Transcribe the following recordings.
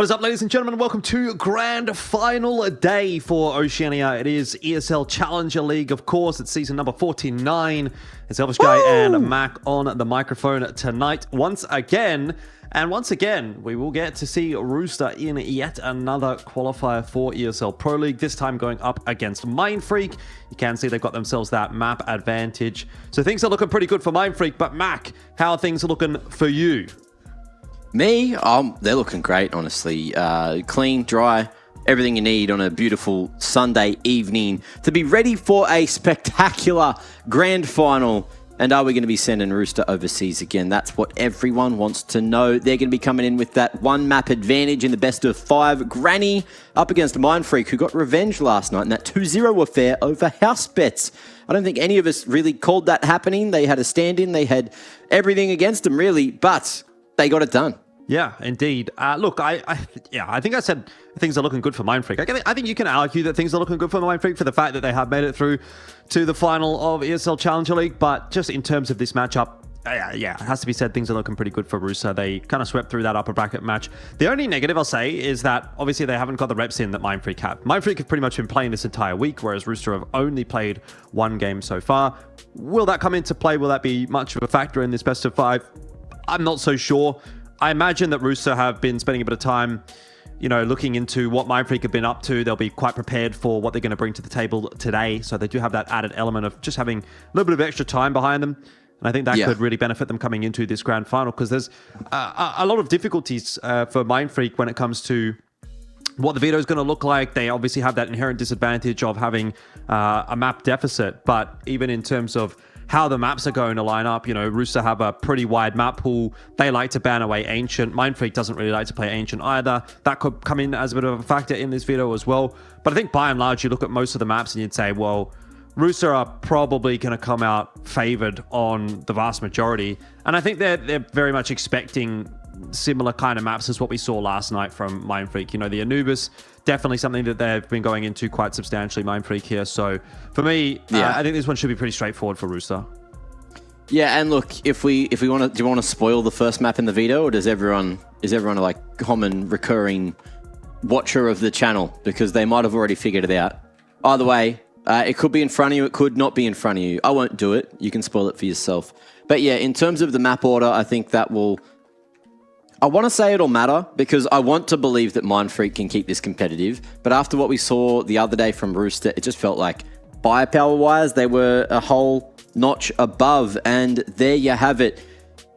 What is up, ladies and gentlemen? Welcome to grand final day for Oceania. It is ESL Challenger League, of course. It's season number 49. It's Elvish Guy and Mac on the microphone tonight once again. And once again, we will get to see Rooster in yet another qualifier for ESL Pro League, this time going up against Mindfreak. You can see they've got themselves that map advantage. So things are looking pretty good for Mindfreak. But Mac, how are things looking for you? Me? They're looking great, honestly. Clean, dry, everything you need on a beautiful Sunday evening to be ready for a spectacular grand final. And are we going to be sending Rooster overseas again? That's what everyone wants to know. They're going to be coming in with that one map advantage in the best of 5. Granny up against Mindfreak, who got revenge last night in that 2-0 affair over house bets. I don't think any of us really called that happening. They had a stand-in. They had everything against them, really. But they got it done. Yeah, indeed. Look, I think I said things are looking good for Mindfreak. I think you can argue that things are looking good for Mindfreak for the fact that they have made it through to the final of ESL Challenger League. But just in terms of this matchup, yeah, it has to be said things are looking pretty good for Rooster. They kind of swept through that upper bracket match. The only negative I'll say is that obviously they haven't got the reps in that Mindfreak have. Mindfreak have pretty much been playing this entire week, whereas Rooster have only played one game so far. Will that come into play? Will that be much of a factor in this best of 5? I'm not so sure. I imagine that Rooster have been spending a bit of time, looking into what Mindfreak have been up to. They'll be quite prepared for what they're going to bring to the table today. So they do have that added element of just having a little bit of extra time behind them. And I think that could really benefit them coming into this grand final, because there's a lot of difficulties for Mindfreak when it comes to what the veto is going to look like. They obviously have that inherent disadvantage of having a map deficit. But even in terms of how the maps are going to line up, Rooster have a pretty wide map pool. They like to ban away Ancient. Mindfreak doesn't really like to play Ancient either. That could come in as a bit of a factor in this video as well. But I think by and large, you look at most of the maps and you'd say, well, Rooster are probably going to come out favored on the vast majority. And I think they're very much expecting similar kind of maps as what we saw last night from Mindfreak. The Anubis, definitely something that they've been going into quite substantially, Mindfreak here. So for me, I think this one should be pretty straightforward for Rooster. Yeah, and look, if we want to, do you want to spoil the first map in the veto, or is everyone a like common recurring watcher of the channel, because they might have already figured it out? Either way, it could be in front of you, it could not be in front of you. I won't do it. You can spoil it for yourself. But yeah, in terms of the map order, I think that will... I want to say it'll matter, because I want to believe that Mindfreak can keep this competitive. But after what we saw the other day from Rooster, it just felt like firepower-wise, they were a whole notch above. And there you have it.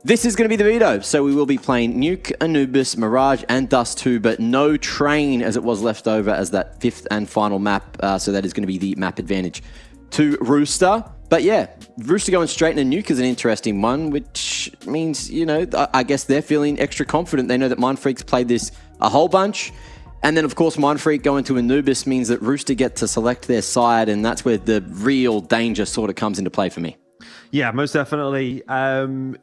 This is going to be the veto. So we will be playing Nuke, Anubis, Mirage, and Dust 2, but no Train, as it was left over as that 5th and final map. So that is going to be the map advantage to Rooster. But yeah, Rooster going straight into Nuke is an interesting one, which means, I guess they're feeling extra confident. They know that Mindfreak's played this a whole bunch. And then, of course, Mindfreak going to Anubis means that Rooster get to select their side, and that's where the real danger sort of comes into play for me. Yeah, most definitely.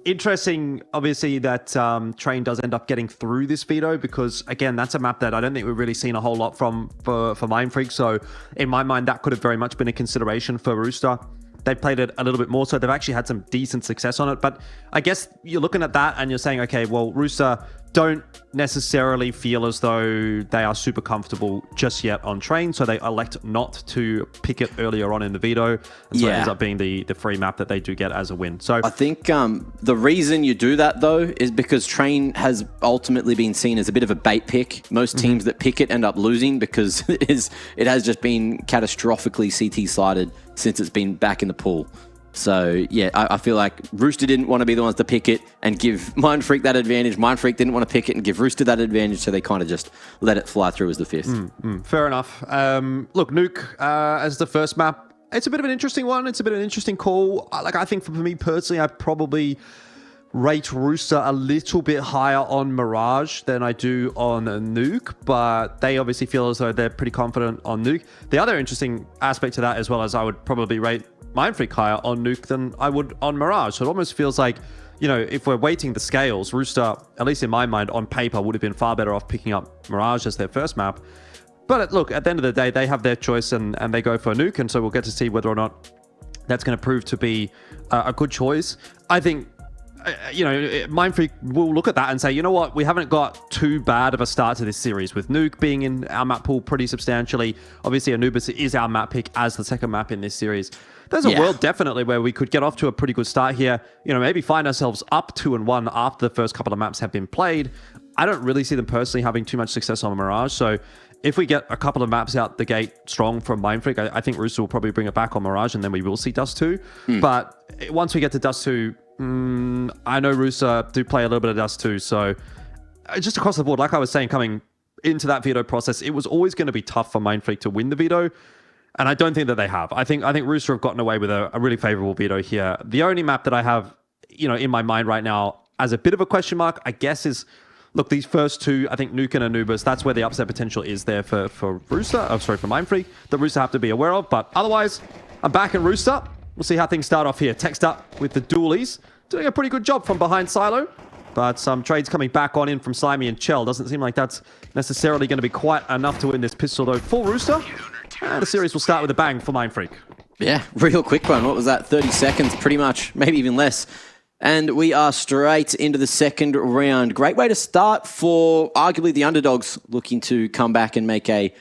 Interesting, obviously, that Train does end up getting through this veto, because, again, that's a map that I don't think we've really seen a whole lot for Mindfreak. So, in my mind, that could have very much been a consideration for Rooster. They played it a little bit more, so they've actually had some decent success on it. But I guess you're looking at that and you're saying, okay, well, Rooster don't necessarily feel as though they are super comfortable just yet on Train, so they elect not to pick it earlier on in the veto. And so it ends up being the free map that they do get as a win. So I think the reason you do that, though, is because Train has ultimately been seen as a bit of a bait pick. Most teams that pick it end up losing, because it has just been catastrophically CT-sided since it's been back in the pool. So, yeah, I feel like Rooster didn't want to be the ones to pick it and give Mindfreak that advantage. Mindfreak didn't want to pick it and give Rooster that advantage, so they kind of just let it fly through as the 5th. Fair enough. Look, Nuke as the first map, it's a bit of an interesting one. It's a bit of an interesting call. I think for me personally, I'd probably rate Rooster a little bit higher on Mirage than I do on Nuke, but they obviously feel as though they're pretty confident on Nuke. The other interesting aspect to that, as well, as I would probably rate Mindfreak higher on Nuke than I would on Mirage. So it almost feels like, if we're weighting the scales, Rooster, at least in my mind, on paper, would have been far better off picking up Mirage as their first map. But look, at the end of the day, they have their choice and they go for Nuke, and so we'll get to see whether or not that's going to prove to be a good choice. I think you know, Mindfreak will look at that and say, you know what, we haven't got too bad of a start to this series with Nuke being in our map pool pretty substantially. Obviously, Anubis is our map pick as the second map in this series. There's a world definitely where we could get off to a pretty good start here. You know, maybe find ourselves up 2-1 after the first couple of maps have been played. I don't really see them personally having too much success on Mirage. So if we get a couple of maps out the gate strong from Mindfreak, I think Rooster will probably bring it back on Mirage, and then we will see Dust 2. But once we get to Dust 2, I know Rooster do play a little bit of Dust 2. So just across the board, like I was saying, coming into that veto process, it was always going to be tough for Mindfreak to win the veto. And I don't think that they have. I think Rooster have gotten away with a really favorable veto here. The only map that I have, you know, in my mind right now as a bit of a question mark, I guess is, look, these first two, I think Nuke and Anubis, that's where the upset potential is there for Rooster. Oh, sorry, for Mindfreak. That Rooster have to be aware of. But otherwise, I'm back in Rooster. We'll see how things start off here. Text up with the dualies. Doing a pretty good job from behind Silo. But some trades coming back on in from Slimy and Chell. Doesn't seem like that's necessarily going to be quite enough to win this pistol, though, for Rooster. And the series will start with a bang for Mindfreak. Yeah, real quick one. What was that? 30 seconds, pretty much. Maybe even less. And we are straight into the second round. Great way to start for arguably the underdogs looking to come back and make a...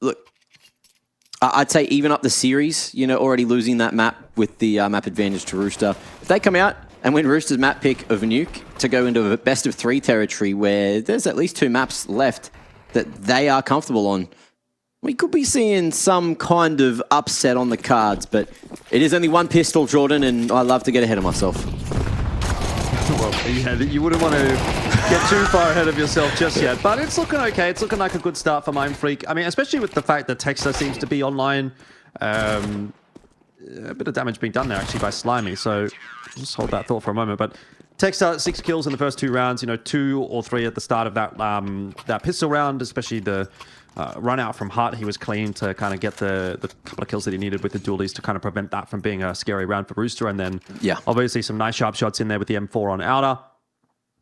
look, I'd say even up the series, you know, already losing that map with the map advantage to Rooster. If they come out and win Rooster's map pick of Nuke to go into a best of 3 territory where there's at least 2 maps left that they are comfortable on, we could be seeing some kind of upset on the cards, but it is only one pistol, Jordan, and I love to get ahead of myself. Well, yeah, you wouldn't want to get too far ahead of yourself just yet, but it's looking okay. It's looking like a good start for Mindfreak. I mean, especially with the fact that Texter seems to be online. A bit of damage being done there, actually, by Slimy, so just hold that thought for a moment. But Texter, 6 kills in the first 2 rounds, you know, 2 or 3 at the start of that pistol round, especially the run out from Hut. He was clean to kind of get the couple of kills that he needed with the dualies to kind of prevent that from being a scary round for Rooster. And then obviously some nice sharp shots in there with the M4 on Outer.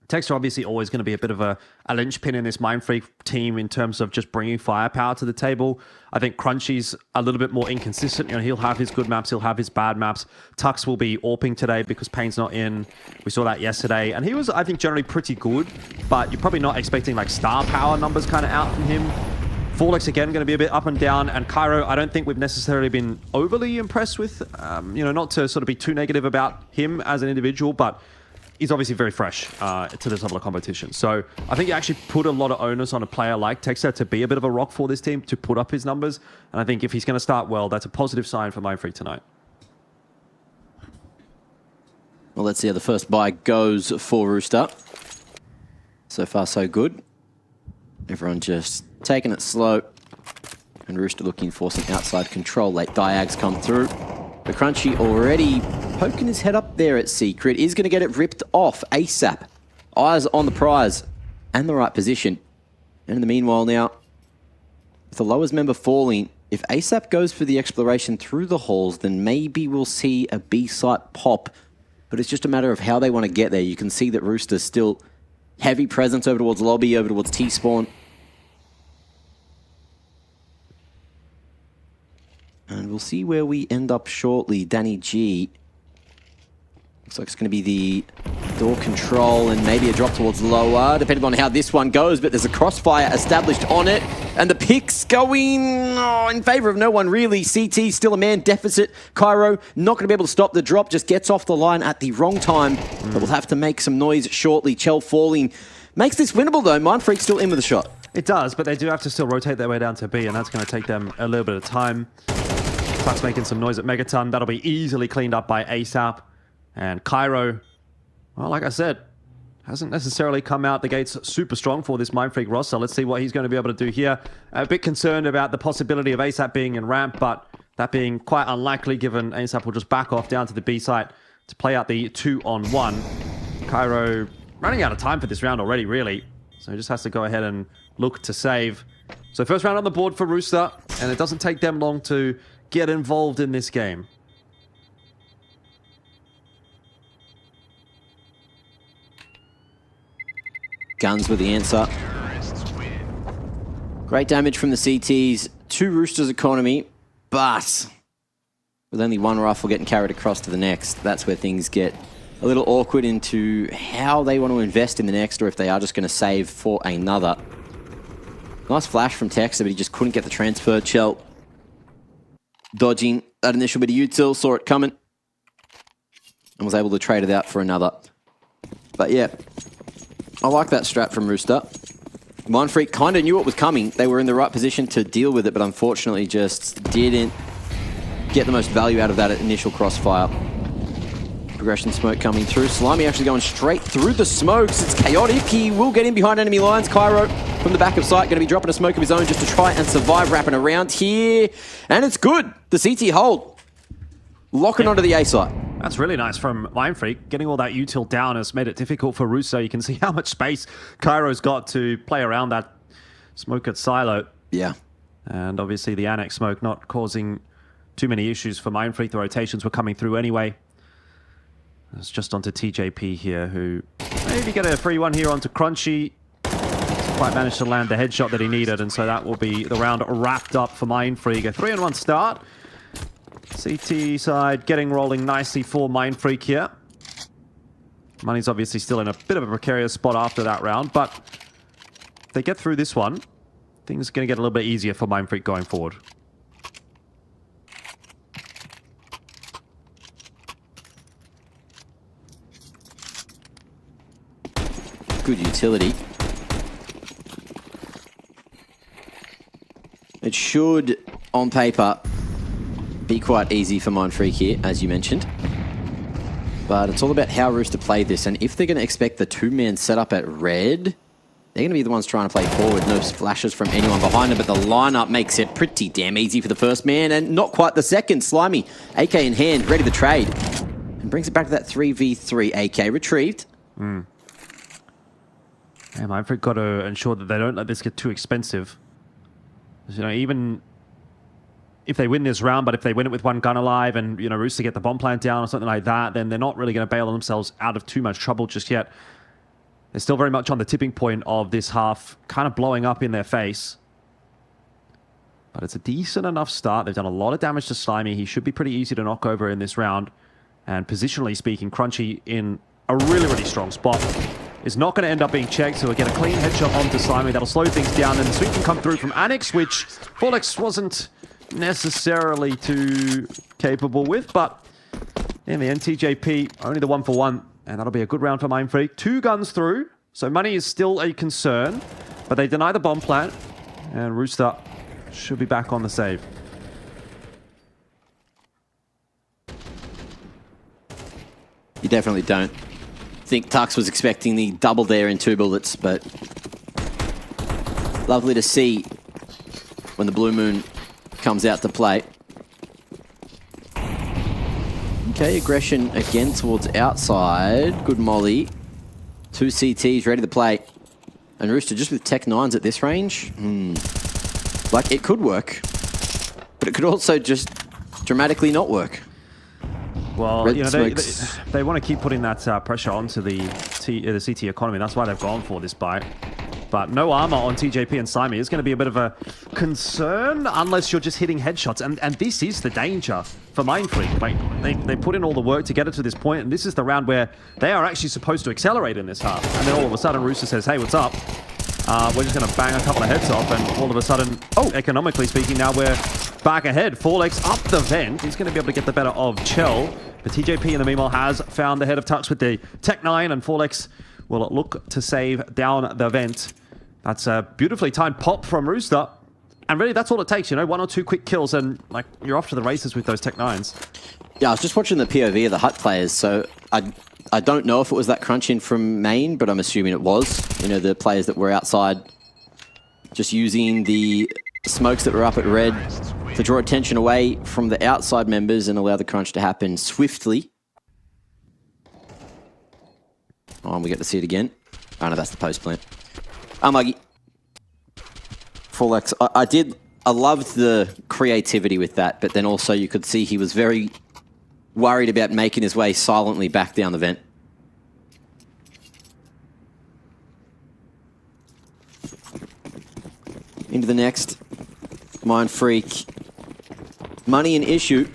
Texter obviously always going to be a bit of a linchpin in this Mindfreak team in terms of just bringing firepower to the table. I think Crunchy's a little bit more inconsistent. You know, he'll have his good maps, he'll have his bad maps. Tux will be AWPing today because Payne's not in. We saw that yesterday. And he was, I think, generally pretty good, but you're probably not expecting like star power numbers kind of out from him. Forlex again going to be a bit up and down, and Cairo I don't think we've necessarily been overly impressed with. You know, not to sort of be too negative about him as an individual, but he's obviously very fresh to this level of competition. So I think you actually put a lot of onus on a player like Texter to be a bit of a rock for this team, to put up his numbers. And I think if he's going to start well, that's a positive sign for Mindfreak tonight. Well, let's see how the first buy goes for Rooster. So far, so good. Everyone just taking it slow. And Rooster looking for some outside control. Late diags come through. The Crunchy already poking his head up there at Secret. Is going to get it ripped off ASAP. Eyes on the prize and the right position. And in the meanwhile now, with the lowest member falling, if ASAP goes for the exploration through the halls, then maybe we'll see a B site pop. But it's just a matter of how they want to get there. You can see that Rooster's still heavy presence over towards lobby, over towards T-spawn. And we'll see where we end up shortly. Danny G. Looks like it's going to be the door control and maybe a drop towards lower, depending on how this one goes. But there's a crossfire established on it. And the pick's going in favor of no one, really. CT still a man deficit. Cairo not going to be able to stop the drop. Just gets off the line at the wrong time. But we'll have to make some noise shortly. Chell falling. Makes this winnable, though. Mindfreak still in with a shot. It does, but they do have to still rotate their way down to B, and that's going to take them a little bit of time. Starts making some noise at Megaton. That'll be easily cleaned up by ASAP. And Cairo, well, like I said, hasn't necessarily come out the gates super strong for this Mindfreak roster. Let's see what he's going to be able to do here. A bit concerned about the possibility of ASAP being in ramp, but that being quite unlikely given ASAP will just back off down to the B site to play out the 2-on-1. Cairo running out of time for this round already, really. So he just has to go ahead and look to save. So first round on the board for Rooster, and it doesn't take them long to get involved in this game. Guns with the answer. Great damage from the CTs to Rooster's economy, but with only one rifle getting carried across to the next, that's where things get a little awkward into how they want to invest in the next or if they are just going to save for another. Nice flash from Texter, but he just couldn't get the transfer. Chell dodging that initial bit of util, saw it coming, and was able to trade it out for another. But yeah, I like that strat from Rooster. Mindfreak kind of knew what was coming. They were in the right position to deal with it, but unfortunately just didn't get the most value out of that initial crossfire. Progression smoke coming through. Slimy actually going straight through the smokes. It's chaotic. He will get in behind enemy lines. Cairo from the back of sight going to be dropping a smoke of his own just to try and survive, wrapping around here. And it's good. The CT hold. Locking onto the A site. That's really nice from Mindfreak. Getting all that util down has made it difficult for Rooster. You can see how much space Cairo's got to play around that smoke at Silo. Yeah. And obviously the annex smoke not causing too many issues for Mindfreak. The rotations were coming through anyway. It's just onto TJP here, who maybe get a free one here onto Crunchy. Doesn't quite managed to land the headshot that he needed, and so that will be the round wrapped up for Mindfreak. A 3-on-1 start. CT side getting rolling nicely for Mindfreak here. Money's obviously still in a bit of a precarious spot after that round, but if they get through this one, things are going to get a little bit easier for Mindfreak going forward. Good utility. It should, on paper, be quite easy for Mindfreak here, as you mentioned. But it's all about how Rooster played this, and if they're going to expect the two-man setup at red, they're going to be the ones trying to play forward. No flashes from anyone behind them, but the lineup makes it pretty damn easy for the first man, and not quite the second. Slimy, AK in hand, ready to trade. And brings it back to that 3v3. AK retrieved. Yeah, Mindfreak got to ensure that they don't let this get too expensive. You know, even if they win this round, but if they win it with one gun alive and, you know, Rooster get the bomb plant down or something like that, then they're not really going to bail themselves out of too much trouble just yet. They're still very much on the tipping point of this half kind of blowing up in their face. But it's a decent enough start. They've done a lot of damage to Slimy. He should be pretty easy to knock over in this round. And positionally speaking, Crunchy in a really, really strong spot. Is not going to end up being checked, so we'll get a clean headshot onto Slimy. That'll slow things down, and the sweep can come through from Annex, which Forlex wasn't necessarily too capable with, but in the end, TJP, only the 1-for-1, and that'll be a good round for Mindfreak. 2 guns through, so money is still a concern, but they deny the bomb plant, and Rooster should be back on the save. You definitely don't. I think Tux was expecting the double there in 2 bullets, but lovely to see when the Blue Moon comes out to play. Okay, aggression again towards outside. Good molly. 2 CTs ready to play. And Rooster just with Tech 9s at this range. Like, it could work, but it could also just dramatically not work. Well, you know, they want to keep putting that pressure onto the CT economy. That's why they've gone for this buy. But no armor on TJP and Slimy is going to be a bit of a concern unless you're just hitting headshots. And this is the danger for Mindfreak. Like, they put in all the work to get it to this point, and this is the round where they are actually supposed to accelerate in this half. And then all of a sudden, Rooster says, hey, what's up? We're just going to bang a couple of heads off, and all of a sudden, economically speaking, now we're back ahead. Forlex up the vent. He's going to be able to get the better of Chell. But TJP in the meanwhile has found the head of Tux with the Tech 9, and Forlex will look to save down the vent. That's a beautifully timed pop from Rooster. And really, that's all it takes, you know, 1 or 2 quick kills, and like you're off to the races with those Tech 9s. Yeah, I was just watching the POV of the Hut players, so I don't know if it was that crunch in from main, but I'm assuming it was. You know, the players that were outside just using the smokes that were up at red to draw attention away from the outside members and allow the crunch to happen swiftly. Oh, and we get to see it again. Oh no, that's the post plant. Unlucky. Forlex, I loved the creativity with that, but then also you could see he was very worried about making his way silently back down the vent. Into the next. Mindfreak. Money an issue.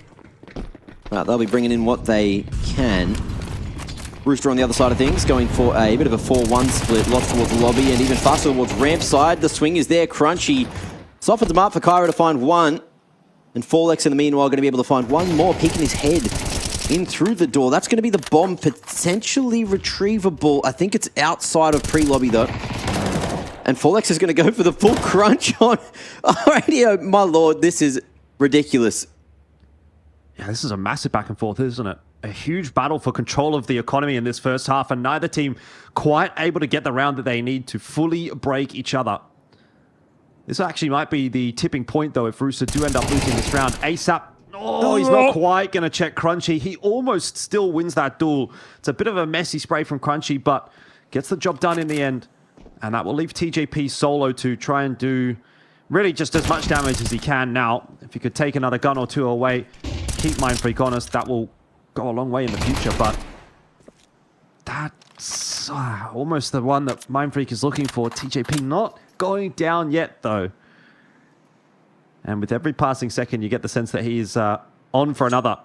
Well, they'll be bringing in what they can. Rooster on the other side of things, going for a bit of a 4-1 split. Lots towards the lobby and even faster towards ramp side. The swing is there. Crunchy softens him up for Cairo to find one. And Forlex in the meanwhile going to be able to find one more, peeking his head in through the door. That's going to be the bomb, potentially retrievable. I think it's outside of pre-lobby though. And Forlex is going to go for the full crunch on radio. My lord, this is ridiculous. Yeah, this is a massive back and forth, isn't it? A huge battle for control of the economy in this first half, and neither team quite able to get the round that they need to fully break each other. This actually might be the tipping point, though, if Rooster do end up losing this round. ASAP, oh, he's not quite going to check Crunchy. He almost still wins that duel. It's a bit of a messy spray from Crunchy, but gets the job done in the end. And that will leave TJP solo to try and do really just as much damage as he can now. If he could take another gun or two away, keep Mindfreak honest, that will go a long way in the future, but that's almost the one that Mindfreak is looking for. TJP not going down yet, though. And with every passing second, you get the sense that he is on for another.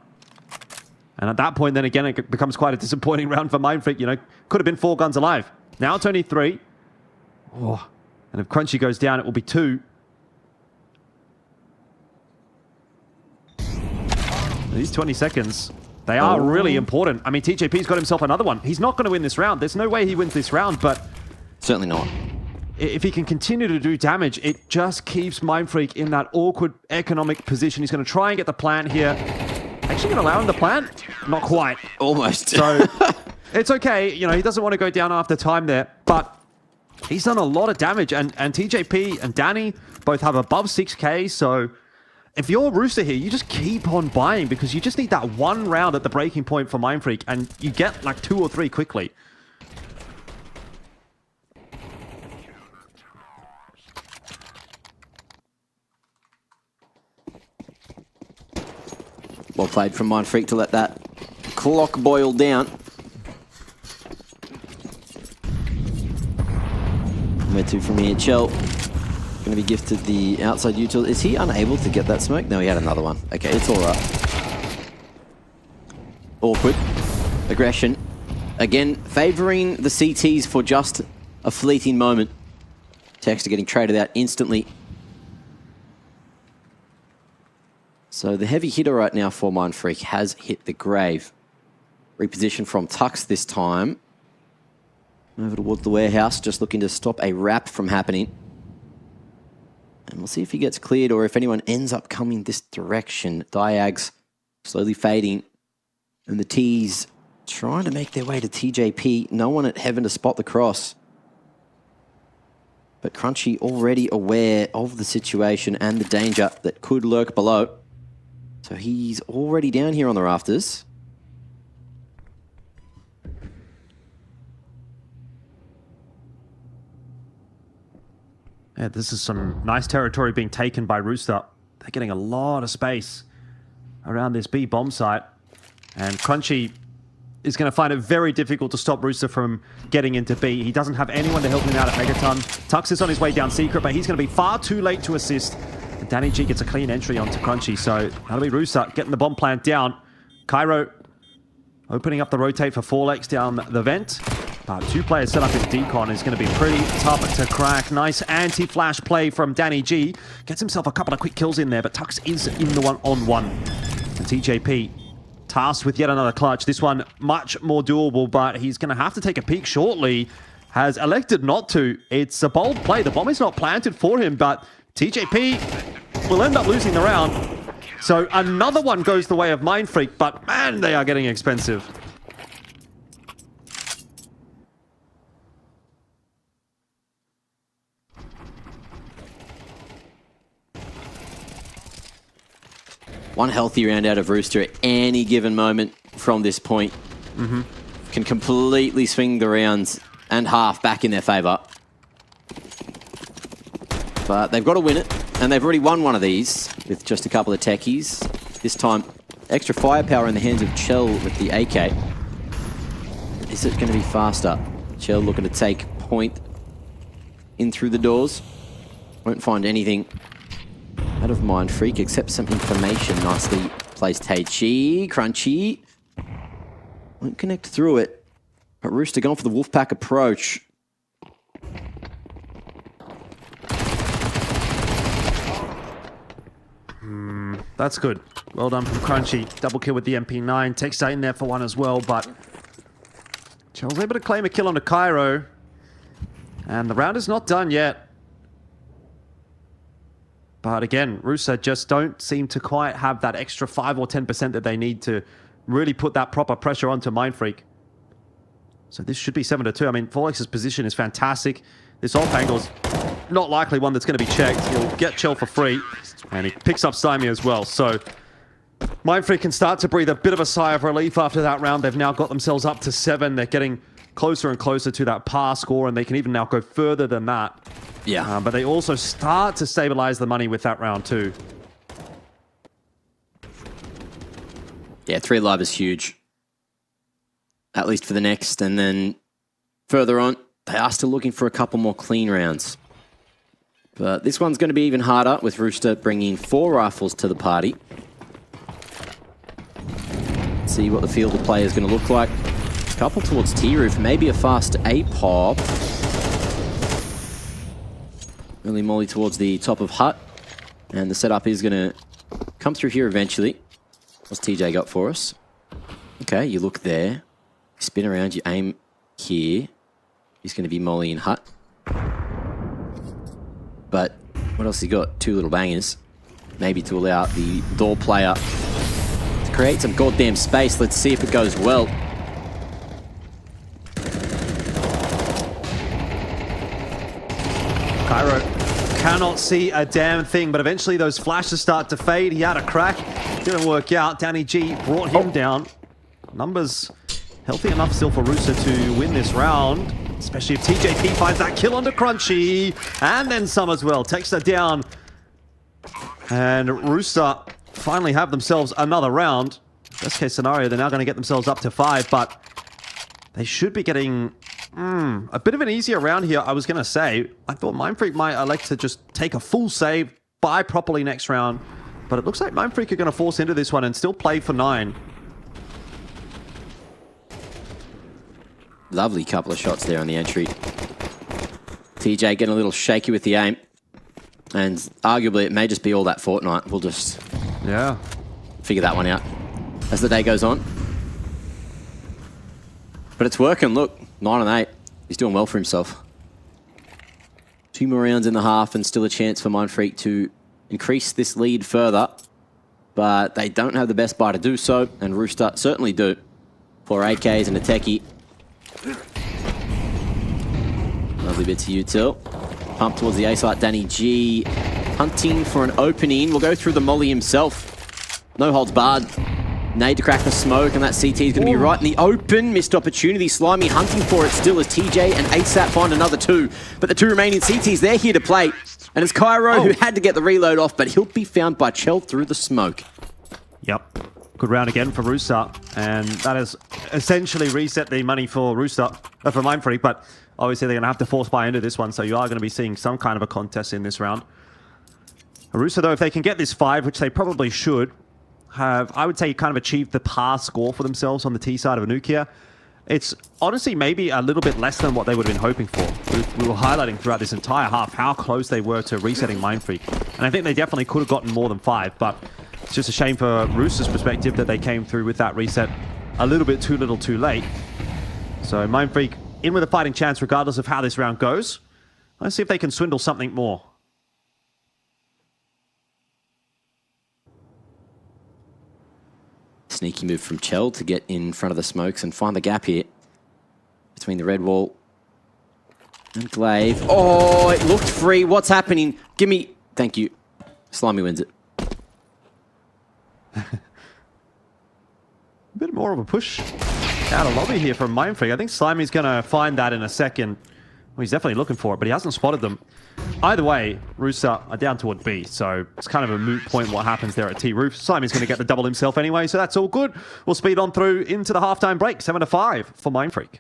And at that point, then again, it becomes quite a disappointing round for Mindfreak. You know, could have been 4 guns alive. Now it's only 3. Oh, and if Crunchy goes down, it will be 2. These 20 seconds, they are really important. I mean, TJP's got himself another one. He's not going to win this round. There's no way he wins this round, but certainly not. If he can continue to do damage, it just keeps Mindfreak in that awkward economic position. He's going to try and get the plant here. Actually going to allow him the plant? Not quite. Almost. So it's okay. You know, he doesn't want to go down after time there, but he's done a lot of damage. And TJP and Danny both have above 6k, so if you're Rooster here, you just keep on buying because you just need that one round at the breaking point for Mindfreak, and you get like 2 or 3 quickly. Well played from Mindfreak to let that clock boil down. Where to from here? Chell going to be gifted the outside util. Is he unable to get that smoke? No, he had another one. Okay, it's all right. Awkward. Aggression. Again, favouring the CTs for just a fleeting moment. Texter getting traded out instantly. So the heavy hitter right now for Mindfreak has hit the grave. Reposition from Tux this time. Over towards the warehouse, just looking to stop a wrap from happening. And we'll see if he gets cleared or if anyone ends up coming this direction. Diags slowly fading. And the T's trying to make their way to TJP. No one at Heaven to spot the cross. But Crunchy already aware of the situation and the danger that could lurk below. So he's already down here on the rafters. Yeah, this is some nice territory being taken by Rooster. They're getting a lot of space around this B bomb site. And Crunchy is going to find it very difficult to stop Rooster from getting into B. He doesn't have anyone to help him out at Megaton. Tux is on his way down secret, but he's going to be far too late to assist. And Danny G gets a clean entry onto Crunchy, so that'll be Rooster getting the bomb plant down. Cairo opening up the rotate for Forlex down the vent. But 2 players set up his decon is going to be pretty tough to crack. Nice anti-flash play from Danny G. Gets himself a couple of quick kills in there, but Tux is in the 1-on-1. And TJP tasked with yet another clutch. This one much more doable, but he's going to have to take a peek shortly. Has elected not to. It's a bold play. The bomb is not planted for him, but TJP will end up losing the round. So another one goes the way of Mindfreak, but man, they are getting expensive. One healthy round out of Rooster at any given moment from this point. Can completely swing the rounds and half back in their favour. But they've got to win it, and they've already won one of these with just a couple of techies. This time, extra firepower in the hands of Chell with the AK. Is it going to be faster? Chell looking to take point in through the doors. Won't find anything out of Mindfreak except some information. Nicely placed Taichi. Crunchy won't connect through it. But Rooster going for the Wolfpack approach. That's good. Well done from Crunchy. Double kill with the MP9. Takes that in there for one as well, but Chel's able to claim a kill on the Cairo. And the round is not done yet. But again, Rooster just don't seem to quite have that extra 5 or 10% that they need to really put that proper pressure onto Mindfreak. So this should be 7-2. I mean, Volex's position is fantastic. This off angle's not likely one that's going to be checked. He'll get Chel for free, and he picks up Stymie as well. So Mindfreak can start to breathe a bit of a sigh of relief after that round. They've now got themselves up to 7. They're getting closer and closer to that par score, and they can even now go further than that. Yeah. But they also start to stabilize the money with that round too. Yeah, 3 live is huge. At least for the next. And then further on, they are still looking for a couple more clean rounds. But this one's going to be even harder with Rooster bringing 4 rifles to the party. See what the field of play is going to look like. A couple towards T-Roof, maybe a fast A-pop. Really molly towards the top of Hut. And the setup is going to come through here eventually. What's TJ got for us? Okay, you look there. Spin around, you aim here. He's going to be molly in Hut. But what else he got? 2 little bangers. Maybe to allow the door player to create some goddamn space. Let's see if it goes well. Cairo cannot see a damn thing, but eventually those flashes start to fade. He had a crack. Didn't work out. Danny G brought him down. Numbers healthy enough still for Rooster to win this round, especially if TJP finds that kill onto Crunchy. And then some as well. Takes her down. And Rooster finally have themselves another round. Best case scenario, they're now going to get themselves up to 5, but they should be getting a bit of an easier round here, I was going to say. I thought Mindfreak might elect to just take a full save, buy properly next round. But it looks like Mindfreak are going to force into this one and still play for 9. Lovely couple of shots there on the entry. TJ getting a little shaky with the aim. And arguably it may just be all that Fortnite. We'll just figure that one out as the day goes on. But it's working, look. 9 and 8. He's doing well for himself. 2 more rounds in the half and still a chance for Mindfreak to increase this lead further. But they don't have the best buy to do so, and Rooster certainly do. 4 AKs and a techie. Lovely bit to util. Pump towards the A site. Danny G hunting for an opening. We'll go through the molly himself. No holds barred. Nade to crack the smoke, and that CT is going to be right in the open. Missed opportunity. Slimy hunting for it still as TJ and ASAP find another 2. But the 2 remaining CTs, they're here to play. And it's Cairo who had to get the reload off, but he'll be found by Chel through the smoke. Yep. Good round again for Rooster. And that has essentially reset the money for Rooster, for Mindfreak. But obviously they're going to have to force buy into this one, so you are going to be seeing some kind of a contest in this round. Rooster, though, if they can get this 5, which they probably should, have, I would say, kind of achieved the par score for themselves on the T side of Anukia. It's honestly maybe a little bit less than what they would have been hoping for. We were highlighting throughout this entire half how close they were to resetting Mindfreak. And I think they definitely could have gotten more than 5, but it's just a shame for Rooster's perspective that they came through with that reset a little bit too little too late. So Mindfreak in with a fighting chance regardless of how this round goes. Let's see if they can swindle something more. Sneaky move from Chel to get in front of the smokes and find the gap here between the red wall and Glaive. Oh, it looked free. What's happening? Give me... Thank you. Slimy wins it. A bit more of a push out of lobby here from Mindfreak. I think Slimy's going to find that in a second. Well, he's definitely looking for it, but he hasn't spotted them. Either way, Rooster are down toward B, so it's kind of a moot point what happens there at T-Roof. Slimy's going to get the double himself anyway, so that's all good. We'll speed on through into the halftime break, 7-5 for Mindfreak.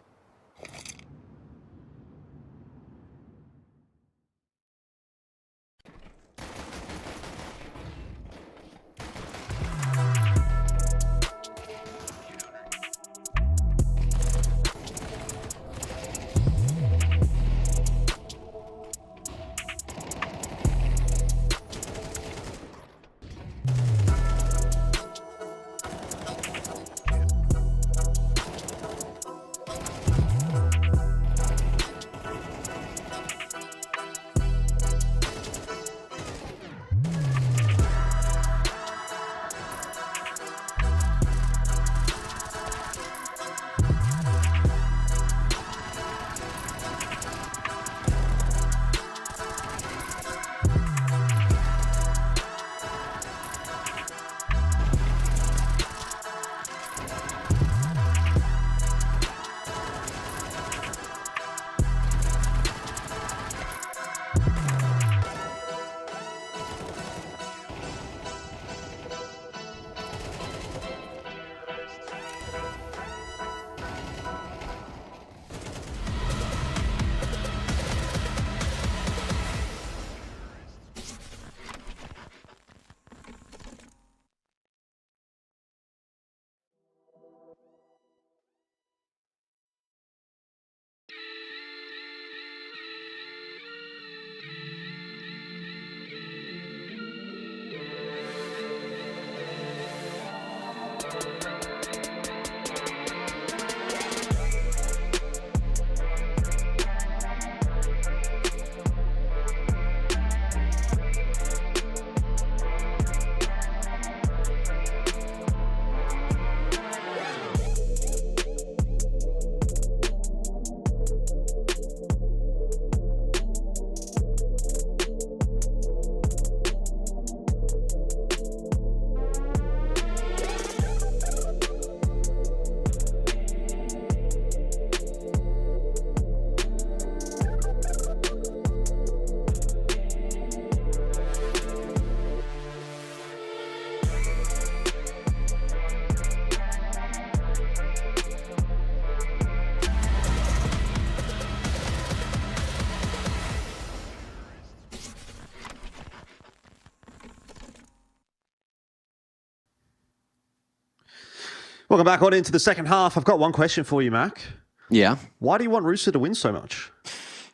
Welcome back on into the second half. I've got one question for you, Mac. Yeah. Why do you want Rooster to win so much?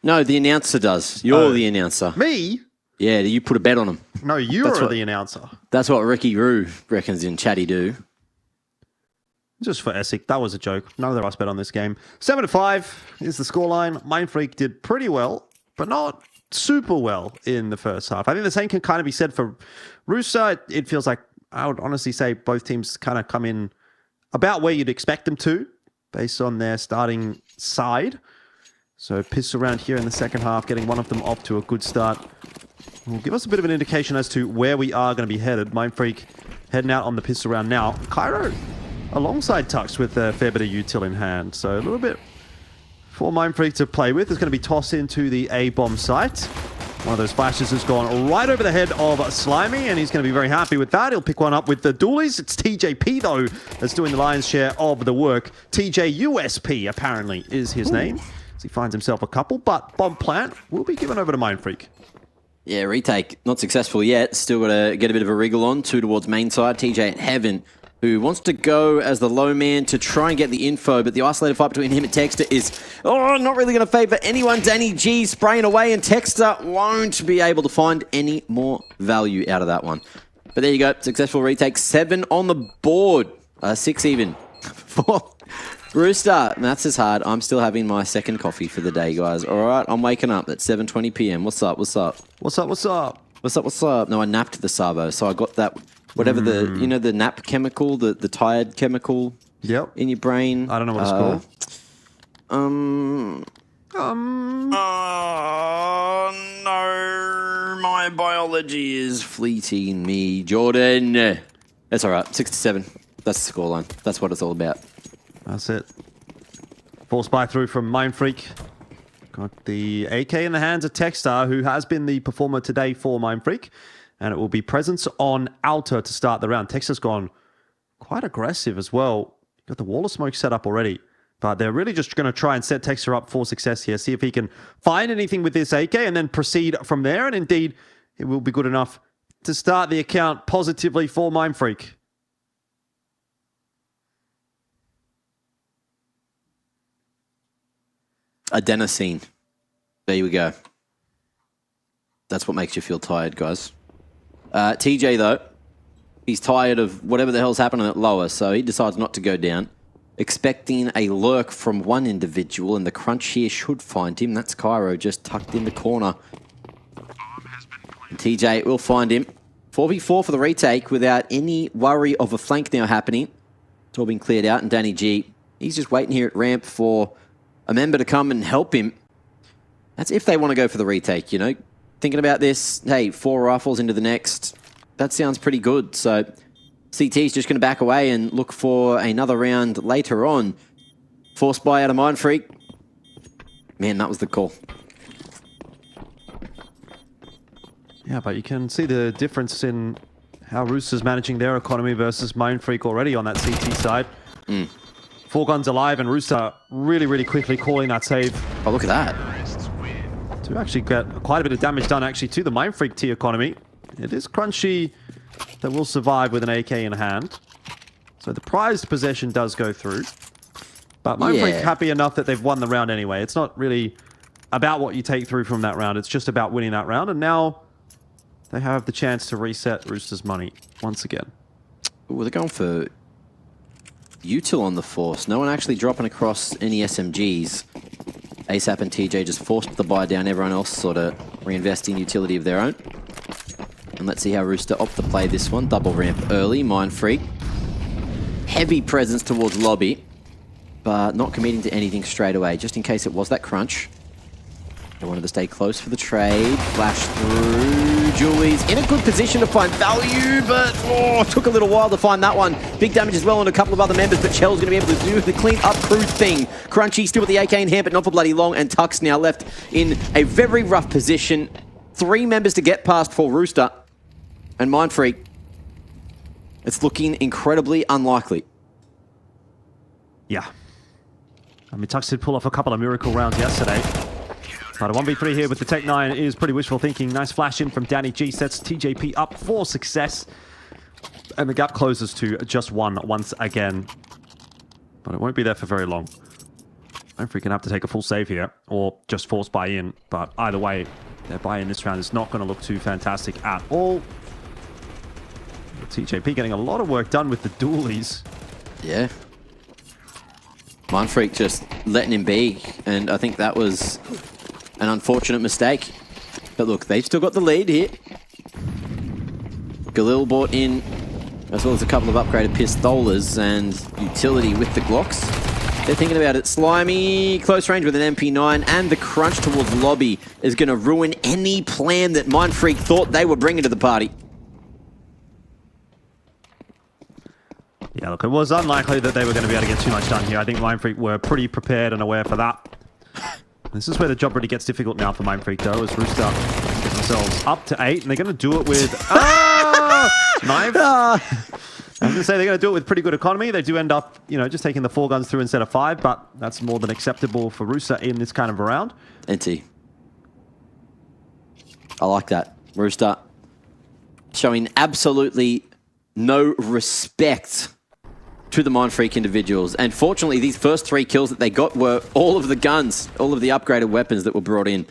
No, the announcer does. You're the announcer. Me? Yeah, you put a bet on him. No, you're the announcer. That's what Ricky Roo reckons in Chatty Do. Just for Essex, that was a joke. None of us bet on this game. 7-5 is the scoreline. Mindfreak did pretty well, but not super well in the first half. I think the same can kind of be said for Rooster. It feels like, I would honestly say both teams kind of come in about where you'd expect them to, based on their starting side. So piss around here in the second half, getting one of them off to a good start will give us a bit of an indication as to where we are going to be headed. Mindfreak heading out on the piss around now. Cairo alongside Tux with a fair bit of util in hand. So a little bit for Mindfreak to play with. It's going to be tossed into the A-bomb site. One of those flashes has gone right over the head of Slimy, and he's going to be very happy with that. He'll pick one up with the dualies. It's TJP, though, that's doing the lion's share of the work. TJUSP, apparently, is his name. As he finds himself a couple, but bomb plant will be given over to Mindfreak. Yeah, retake. Not successful yet. Still got to get a bit of a wriggle on. 2 towards main side. TJ at Heaven, who wants to go as the low man to try and get the info, but the isolated fight between him and Texter is, not really going to favour anyone. Danny G spraying away, and Texter won't be able to find any more value out of that one. But there you go. Successful retake. 7 on the board. 6 even. 4. Rooster. Maths is hard. I'm still having my second coffee for the day, guys. All right, I'm waking up at 7:20 p.m. What's up? What's up? What's up? What's up? What's up? What's up? No, I napped the Sabo, so I got that, whatever the, the nap chemical, the tired chemical in your brain. I don't know what it's called. Oh, no. My biology is fleeting me. Jordan. That's all right. 6-7. That's the scoreline. That's what it's all about. That's it. Force buy through from Mindfreak. Got the AK in the hands of Techstar, who has been the performer today for Mindfreak. And it will be presence on Alta to start the round. Techstar's gone quite aggressive as well. Got the wall of smoke set up already. But they're really just going to try and set Techstar up for success here. See if he can find anything with this AK and then proceed from there. And indeed, it will be good enough to start the account positively for Mindfreak. Adenosine. There we go. That's what makes you feel tired, guys. TJ, though, he's tired of whatever the hell's happening at lower, so he decides not to go down. Expecting a lurk from one individual, and the crunch here should find him. That's Cairo just tucked in the corner. And TJ will find him. 4v4 for the retake without any worry of a flank now happening. It's all been cleared out, and Danny G, he's just waiting here at ramp for a member to come and help him. That's if they want to go for the retake, you know. Thinking about this, hey, 4 rifles into the next. That sounds pretty good. So CT's just going to back away and look for another round later on. Force buy out of Mindfreak. Man, that was the call. Yeah, but you can see the difference in how Rooster's managing their economy versus Mindfreak already on that CT side. 4 guns alive, and Rooster really, really quickly calling that save. Oh, look at that. To actually get quite a bit of damage done actually to the Mindfreak T economy. It is Crunchy that will survive with an AK in hand. So the prized possession does go through. But Mindfreak happy enough that they've won the round anyway. It's not really about what you take through from that round. It's just about winning that round. And now they have the chance to reset Rooster's money once again. Well, they're going for util on the force. No one actually dropping across any SMGs. ASAP and TJ just forced the buy down. Everyone else sort of reinvesting utility of their own. And let's see how Rooster opt to play this one. Double ramp early. Mindfreak. Heavy presence towards lobby, but not committing to anything straight away, just in case it was that crunch. They wanted to stay close for the trade. Flash through. Julie's in a good position to find value, but took a little while to find that one. Big damage as well on a couple of other members, but Chell's going to be able to do the clean up crew thing. Crunchy still with the AK in hand, but not for bloody long, and Tux now left in a very rough position. 3 members to get past for Rooster. And Mindfreak, it's looking incredibly unlikely. Yeah. I mean, Tux did pull off a couple of miracle rounds yesterday. But a 1v3 here with the Tech 9 is pretty wishful thinking. Nice flash in from Danny G. Sets TJP up for success. And the gap closes to just 1 once again. but it won't be there for very long. Mindfreak can have to take a full save here, or just force buy-in, but either way, their buy-in this round is not going to look too fantastic at all. TJP getting a lot of work done with the dualies. Yeah. Mindfreak just letting him be, and I think that was an unfortunate mistake. But look, they've still got the lead here. Galil bought in, as well as a couple of upgraded pistolas and utility with the Glocks. They're thinking about it. Slimy, close range with an MP9, and the crunch towards lobby is going to ruin any plan that Mindfreak thought they were bringing to the party. Yeah, look, it was unlikely that they were going to be able to get too much done here. I think Mindfreak were pretty prepared and aware for that. This is where the job really gets difficult now for Mindfreak, though, as Rooster get themselves up to 8, and they're going to do it with... knife. I was going to say they're going to do it with pretty good economy. They do end up, just taking the 4 guns through instead of 5, but that's more than acceptable for Rooster in this kind of a round. NT. I like that. Rooster showing absolutely no respect to the Mindfreak individuals. And fortunately, these first 3 kills that they got were all of the guns, all of the upgraded weapons that were brought in.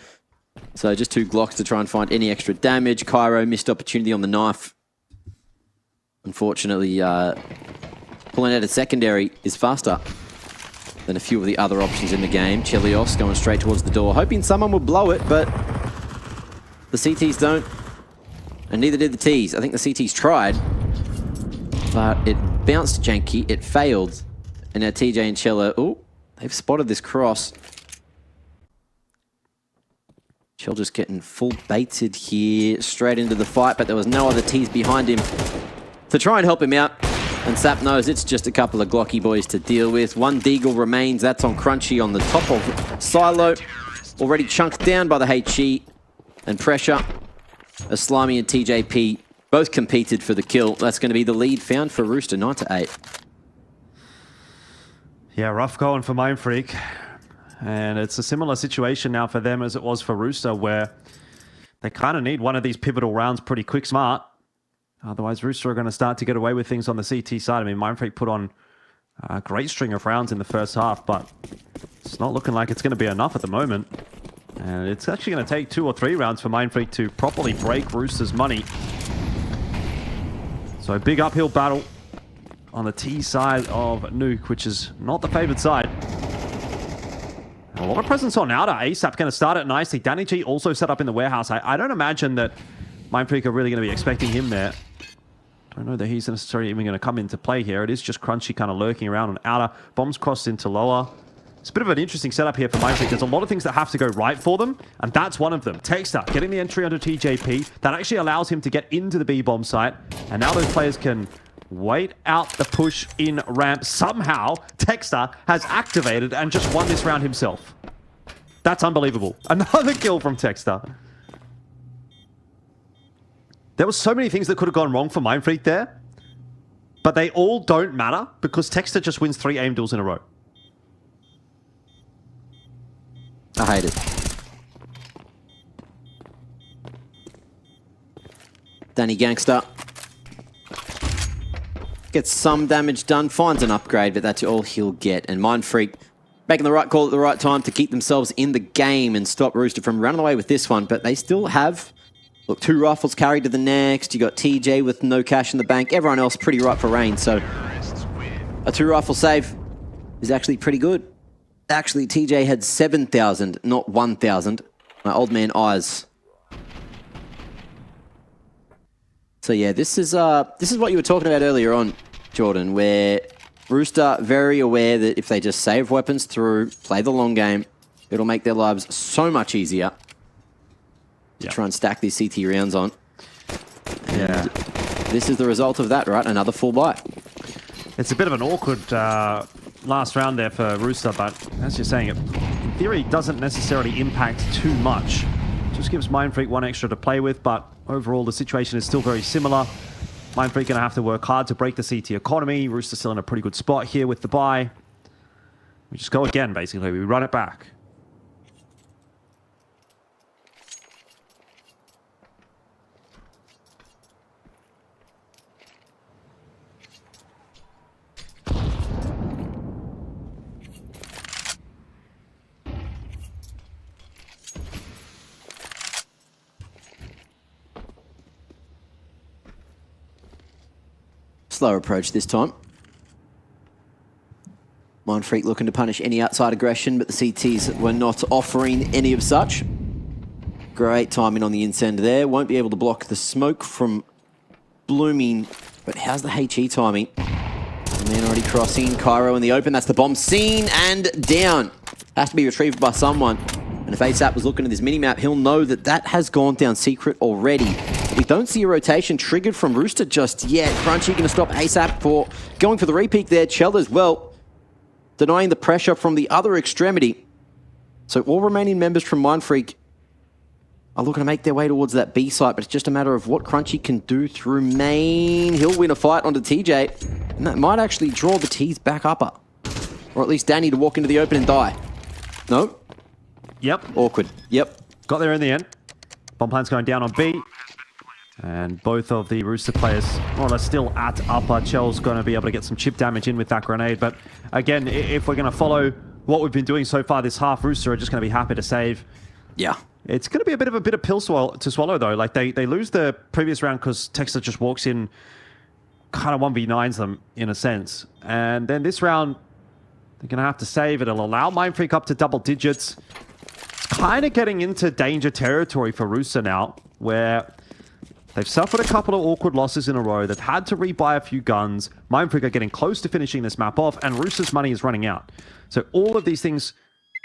So just 2 Glocks to try and find any extra damage. Cairo missed opportunity on the knife. Unfortunately, pulling out a secondary is faster than a few of the other options in the game. Chelios going straight towards the door, hoping someone will blow it, but the CTs don't. And neither did the Ts. I think the CTs tried, but it bounced janky, it failed. And now TJ and Chella, they've spotted this cross. Chell just getting full baited here, straight into the fight, but there was no other Ts behind him to try and help him out. And Sap knows it's just a couple of Glocky boys to deal with. 1 Deagle remains, that's on Crunchy on the top of Silo. Already chunked down by the HE and pressure. As Slimy and TJP both competed for the kill. That's going to be the lead found for Rooster, 9-8. Yeah, rough going for Mindfreak. And it's a similar situation now for them as it was for Rooster, where they kind of need one of these pivotal rounds pretty quick smart. Otherwise, Rooster are going to start to get away with things on the CT side. I mean, Mindfreak put on a great string of rounds in the first half, but it's not looking like it's going to be enough at the moment. And it's actually going to take 2 or 3 rounds for Mindfreak to properly break Rooster's money. So a big uphill battle on the T side of Nuke, which is not the favored side. A lot of presence on Outer. ASAP going to start it nicely. Danny G also set up in the warehouse. I don't imagine that Mindfreak are really going to be expecting him there. Don't know that he's necessarily even going to come into play here. It is just Crunchy kind of lurking around on Outer. Bombs crossed into Lower. It's a bit of an interesting setup here for Mindfreak. There's a lot of things that have to go right for them, and that's one of them. Texter getting the entry onto TJP. That actually allows him to get into the B-bomb site, and now those players can wait out the push in ramp. Somehow, Texter has activated and just won this round himself. That's unbelievable. Another kill from Texter. There were so many things that could have gone wrong for Mindfreak there, but they all don't matter because Texter just wins 3 aim duels in a row. I hate it. Danny Gangster gets some damage done, finds an upgrade, but that's all he'll get. And Mindfreak making the right call at the right time to keep themselves in the game and stop Rooster from running away with this one. But they still have, look, 2 rifles carried to the next. You got TJ with no cash in the bank. Everyone else pretty ripe for rain. So a 2 rifle save is actually pretty good. Actually, TJ had 7,000, not 1,000. My old man eyes. So yeah, this is what you were talking about earlier on, Jordan, where Rooster very aware that if they just save weapons through, play the long game, it'll make their lives so much easier to try and stack these CT rounds on. And this is the result of that, right? Another full buy. It's a bit of an awkward last round there for Rooster, but as you're saying, it in theory doesn't necessarily impact too much. Just gives Mindfreak 1 extra to play with, but overall the situation is still very similar. Mindfreak going to have to work hard to break the CT economy. Rooster still in a pretty good spot here with the buy. We just go again, basically. We run it back. Slower approach this time. Mindfreak looking to punish any outside aggression, but the CTs were not offering any of such. Great timing on the insend there. Won't be able to block the smoke from blooming, but how's the HE timing? And man already crossing. Cairo in the open. That's the bomb seen and down. Has to be retrieved by someone. And if ASAP was looking at this mini-map, he'll know that that has gone down secret already. We don't see a rotation triggered from Rooster just yet. Crunchy going to stop ASAP for going for the repeat there. Chell as well, denying the pressure from the other extremity. So all remaining members from Mindfreak are looking to make their way towards that B site, but it's just a matter of what Crunchy can do through main. He'll win a fight onto TJ, and that might actually draw the T's back upper. Or at least Danny to walk into the open and die. No? Yep. Awkward. Yep. Got there in the end. Bomb plant's going down on B. And both of the Rooster players more or less still at upper. Chell's going to be able to get some chip damage in with that grenade. But again, if we're going to follow what we've been doing so far this half, Rooster are just going to be happy to save. Yeah. It's going to be a bit of a pill to swallow, though. Like, they lose the previous round because Texas just walks in, kind of 1v9s them, in a sense. And then this round, they're going to have to save. It'll allow Mindfreak up to double digits. It's kind of getting into danger territory for Rooster now, where they've suffered a couple of awkward losses in a row. They've had to rebuy a few guns. Mindfreak are getting close to finishing this map off, and Rooster's money is running out. So all of these things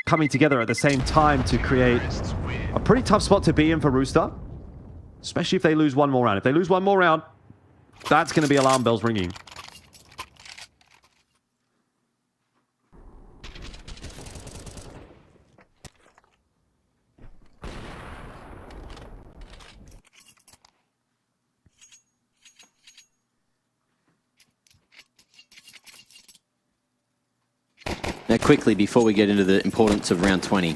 coming together at the same time to create a pretty tough spot to be in for Rooster, especially if they lose one more round. If they lose one more round, that's going to be alarm bells ringing. Now, quickly, before we get into the importance of round 20,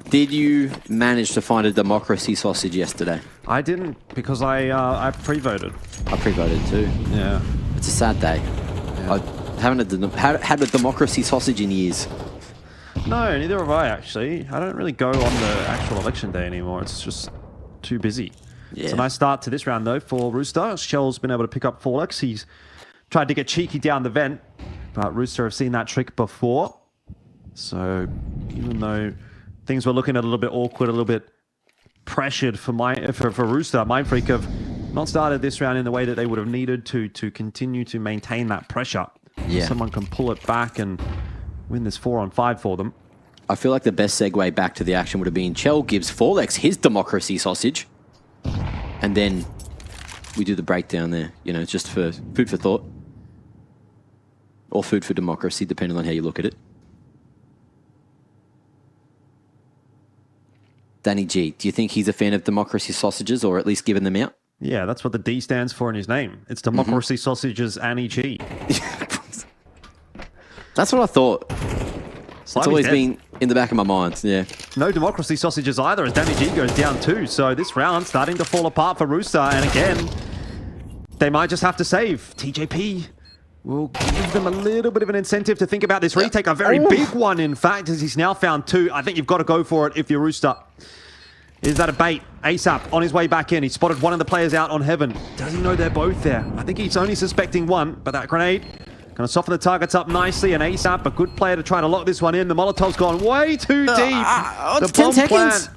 did you manage to find a democracy sausage yesterday? I didn't, because I pre-voted. I pre-voted too. Yeah. It's a sad day. Yeah. I haven't had a democracy sausage in years. No, neither have I, actually. I don't really go on the actual election day anymore. It's just too busy. Yeah. It's a nice start to this round, though, for Rooster. Shell's been able to pick up 4x. He's tried to get cheeky down the vent, but Rooster have seen that trick before. So even though things were looking a little bit awkward, a little bit pressured for Rooster, Mindfreak have not started this round in the way that they would have needed to continue to maintain that pressure. Yeah. Someone can pull it back and win this 4-on-5 for them. I feel like the best segue back to the action would have been Chell gives Forlex his democracy sausage, and then we do the breakdown there. You know, just for food for thought. Or food for democracy, depending on how you look at it. Danny G, do you think he's a fan of democracy sausages, or at least giving them out? Yeah, that's what the D stands for in his name. It's Democracy Sausages Annie G. That's what I thought. It's always dead. been in the back of my mind, yeah. No Democracy Sausages either, as Danny G goes down too. So this round starting to fall apart for Rooster. And again, they might just have to save. TJP will give them a little bit of an incentive to think about this retake. A very big one, in fact, as he's now found 2. I think you've got to go for it if you're Rooster. Is that a bait? ASAP on his way back in. He spotted one of the players out on Heaven. Does he know they're both there? I think he's only suspecting one, but that grenade going to soften the targets up nicely. And ASAP, a good player to try to lock this one in. The Molotov's gone way too deep. The bomb plant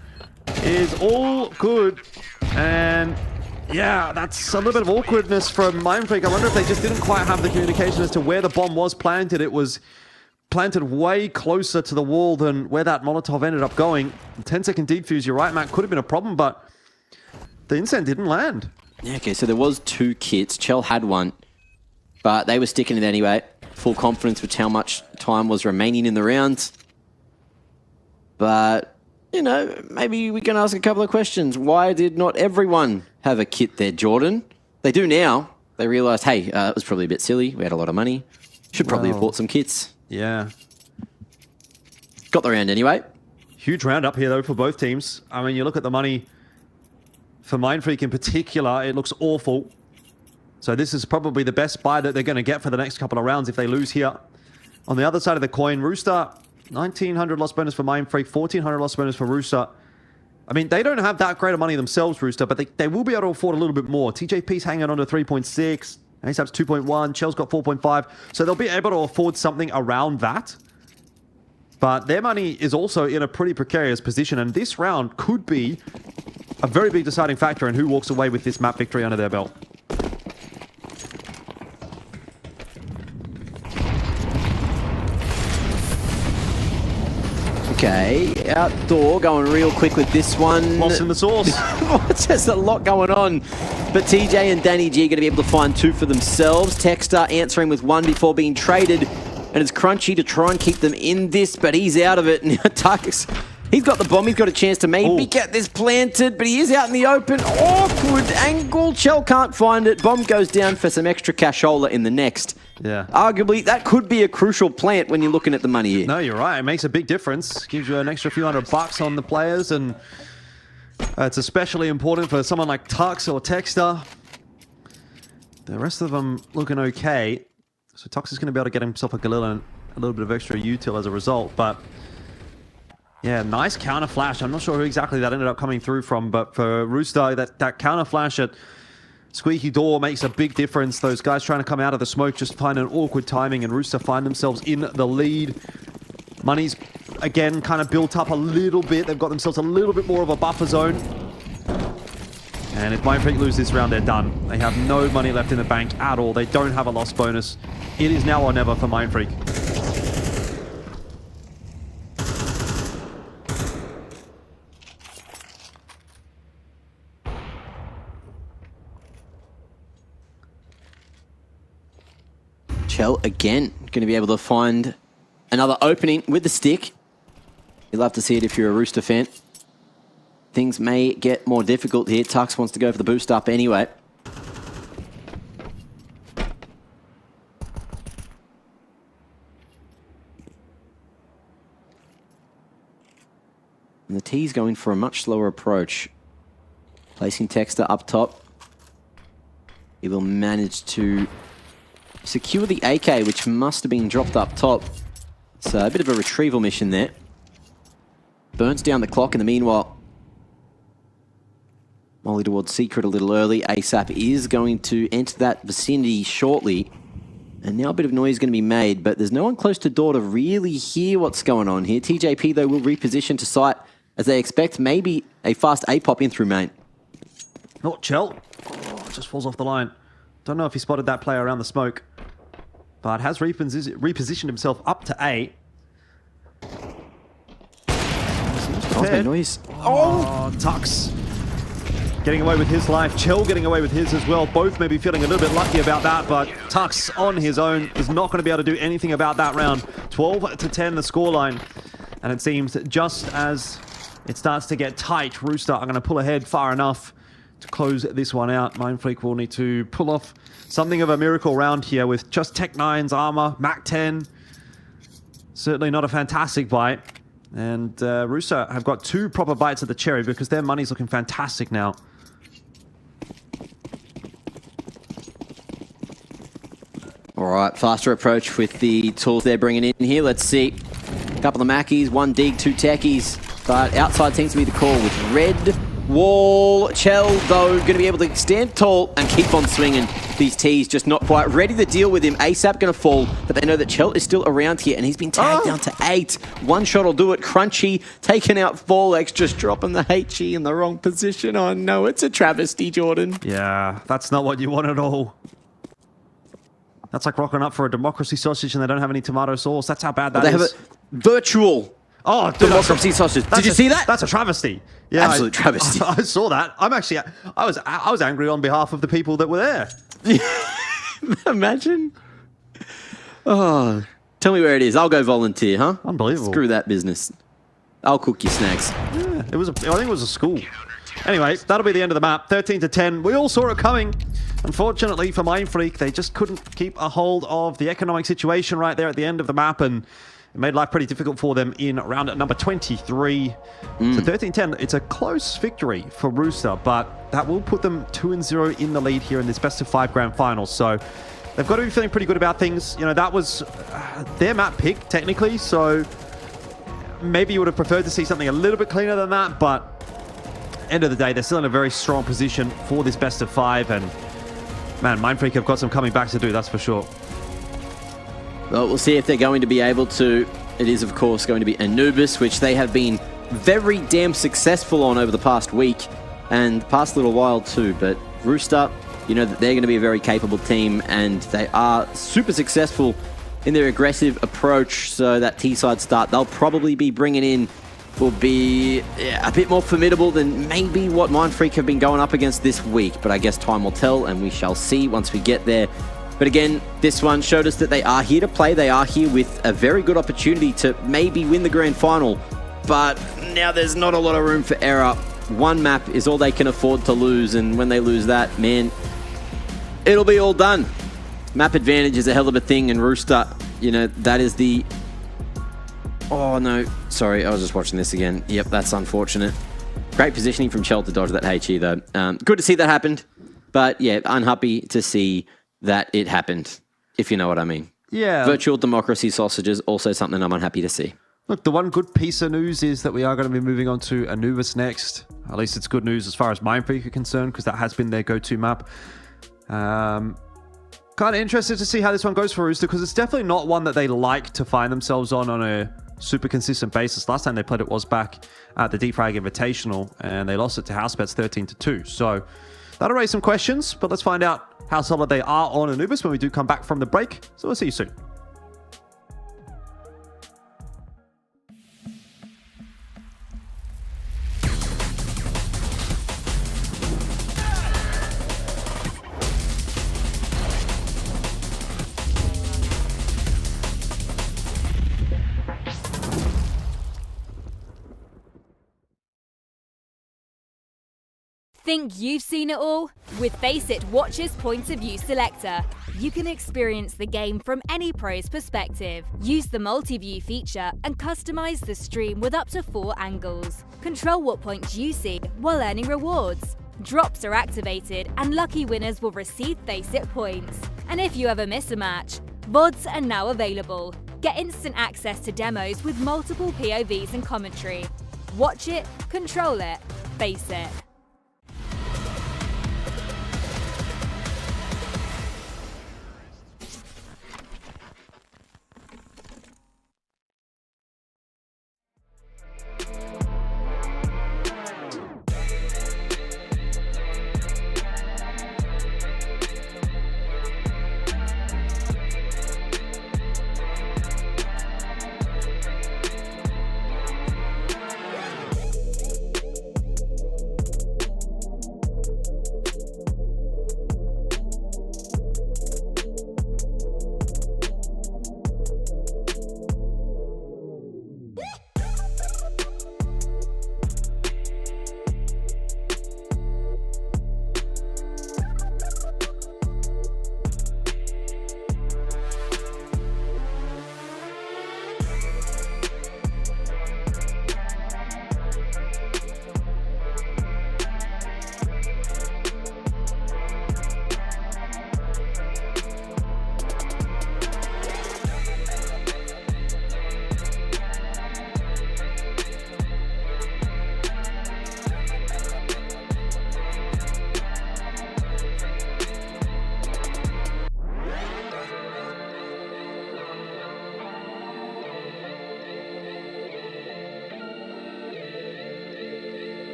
is all good. And yeah, that's a little bit of awkwardness from Mindfreak. I wonder if they just didn't quite have the communication as to where the bomb was planted. It was planted way closer to the wall than where that Molotov ended up going. 10-second defuse, you're right, Matt, could have been a problem, but the incend didn't land. Yeah, okay, so there was 2 kits. Chell had one, but they were sticking it anyway. Full confidence with how much time was remaining in the round. But, you know, maybe we can ask a couple of questions. Why did not everyone have a kit there, Jordan? They do now. They realised, hey, it was probably a bit silly. We had a lot of money. Should probably have bought some kits. Yeah. Got the round anyway. Huge round up here, though, for both teams. I mean, you look at the money for Mindfreak in particular, it looks awful. So this is probably the best buy that they're going to get for the next couple of rounds if they lose here. On the other side of the coin, Rooster, 1,900 loss bonus for Mindfreak, 1,400 loss bonus for Rooster. I mean, they don't have that great of money themselves, Rooster, but they will be able to afford a little bit more. TJP's hanging on to 3.6. ASAP's 2.1, Chell's got 4.5, so they'll be able to afford something around that. But their money is also in a pretty precarious position, and this round could be a very big deciding factor in who walks away with this map victory under their belt. Okay, outdoor going real quick with this one. Lost in the sauce. There's a lot going on. But TJ and Danny G are going to be able to find 2 for themselves. Texter answering with 1 before being traded. And it's Crunchy to try and keep them in this, but he's out of it. Now Tux, he's got the bomb. He's got a chance to maybe get this planted, but he is out in the open. Awkward angle. Chell can't find it. Bomb goes down for some extra cashola in the next. Yeah. Arguably, that could be a crucial plant when you're looking at the money here. No, you're right. It makes a big difference. Gives you an extra few $100 on the players, and it's especially important for someone like Tux or Texter. The rest of them looking okay. So Tux is going to be able to get himself a Galil and a little bit of extra util as a result. But yeah, nice counter flash. I'm not sure who exactly that ended up coming through from, but for Rooster, that counter flash at Squeaky Door makes a big difference. Those guys trying to come out of the smoke just find an awkward timing, and Rooster find themselves in the lead. Money's, again, kind of built up a little bit. They've got themselves a little bit more of a buffer zone. And if Mindfreak lose this round, they're done. They have no money left in the bank at all. They don't have a loss bonus. It is now or never for Mindfreak. Chell again going to be able to find another opening with the stick. You'll love to see it if you're a Rooster fan. Things may get more difficult here. Tux wants to go for the boost up anyway. And the T's going for a much slower approach. Placing Texter up top. He will manage to secure the AK, which must have been dropped up top. So a bit of a retrieval mission there. Burns down the clock in the meanwhile. Molly towards Secret a little early. ASAP is going to enter that vicinity shortly. And now a bit of noise is going to be made, but there's no one close to door to really hear what's going on here. TJP, though, will reposition to site as they expect maybe a fast A-pop in through main. Not Chell. Oh, just falls off the line. Don't know if he spotted that player around the smoke, but has repositioned himself up to A. Oh, noise. Oh, Tux getting away with his life. Chell getting away with his as well. Both maybe feeling a little bit lucky about that, but Tux on his own is not going to be able to do anything about that round. 12-10 the scoreline. And it seems just as it starts to get tight, Rooster are going to pull ahead far enough to close this one out. Mindfreak will need to pull off something of a miracle round here with just Tech 9's armor, Mac 10. Certainly not a fantastic bite. And Rooster have got 2 proper bites at the cherry because their money's looking fantastic now. All right, faster approach with the tools they're bringing in here. Let's see. A couple of Mackies, 1 dig, 2 techies. But outside seems to be the call with red wall. Chell, though, going to be able to stand tall and keep on swinging. These T's just not quite ready to deal with him. ASAP going to fall, but they know that Chell is still around here, and he's been tagged down to 8. 1 shot will do it. Crunchy taking out Vorlex, just dropping the HE in the wrong position. Oh, no, it's a travesty, Jordan. Yeah, that's not what you want at all. That's like rocking up for a democracy sausage and they don't have any tomato sauce. That's how bad that is. They have a virtual democracy sausage. Did you see that? That's a travesty. Yeah, absolute travesty. I saw that. I was angry on behalf of the people that were there. Imagine. Oh, tell me where it is. I'll go volunteer, huh? Unbelievable. Screw that business. I'll cook your snacks. Yeah, I think it was a school. Anyway, that'll be the end of the map. 13-10. We all saw it coming. Unfortunately for Mindfreak, they just couldn't keep a hold of the economic situation right there at the end of the map, and it made life pretty difficult for them in round number 23. So 13-10, it's a close victory for Rooster, but that will put them 2-0 in the lead here in this best-of-5 grand final. So they've got to be feeling pretty good about things. You know, that was their map pick, technically, so maybe you would have preferred to see something a little bit cleaner than that, but end of the day, they're still in a very strong position for this best-of-5, and Man, Mindfreak have got some coming back to do, that's for sure. Well, we'll see if they're going to be able to. It is, of course, going to be Anubis, which they have been very damn successful on over the past week and past little while too. But Rooster, you know that they're going to be a very capable team, and they are super successful in their aggressive approach. So that T-side start they'll probably be bringing in will be a bit more formidable than maybe what Mindfreak have been going up against this week. But I guess time will tell, and we shall see once we get there. But again, this one showed us that they are here to play. They are here with a very good opportunity to maybe win the grand final. But now there's not a lot of room for error. One map is all they can afford to lose, and when they lose that, man, it'll be all done. Map advantage is a hell of a thing, and Rooster, you know, that is the... Oh, no. Sorry, I was just watching this again. Yep, that's unfortunate. Great positioning from Chell to dodge that HE, though. Good to see that happened. But, yeah, unhappy to see that it happened, if you know what I mean. Yeah. Virtual democracy sausages, also something I'm unhappy to see. Look, the one good piece of news is that we are going to be moving on to Anubis next. At least it's good news as far as Mindfreak are concerned, because that has been their go-to map. Kind of interested to see how this one goes for Rooster, because it's definitely not one that they like to find themselves on a super consistent basis. Last time they played it was back at the Defrag Invitational, and they lost it to Housebets 13-2. So that'll raise some questions, but let's find out how solid they are on Anubis when we do come back from the break. So we'll see you soon. Think you've seen it all? With Faceit Watch's Point of View Selector, you can experience the game from any pro's perspective. Use the multi-view feature and customize the stream with up to 4 angles. Control what points you see while earning rewards. Drops are activated and lucky winners will receive Faceit points. And if you ever miss a match, VODs are now available. Get instant access to demos with multiple POVs and commentary. Watch it, control it, Faceit.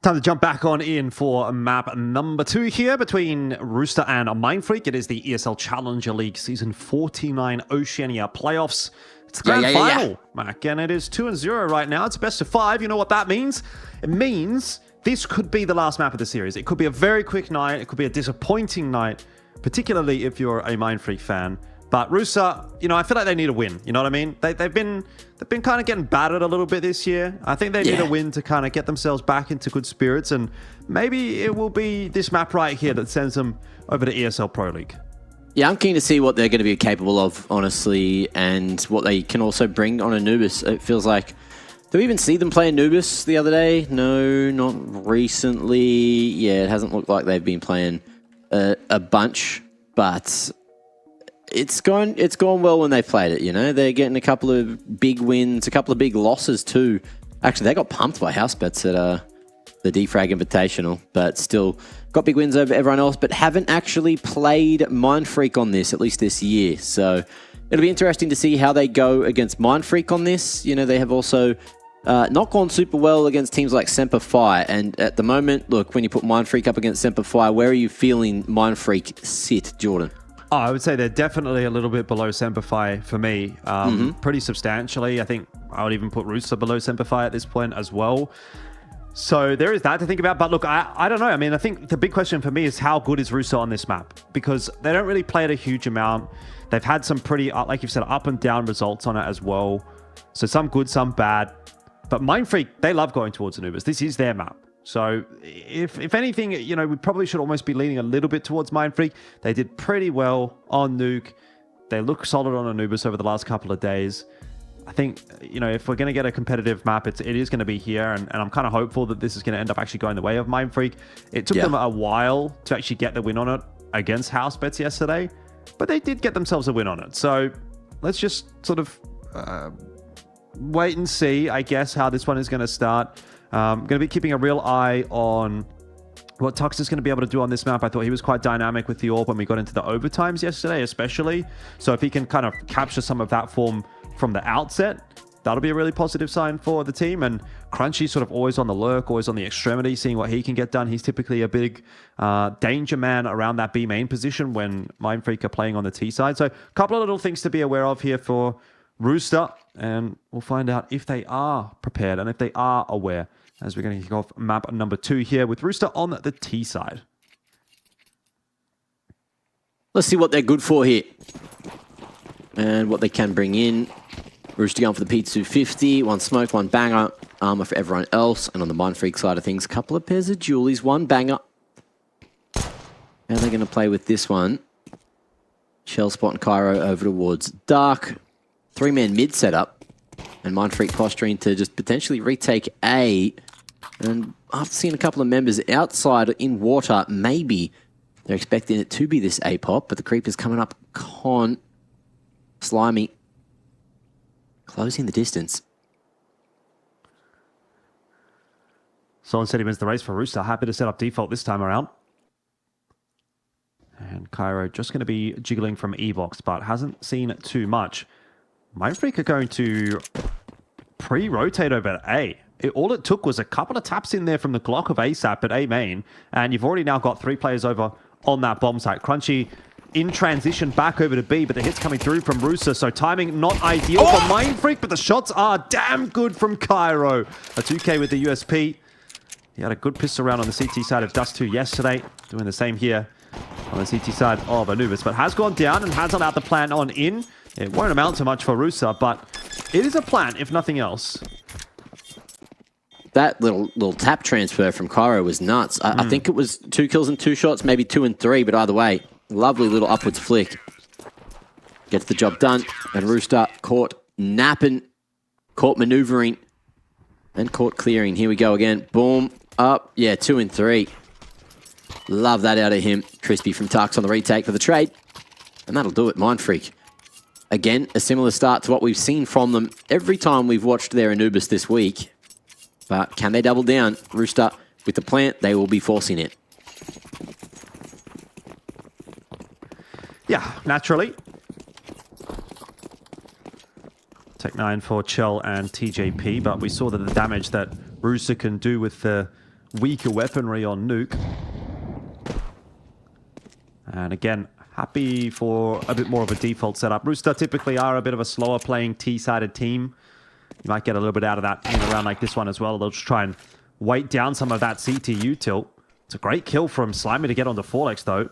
Time to jump back on in for map number 2 here between Rooster and Mindfreak. It is the ESL Challenger League Season 49 Oceania Playoffs. It's the grand final, Mac, and it is 2-0 right now. It's best of 5. You know what that means? It means this could be the last map of the series. It could be a very quick night. It could be a disappointing night, particularly if you're a Mindfreak fan. But Rooster, you know, I feel like they need a win. You know what I mean? They've been kind of getting battered a little bit this year. I think they need a win to kind of get themselves back into good spirits, and maybe it will be this map right here that sends them over to ESL Pro League. Yeah, I'm keen to see what they're going to be capable of, honestly, and what they can also bring on Anubis. It feels like... Did we even see them play Anubis the other day? No, not recently. Yeah, it hasn't looked like they've been playing a bunch, but... It's gone well when they've played it, you know? They're getting a couple of big wins, a couple of big losses too. Actually, they got pumped by house bets at the Defrag Invitational, but still got big wins over everyone else, but haven't actually played Mindfreak on this, at least this year. So it'll be interesting to see how they go against Mindfreak on this. You know, they have also not gone super well against teams like Semper Fi, and at the moment, look, when you put Mindfreak up against Semper Fi, where are you feeling Mindfreak sit, Jordan? Oh, I would say they're definitely a little bit below Semper Fi for me, pretty substantially. I think I would even put Rooster below Semper Fi at this point as well. So there is that to think about. But look, I don't know. I mean, I think the big question for me is how good is Rooster on this map? Because they don't really play it a huge amount. They've had some pretty, like you've said, up and down results on it as well. So some good, some bad. But Mindfreak, they love going towards Anubis. This is their map. So if anything, you know, we probably should almost be leaning a little bit towards Mindfreak. They did pretty well on Nuke. They look solid on Anubis over the last couple of days. I think, you know, if we're going to get a competitive map, it is going to be here. And I'm kind of hopeful that this is going to end up actually going the way of Mindfreak. It took them a while to actually get the win on it against House Bets yesterday, but they did get themselves a win on it. So let's just sort of wait and see, I guess, how this one is going to start. Going to be keeping a real eye on what Tux is going to be able to do on this map. I thought he was quite dynamic with the orb when we got into the overtimes yesterday, especially. So if he can kind of capture some of that form from the outset, that'll be a really positive sign for the team. And Crunchy's sort of always on the lurk, always on the extremity, seeing what he can get done. He's typically a big danger man around that B main position when Mindfreak are playing on the T side. So a couple of little things to be aware of here for Rooster, and we'll find out if they are prepared and if they are aware as we're going to kick off map number 2 here with Rooster on the T side. Let's see what they're good for here and what they can bring in. Rooster going for the P250, one smoke, one banger, armor for everyone else. And on the Mindfreak side of things, a couple of pairs of Julies, one banger. How are they going to play with this one? Shell Spot and Cairo over towards Dark. 3-man mid setup. And Mindfreak posturing to just potentially retake A. And after seeing a couple of members outside in water, maybe they're expecting it to be this A pop, but the creeper's coming up. Con. Slimy. Closing the distance. Solon said he wins the race for Rooster. Happy to set up default this time around. And Cairo just going to be jiggling from E-box, but hasn't seen too much. Mindfreak are going to pre-rotate over to A. All it took was a couple of taps in there from the Glock of ASAP at A main, and you've already now got 3 players over on that bomb site. Crunchy in transition back over to B, but the hit's coming through from Rooster, so timing not ideal for Mindfreak, but the shots are damn good from Cairo. A 2K with the USP. He had a good pistol round on the CT side of Dust 2 yesterday, doing the same here on the CT side of Anubis, but has gone down and has allowed the plan on in. It won't amount to much for Rooster, but it is a plan, if nothing else. That little tap transfer from Cairo was nuts. I think it was 2 kills and 2 shots, maybe 2 and 3, but either way, lovely little upwards flick. Gets the job done, and Rooster caught napping, caught maneuvering, and caught clearing. Here we go again. Boom, up. Yeah, 2 and 3. Love that out of him. Crispy from Tux on the retake for the trade. And that'll do it, Mindfreak. Again, a similar start to what we've seen from them every time we've watched their Anubis this week. But can they double down? Rooster, with the plant, they will be forcing it. Yeah, naturally. Tech9 for Chell and TJP, but we saw that the damage that Rooster can do with the weaker weaponry on Nuke. And again, happy for a bit more of a default setup. Rooster typically are a bit of a slower playing T-sided team. You might get a little bit out of that in a round like this one as well. They'll just try and weight down some of that CTU tilt. It's a great kill from Slimy to get onto Forlex though.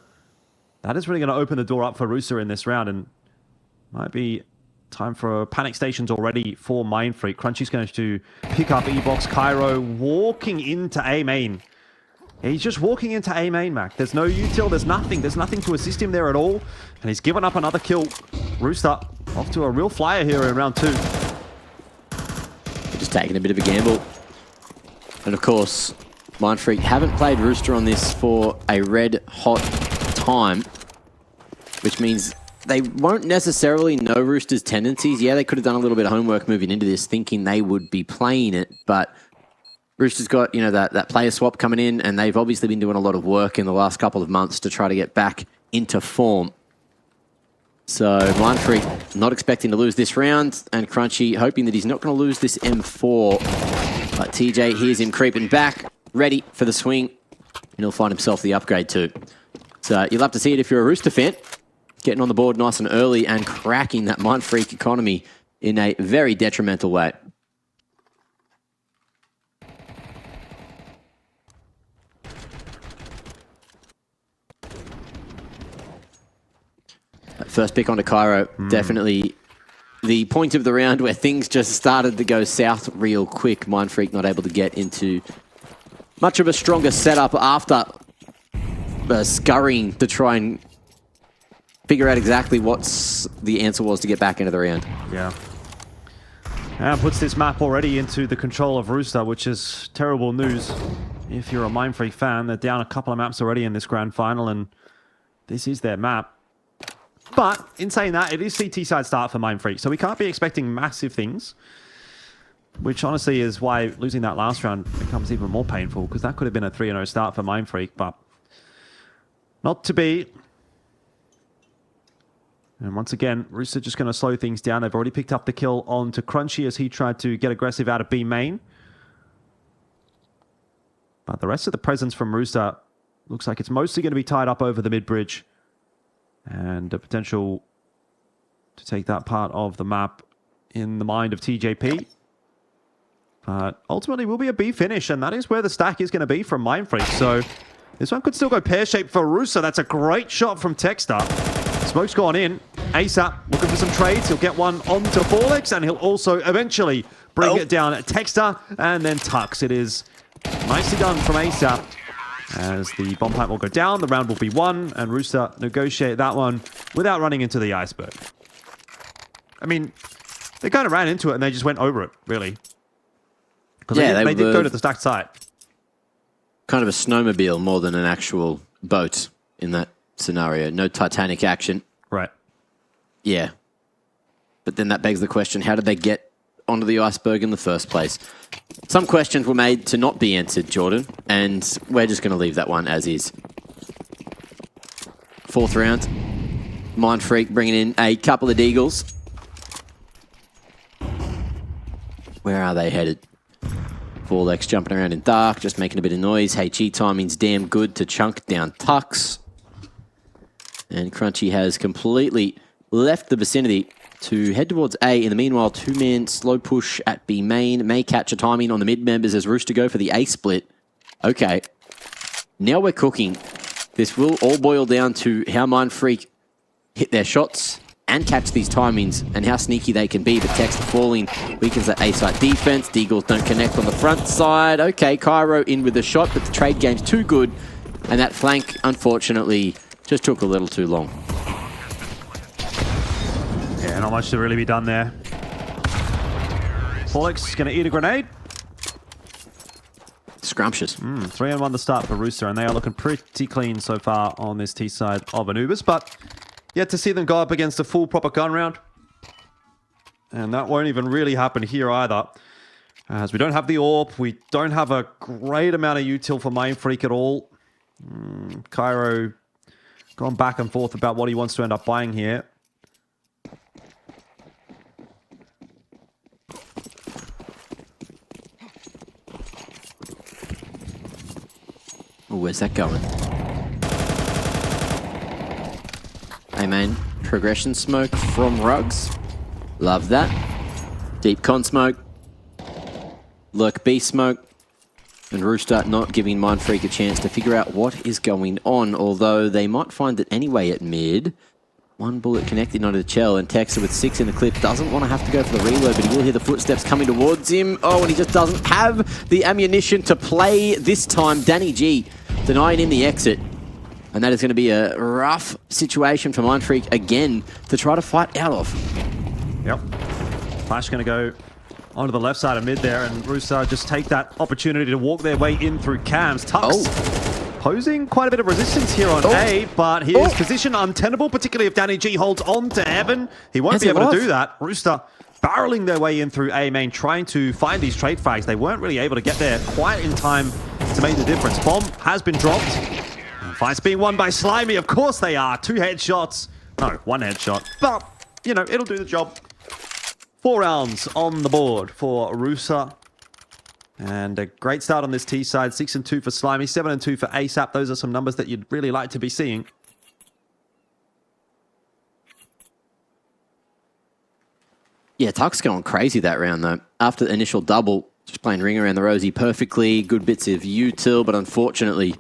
That is really going to open the door up for Rooster in this round, and might be time for panic stations already for Mindfreak. Crunchy's going to pick up E-Box. Cairo walking into A main. He's just walking into A main, Mac. There's no util, there's nothing. There's nothing to assist him there at all. And he's given up another kill. Rooster off to a real flyer here in round 2. Just taking a bit of a gamble. And of course, Mindfreak haven't played Rooster on this for a red hot time, which means they won't necessarily know Rooster's tendencies. Yeah, they could have done a little bit of homework moving into this, thinking they would be playing it, but Rooster's got, you know, that player swap coming in, and they've obviously been doing a lot of work in the last couple of months to try to get back into form. So Mindfreak not expecting to lose this round, and Crunchy hoping that he's not going to lose this M4. But TJ hears him creeping back, ready for the swing, and he'll find himself the upgrade too. So you'll have to see it if you're a Rooster fan. Getting on the board nice and early and cracking that Mindfreak economy in a very detrimental way. First pick onto Cairo, definitely the point of the round where things just started to go south real quick. Mindfreak not able to get into much of a stronger setup after scurrying to try and figure out exactly what the answer was to get back into the round. Yeah. And puts this map already into the control of Rooster, which is terrible news. If you're a Mindfreak fan, they're down a couple of maps already in this grand final, and this is their map. But in saying that, it is CT side start for Mindfreak, so we can't be expecting massive things, which honestly is why losing that last round becomes even more painful, because that could have been a 3-0 start for Mindfreak, but not to be. And once again, Rooster just going to slow things down. They've already picked up the kill onto Crunchy as he tried to get aggressive out of B main. But the rest of the presence from Rooster looks like it's mostly going to be tied up over the mid-bridge. And a potential to take that part of the map in the mind of TJP. But ultimately will be a B finish, and that is where the stack is going to be from Mindfreak. So this one could still go pear-shaped for Rooster. That's a great shot from Texter. Smoke's gone in. ASAP looking for some trades. He'll get one onto Forlex, and he'll also eventually bring it down at Texter and then Tux. It is nicely done from ASAP. As the bomb pipe will go down, the round will be won, and Rooster negotiate that one without running into the iceberg. I mean, they kind of ran into it and they just went over it, really. Because they did go to the stacked site. Kind of a snowmobile more than an actual boat in that scenario. No Titanic action. Right. Yeah. But then that begs the question, how did they get onto the iceberg in the first place? Some questions were made to not be answered, Jordan, and we're just going to leave that one as is. Fourth round. Mindfreak bringing in a couple of deagles. Where are they headed? Forlex jumping around in dark, just making a bit of noise. HE timing's damn good to chunk down Tux. And Crunchy has completely left the vicinity to head towards A. In the meanwhile, two-man slow push at B main. May catch a timing on the mid-members as Rooster go for the A split. Okay. Now we're cooking. This will all boil down to how Mindfreak hit their shots and catch these timings and how sneaky they can be. But Text falling weakens that A-site defense. Deagles don't connect on the front side. Okay, Cairo in with the shot, but the trade game's too good. And that flank, unfortunately, just took a little too long. Yeah, not much to really be done there. Forlex is going to eat a grenade. Scrumptious. 3-1 the start for Rooster, and they are looking pretty clean so far on this T side of Anubis, but yet to see them go up against a full proper gun round. And that won't even really happen here either, as we don't have the AWP, we don't have a great amount of util for Mindfreak at all. Cairo gone back and forth about what he wants to end up buying here. Oh, where's that going? Hey, man. Progression smoke from Rugs. Love that. Deep con smoke. Lurk B smoke. And Rooster not giving Mindfreak a chance to figure out what is going on, although they might find it anyway at mid. One bullet connected onto the Chell, and Texer with 6 in the clip doesn't want to have to go for the reload, but he will hear the footsteps coming towards him. Oh, and he just doesn't have the ammunition to play this time. Danny G denying him the exit. And that is going to be a rough situation for Mindfreak again to try to fight out of. Yep. Flash going to go onto the left side of mid there, and Rooster just take that opportunity to walk their way in through cams. Tux posing quite a bit of resistance here on A, but his position untenable, particularly if Danny G holds on to Heaven. He won't be able to do that. Rooster barreling their way in through A main, trying to find these trade frags. They weren't really able to get there quite in time to make the difference. Bomb has been dropped. Fights being won by Slimy. Of course they are. 2 headshots. No, 1 headshot. But, you know, it'll do the job. 4 rounds on the board for Rooster. And a great start on this T side. 6-2 for Slimy, 7-2 for ASAP. Those are some numbers that you'd really like to be seeing. Yeah, Tuck's going crazy that round, though. After the initial double, just playing ring around the rosy perfectly. Good bits of util, but unfortunately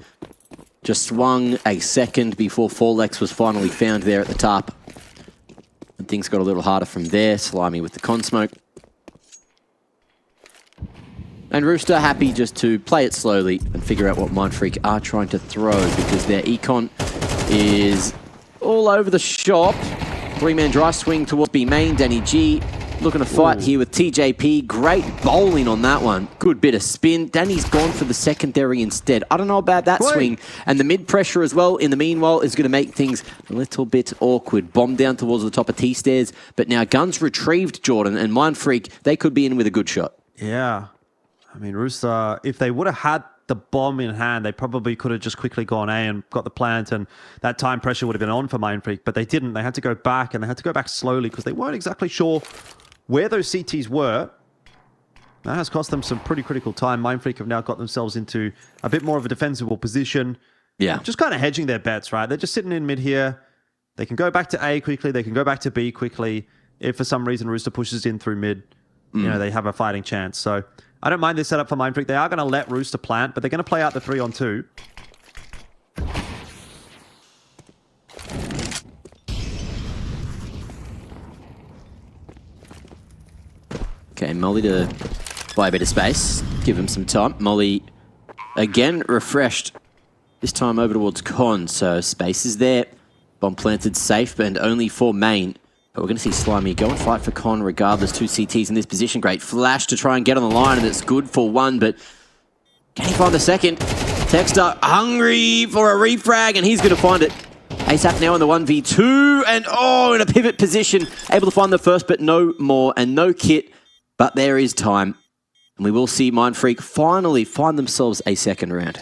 just swung a second before Forlex was finally found there at the top. And things got a little harder from there. Slimy with the con smoke. And Rooster happy just to play it slowly and figure out what Mindfreak are trying to throw, because their econ is all over the shop. 3-man dry swing towards B main. Danny G looking to fight here with TJP. Great bowling on that one. Good bit of spin. Danny's gone for the secondary instead. I don't know about that swing. And the mid pressure as well, in the meanwhile, is going to make things a little bit awkward. Bomb down towards the top of T-stairs. But now guns retrieved, Jordan, and Mindfreak, they could be in with a good shot. Yeah. I mean, Rooster, if they would have had the bomb in hand, they probably could have just quickly gone A and got the plant, and that time pressure would have been on for Mindfreak, but they didn't. They had to go back, and they had to go back slowly because they weren't exactly sure where those CTs were. That has cost them some pretty critical time. Mindfreak have now got themselves into a bit more of a defensible position. Yeah. Just kind of hedging their bets, right? They're just sitting in mid here. They can go back to A quickly. They can go back to B quickly. If for some reason Rooster pushes in through mid, you know, they have a fighting chance. So I don't mind this setup for Mindfreak. They are going to let Rooster plant, but they're going to play out the 3-on-2. Okay, Molly to buy a bit of space. Give him some time. Molly, again, refreshed. This time over towards Con, so space is there. Bomb planted safe, and only for main. But we're going to see Slimy go and fight for Con regardless. 2 CTs in this position. Great flash to try and get on the line, and it's good for 1, but can he find the second? Texter hungry for a refrag, and he's going to find it. ASAP now in the 1v2, and in a pivot position. Able to find the first, but no more, and no kit. But there is time, and we will see Mindfreak finally find themselves a second round.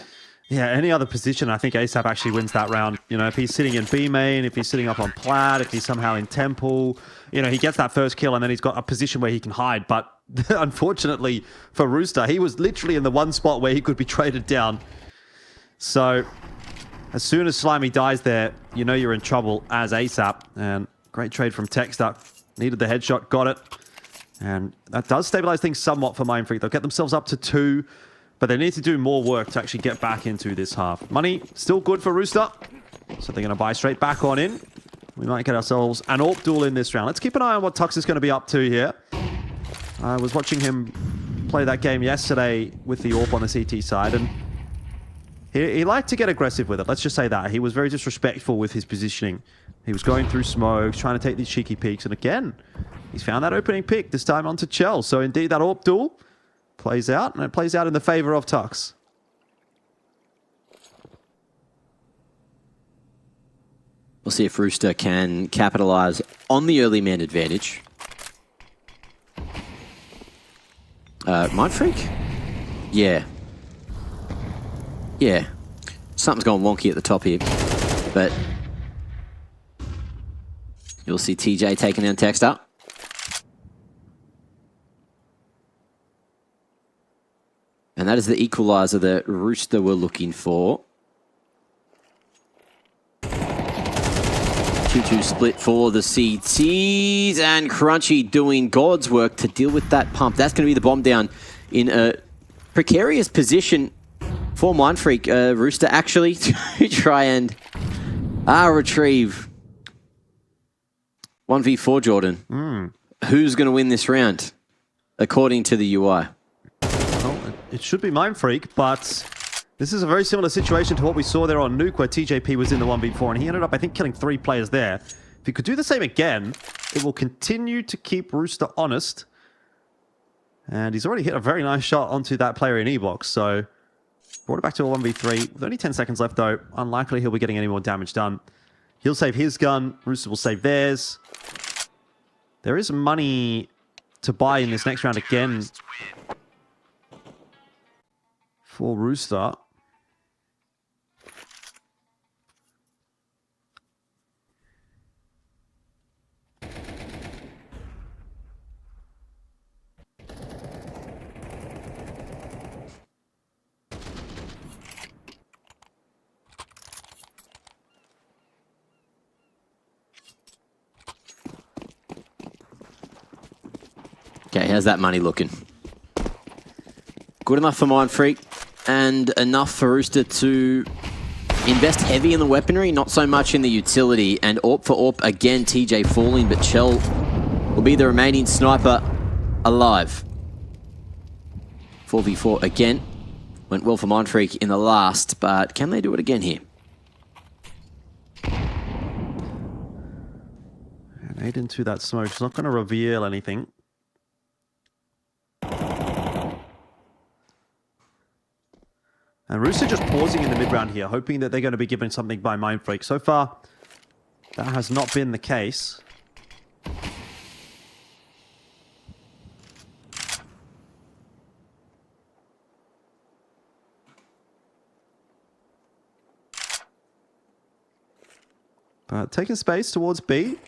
Yeah, any other position, I think ASAP actually wins that round. You know, if he's sitting in B main, if he's sitting up on plat, if he's somehow in temple, you know, he gets that first kill and then he's got a position where he can hide. But unfortunately for Rooster, he was literally in the one spot where he could be traded down. So as soon as Slimy dies there, you know you're in trouble as ASAP. And great trade from Texter. Needed the headshot, got it. And that does stabilize things somewhat for Mindfreak. They'll get themselves up to 2. But they need to do more work to actually get back into this half. Money still good for Rooster. So they're going to buy straight back on in. We might get ourselves an AWP duel in this round. Let's keep an eye on what Tux is going to be up to here. I was watching him play that game yesterday with the AWP on the CT side. And he liked to get aggressive with it. Let's just say that. He was very disrespectful with his positioning. He was going through smokes, trying to take these cheeky peeks. And again, he's found that opening pick, this time onto Chell. So indeed, that AWP duel plays out, and it plays out in the favor of Tux. We'll see if Rooster can capitalize on the early man advantage. Mindfreak? Yeah. Yeah. Something's gone wonky at the top here. But you'll see TJ taking down Texter. And that is the equalizer that Rooster were looking for. 2-2 split for the CTs, and Crunchy doing God's work to deal with that pump. That's going to be the bomb down in a precarious position for Mindfreak. Rooster actually to try and retrieve 1v4 Jordan. Who's going to win this round, according to the UI? Well, it should be Mindfreak, but this is a very similar situation to what we saw there on Nuke, where TJP was in the 1v4, and he ended up, I think, killing 3 players there. If he could do the same again, it will continue to keep Rooster honest. And he's already hit a very nice shot onto that player in E-Box, so brought it back to a 1v3. With only 10 seconds left, though, unlikely he'll be getting any more damage done. He'll save his gun. Rooster will save theirs. There is money to buy in this next round again for Rooster. Okay, how's that money looking? Good enough for Mindfreak, and enough for Rooster to invest heavy in the weaponry, not so much in the utility. And AWP for AWP again, TJ falling, but Chell will be the remaining sniper alive. 4v4 again. Went well for Mindfreak in the last, but can they do it again here? And 8 into that smoke. It's not going to reveal anything. And Rooster just pausing in the mid-round here, hoping that they're going to be given something by Mindfreak. So far, that has not been the case. But taking space towards B.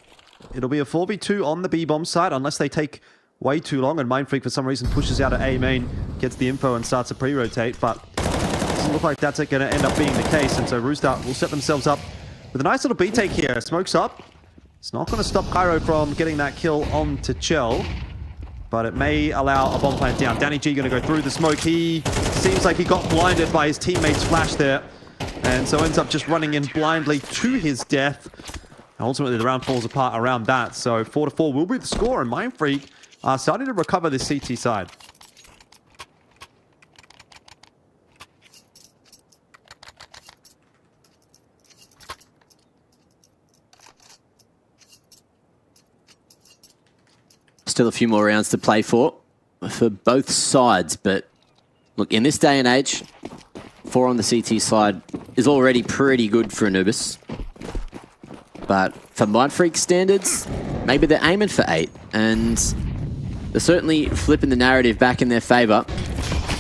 It'll be a 4v2 on the B bomb side, unless they take way too long and Mindfreak for some reason pushes out at A main, gets the info and starts to pre-rotate. But doesn't look like that's going to end up being the case, and so Rooster will set themselves up with a nice little B take here. Smoke's up. It's not going to stop Cairo from getting that kill onto Chell, but it may allow a bomb plant down. Danny G going to go through the smoke. He seems like he got blinded by his teammate's flash there, and so ends up just running in blindly to his death. And ultimately, the round falls apart around that. So 4-4 will be the score, and Mindfreak are starting to recover this CT side. Still a few more rounds to play for both sides, but look, in this day and age, 4 on the CT side is already pretty good for Anubis. But for Mindfreak standards, maybe they're aiming for 8, and they're certainly flipping the narrative back in their favor.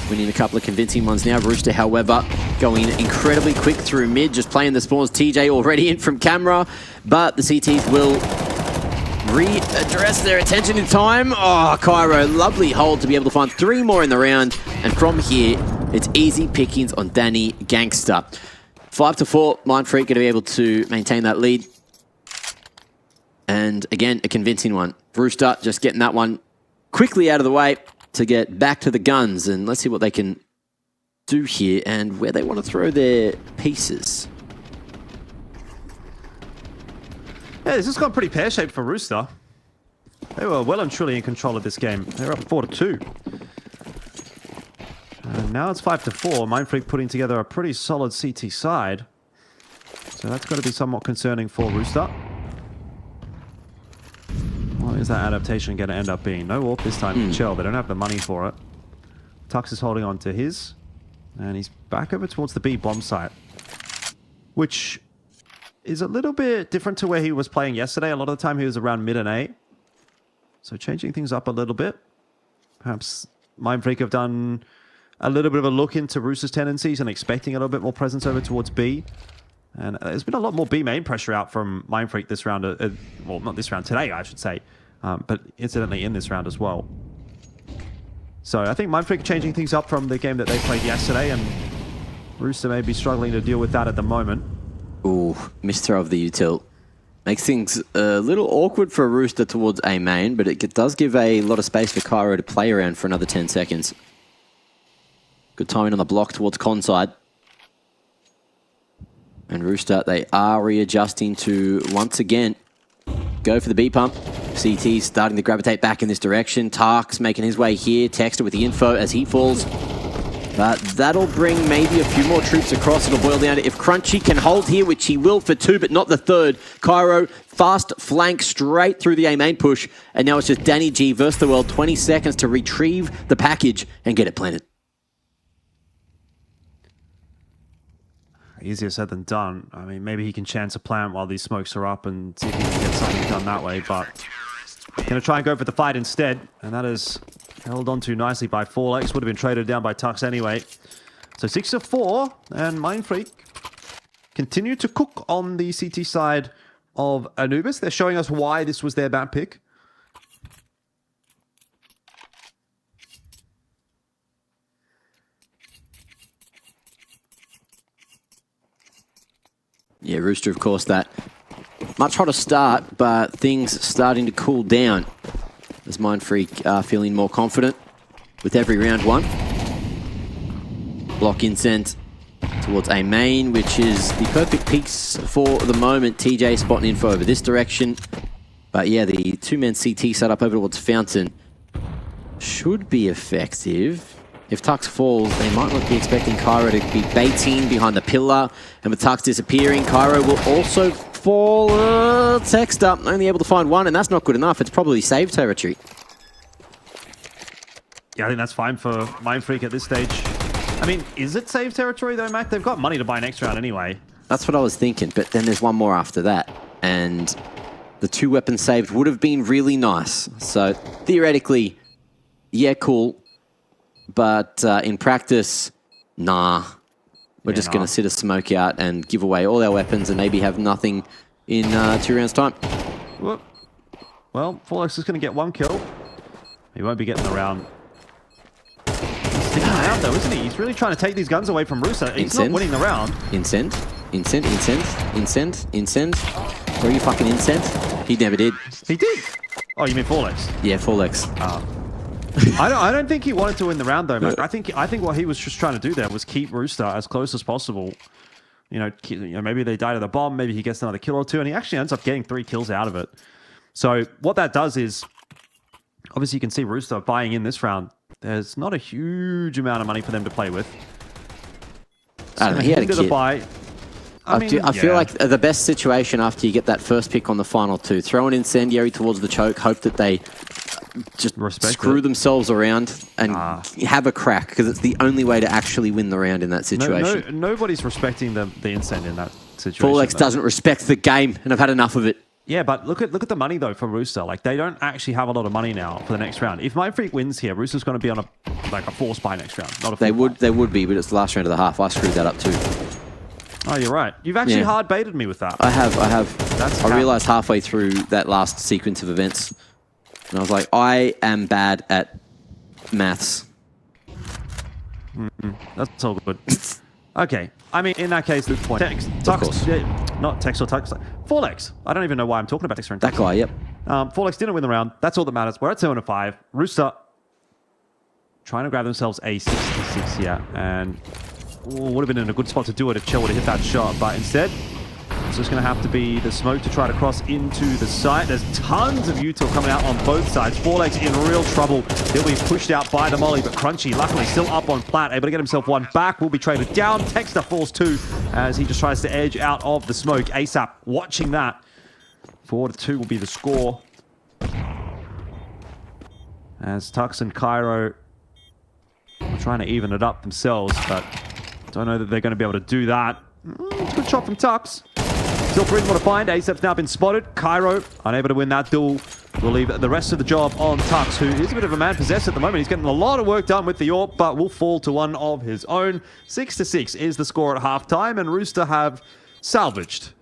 Winning a couple of convincing ones now. Rooster, however, going incredibly quick through mid, just playing the spawns. TJ already in from camera, but the CTs will readdress their attention in time. Oh, Cairo, lovely hold to be able to find 3 more in the round. And from here, it's easy pickings on Danny Gangster. 5-4, Mindfreak going to be able to maintain that lead. And again, a convincing one. Rooster just getting that one quickly out of the way to get back to the guns. And let's see what they can do here and where they want to throw their pieces. Yeah, this has gone pretty pear-shaped for Rooster. They were well and truly in control of this game. They're up 4-2. And now it's 5-4. Mindfreak putting together a pretty solid CT side. So that's got to be somewhat concerning for Rooster. What is that adaptation going to end up being? No AWP this time for Chell. They don't have the money for it. Tux is holding on to his. And he's back over towards the B bomb site. Which is a little bit different to where he was playing yesterday. A lot of the time he was around mid and A. So changing things up a little bit. Perhaps Mindfreak have done a little bit of a look into Rooster's tendencies and expecting a little bit more presence over towards B. And there's been a lot more B main pressure out from Mindfreak this round. Well, not this round, today I should say. But incidentally in this round as well. So I think Mindfreak changing things up from the game that they played yesterday. And Rooster may be struggling to deal with that at the moment. Ooh, misthrow of the util. Makes things a little awkward for Rooster towards A main, but it does give a lot of space for Cairo to play around for another 10 seconds. Good timing on the block towards con side. And Rooster, they are readjusting to, once again, go for the B pump. CT's starting to gravitate back in this direction. Tark's making his way here. Texter with the info as he falls. But that'll bring maybe a few more troops across. It'll boil down to if Crunchy can hold here, which he will for 2, but not the 3rd. Cairo, fast flank straight through the A main push. And now it's just Danny G versus the world. 20 seconds to retrieve the package and get it planted. Easier said than done. I mean, maybe he can chance a plant while these smokes are up and see if he can get something done that way, but going to try and go for the fight instead, and that is held on to nicely by Forlex. Would have been traded down by Tux anyway. So 6-4, and Mindfreak continue to cook on the CT side of Anubis. They're showing us why this was their bad pick. Yeah, Rooster, of course, that much hotter start, but things starting to cool down as Mindfreak are feeling more confident with every round one. Block incense towards A main, which is the perfect piece for the moment. TJ spotting info over this direction. But yeah, the 2-man CT set up over towards Fountain should be effective. If Tux falls, they might not be expecting Cairo to be baiting behind the pillar. And with Tux disappearing, Cairo will also fall. Texter only able to find 1, and that's not good enough. It's probably save territory. Yeah, I think that's fine for Mindfreak at this stage. I mean, is it save territory though, Mac? They've got money to buy next round anyway. That's what I was thinking, but then there's one more after that. And the 2 weapons saved would have been really nice. So theoretically, yeah, cool. But in practice, nah. We're just going to sit a smoke out and give away all our weapons and maybe have nothing in 2 rounds' time. Whoop. Well, Forlex is going to get 1 kill. He won't be getting the round. He's sticking around though, isn't he? He's really trying to take these guns away from Rooster. He's not winning the round. Incend. Where are you fucking incend? He never did. He did. Oh, you mean Forlex? Yeah, Forlex. I don't think he wanted to win the round though, Mac. I think what he was just trying to do there was keep Rooster as close as possible. You know, maybe they die to the bomb, maybe he gets another kill or 2, and he actually ends up getting 3 kills out of it. So what that does is, obviously you can see Rooster buying in this round. There's not a huge amount of money for them to play with. I don't know, he had a kid. I feel like the best situation after you get that first pick on the final 2, throw an incendiary towards the choke, hope that they just screw themselves around and have a crack, because it's the only way to actually win the round in that situation. Nobody's respecting the incend in that situation. Forlex doesn't respect the game, and I've had enough of it. Yeah, but look at the money though for Rooster. Like, they don't actually have a lot of money now for the next round. If Mindfreak wins here, Rooster's going to be on a 4 spy next round, not a 4 They would be, but it's the last round of the half. I screwed that up too. Oh, you're right. You've actually hard baited me with that. I have. I realized halfway through that last sequence of events, and I was like, I am bad at maths. That's all good. Okay. I mean, in that case, the point. Not Tex or Tux. Forlex. I don't even know why I'm talking about Tex. That guy, yep. Forlex didn't win the round. That's all that matters. We're at 7-5. Rooster trying to grab themselves a 6-6 here, and would have been in a good spot to do it if Chell would have hit that shot, but instead it's just going to have to be the smoke to try to cross into the site. There's tons of util coming out on both sides. Forlex in real trouble. He'll be pushed out by the molly, but Crunchy luckily still up on plat, able to get himself 1 back. Will be traded down. Texter falls 2 as he just tries to edge out of the smoke. ASAP watching that. 4-2 will be the score, as Tux and Cairo are trying to even it up themselves, but don't know that they're going to be able to do that. It's a good shot from Tux. Still pretty more to find. ASAP's now been spotted. Cairo unable to win that duel. We'll leave the rest of the job on Tux, who is a bit of a man possessed at the moment. He's getting a lot of work done with the AWP, but will fall to one of his own. 6-6 is the score at halftime, and Rooster have salvaged.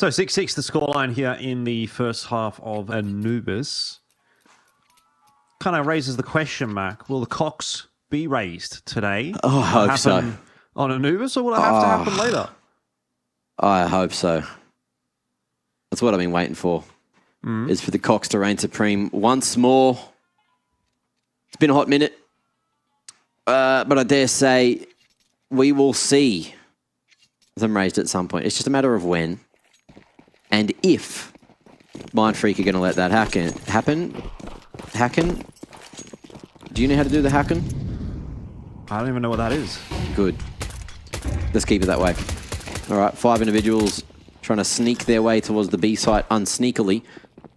So 6-6 the scoreline here in the first half of Anubis. Kind of raises the question, Mac. Will the cocks be raised today? Oh, I hope so. On Anubis, or will it have to happen later? I hope so. That's what I've been waiting for. Is for the cocks to reign supreme once more. It's been a hot minute. But I dare say we will see them raised at some point. It's just a matter of when and if Mindfreak are going to let that happen. Hacken? Do you know how to do the hacken? I don't even know what that is. Good. Let's keep it that way. All right, 5 individuals trying to sneak their way towards the B site unsneakily.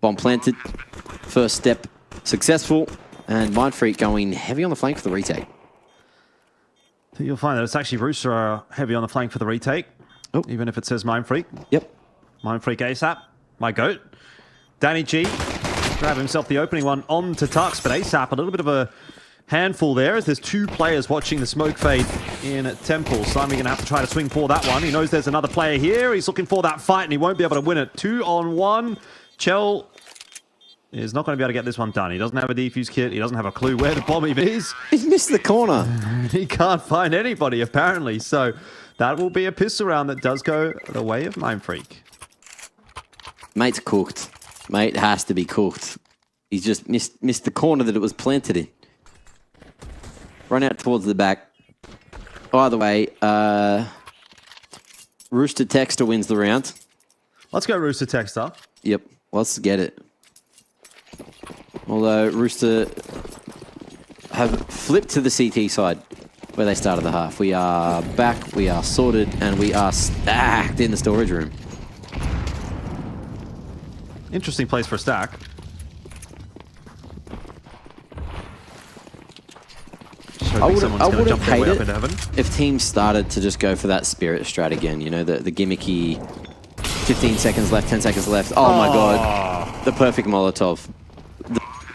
Bomb planted. First step successful. And Mindfreak going heavy on the flank for the retake. So you'll find that it's actually Rooster heavy on the flank for the retake. Oh. Even if it says Mindfreak. Yep. Mindfreak ASAP. My goat. Danny G. Grab himself the opening one on to Tux, but ASAP a little bit of a handful there as there's 2 players watching the smoke fade in Temple. Slimy going to have to try to swing for that one. He knows there's another player here. He's looking for that fight and he won't be able to win it. 2-on-1. Chell is not going to be able to get this one done. He doesn't have a defuse kit. He doesn't have a clue where the bomb even is. He's missed the corner. He can't find anybody, apparently. So that will be a pistol round that does go the way of Mindfreak. Mate's cooked. Mate has to be cooked. He's just missed the corner that it was planted in. Run out towards the back. Either way, Rooster Texter wins the round. Let's go Rooster Texter. Yep, let's get it. Although Rooster have flipped to the CT side where they started the half. We are back, we are sorted, and we are stacked in the storage room. Interesting place for a stack. I wouldn't hate it if teams started to just go for that spirit strat again. You know, the gimmicky 15 seconds left, 10 seconds left. Oh my god. The perfect Molotov.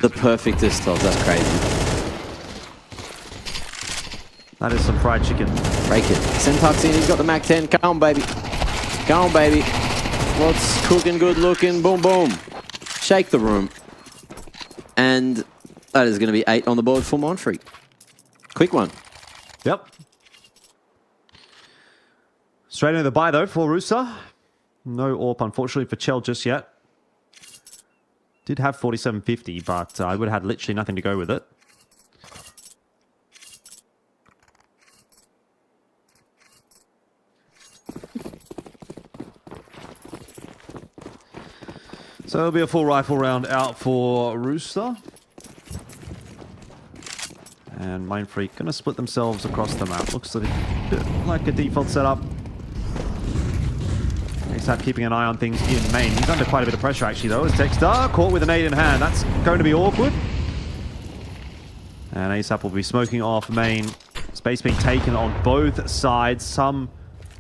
The perfectest of. That's crazy. That is some fried chicken. Break it. Centux in. He's got the Mac 10. Come on, baby. Come on, baby. What's cooking, good looking? Boom, boom. Shake the room. And that is going to be 8 on the board for Mindfreak. Quick one. Yep. Straight into the buy, though, for Rooster. No AWP, unfortunately, for Chell just yet. Did have 4750, but I would have had literally nothing to go with it. So it'll be a full rifle round out for Rooster. And Mindfreak going to split themselves across the map. Looks like a default setup. ASAP keeping an eye on things in main. He's under quite a bit of pressure actually though. As Textar caught with an 8 in hand. That's going to be awkward. And ASAP will be smoking off main. Space being taken on both sides. Some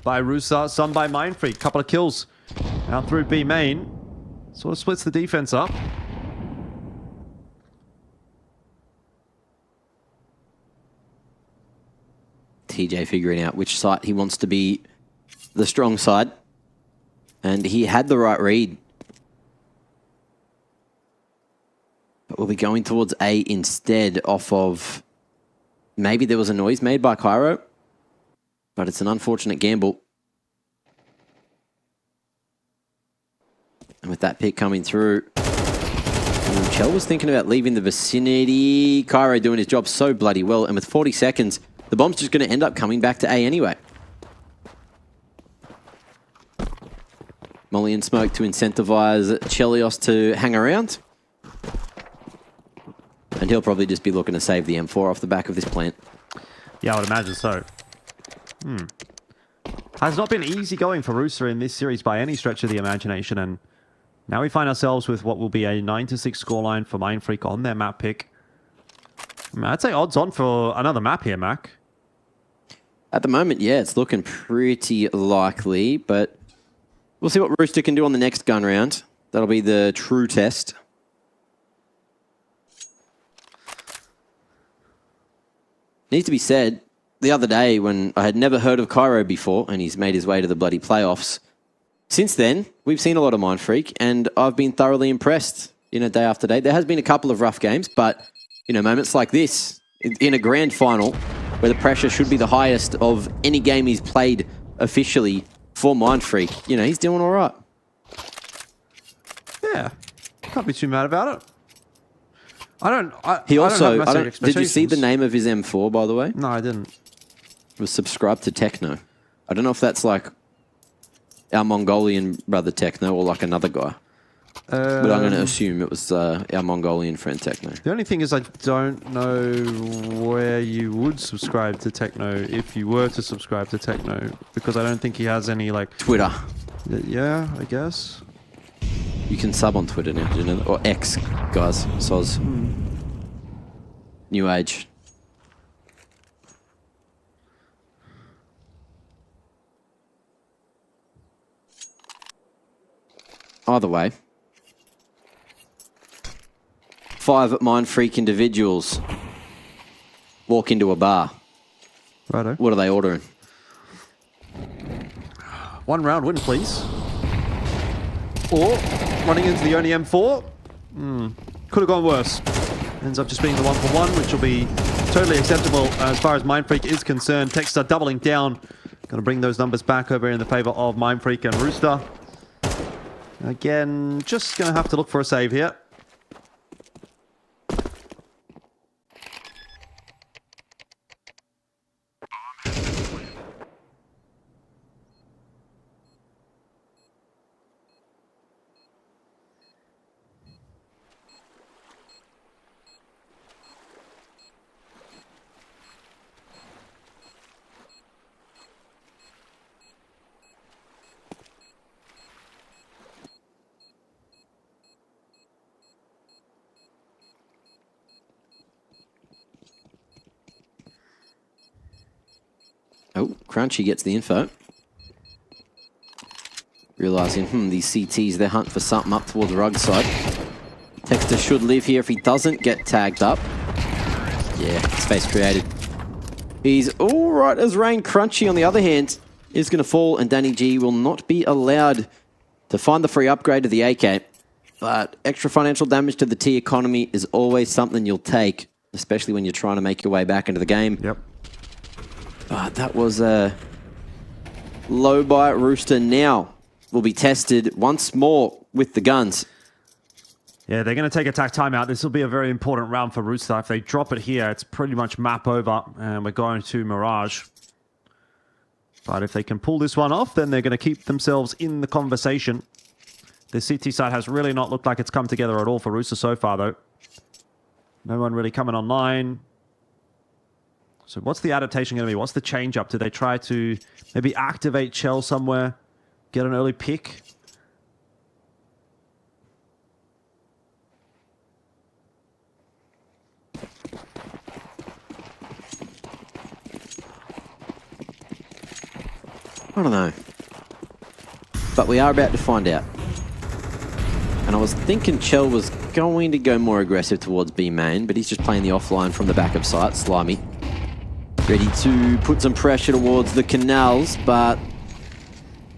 by Rooster, some by Mindfreak. Couple of kills out through B main. Sort of splits the defense up. TJ figuring out which side he wants to be the strong side. And he had the right read. But we'll be going towards A instead off of... Maybe there was a noise made by Cairo. But it's an unfortunate gamble. And with that pick coming through... Chell was thinking about leaving the vicinity. Cairo doing his job so bloody well. And with 40 seconds, the bomb's just going to end up coming back to A anyway. Molly and smoke to incentivize Chelios to hang around. And he'll probably just be looking to save the M4 off the back of this plant. Yeah, I would imagine so. Has not been easy going for Rooster in this series by any stretch of the imagination. And now we find ourselves with what will be a 9-6 scoreline for Mindfreak on their map pick. I'd say odds on for another map here, Mac. At the moment, yeah, it's looking pretty likely, but we'll see what Rooster can do on the next gun round. That'll be the true test. Needs to be said, the other day when I had never heard of Cairo before, and he's made his way to the bloody playoffs, Since then, we've seen a lot of Mindfreak, and I've been thoroughly impressed, day after day. There has been a couple of rough games, but, moments like this, in a grand final, where the pressure should be the highest of any game he's played officially for Mindfreak, he's doing all right. Yeah. Can't be too mad about it. Did you see the name of his M4, by the way? No, I didn't. It was subscribed to Techno. I don't know if that's like our Mongolian brother Techno or like another guy. But I'm going to assume it was our Mongolian friend Techno. The only thing is I don't know where you would subscribe to Techno if you were to subscribe to Techno, because I don't think he has any like... Twitter. Yeah, I guess. You can sub on Twitter now, you know? Or X, guys. Soz. New age. Either way. 5 Mindfreak individuals walk into a bar. Righto. What are they ordering? 1 round win, please. Or running into the only M4. Could have gone worse. Ends up just being the 1-for-1, which will be totally acceptable as far as Mindfreak is concerned. Texter doubling down. Going to bring those numbers back over in the favor of Mindfreak and Rooster. Again, just going to have to look for a save here. Oh, Crunchy gets the info. Realising, these CTs, they hunt for something up towards the rug side. Texter should live here if he doesn't get tagged up. Yeah, space created. He's all right as rain. Crunchy, on the other hand, is going to fall, and Danny G will not be allowed to find the free upgrade to the AK. But extra financial damage to the T economy is always something you'll take, especially when you're trying to make your way back into the game. Yep. But that was a low by Rooster. Now will be tested once more with the guns. Yeah, they're going to take attack timeout. This will be a very important round for Rooster. If they drop it here, it's pretty much map over, and we're going to Mirage. But if they can pull this one off, then they're going to keep themselves in the conversation. The CT side has really not looked like it's come together at all for Rooster so far, though. No one really coming online. So what's the adaptation going to be? What's the change up? Do they try to maybe activate Chell somewhere? Get an early pick? I don't know. But we are about to find out. And I was thinking Chell was going to go more aggressive towards B main, but he's just playing the offline from the back of sight. Slimy. Ready to put some pressure towards the canals, but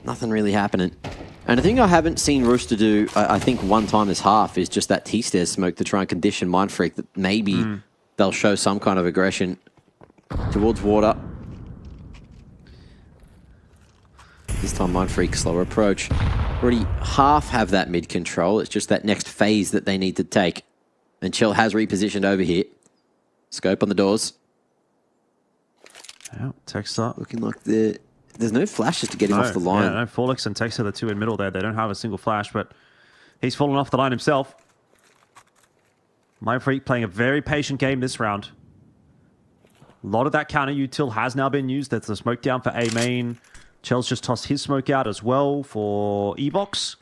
nothing really happening. And the thing I haven't seen Rooster do, I think one time this half, is just that T-stairs smoke to try and condition Mindfreak that maybe they'll show some kind of aggression towards water. This time Mindfreak, slower approach. Already half have that mid control. It's just that next phase that they need to take. And Chell has repositioned over here. Scope on the doors. Yeah, Texter. Looking like there's no flashes to get him off the line. Yeah, no, Forlix and Texter, the two in middle there. They don't have a single flash, but he's fallen off the line himself. Mindfreak playing a very patient game this round. A lot of that counter util has now been used. That's the smoke down for A main. Chell's just tossed his smoke out as well for Evox.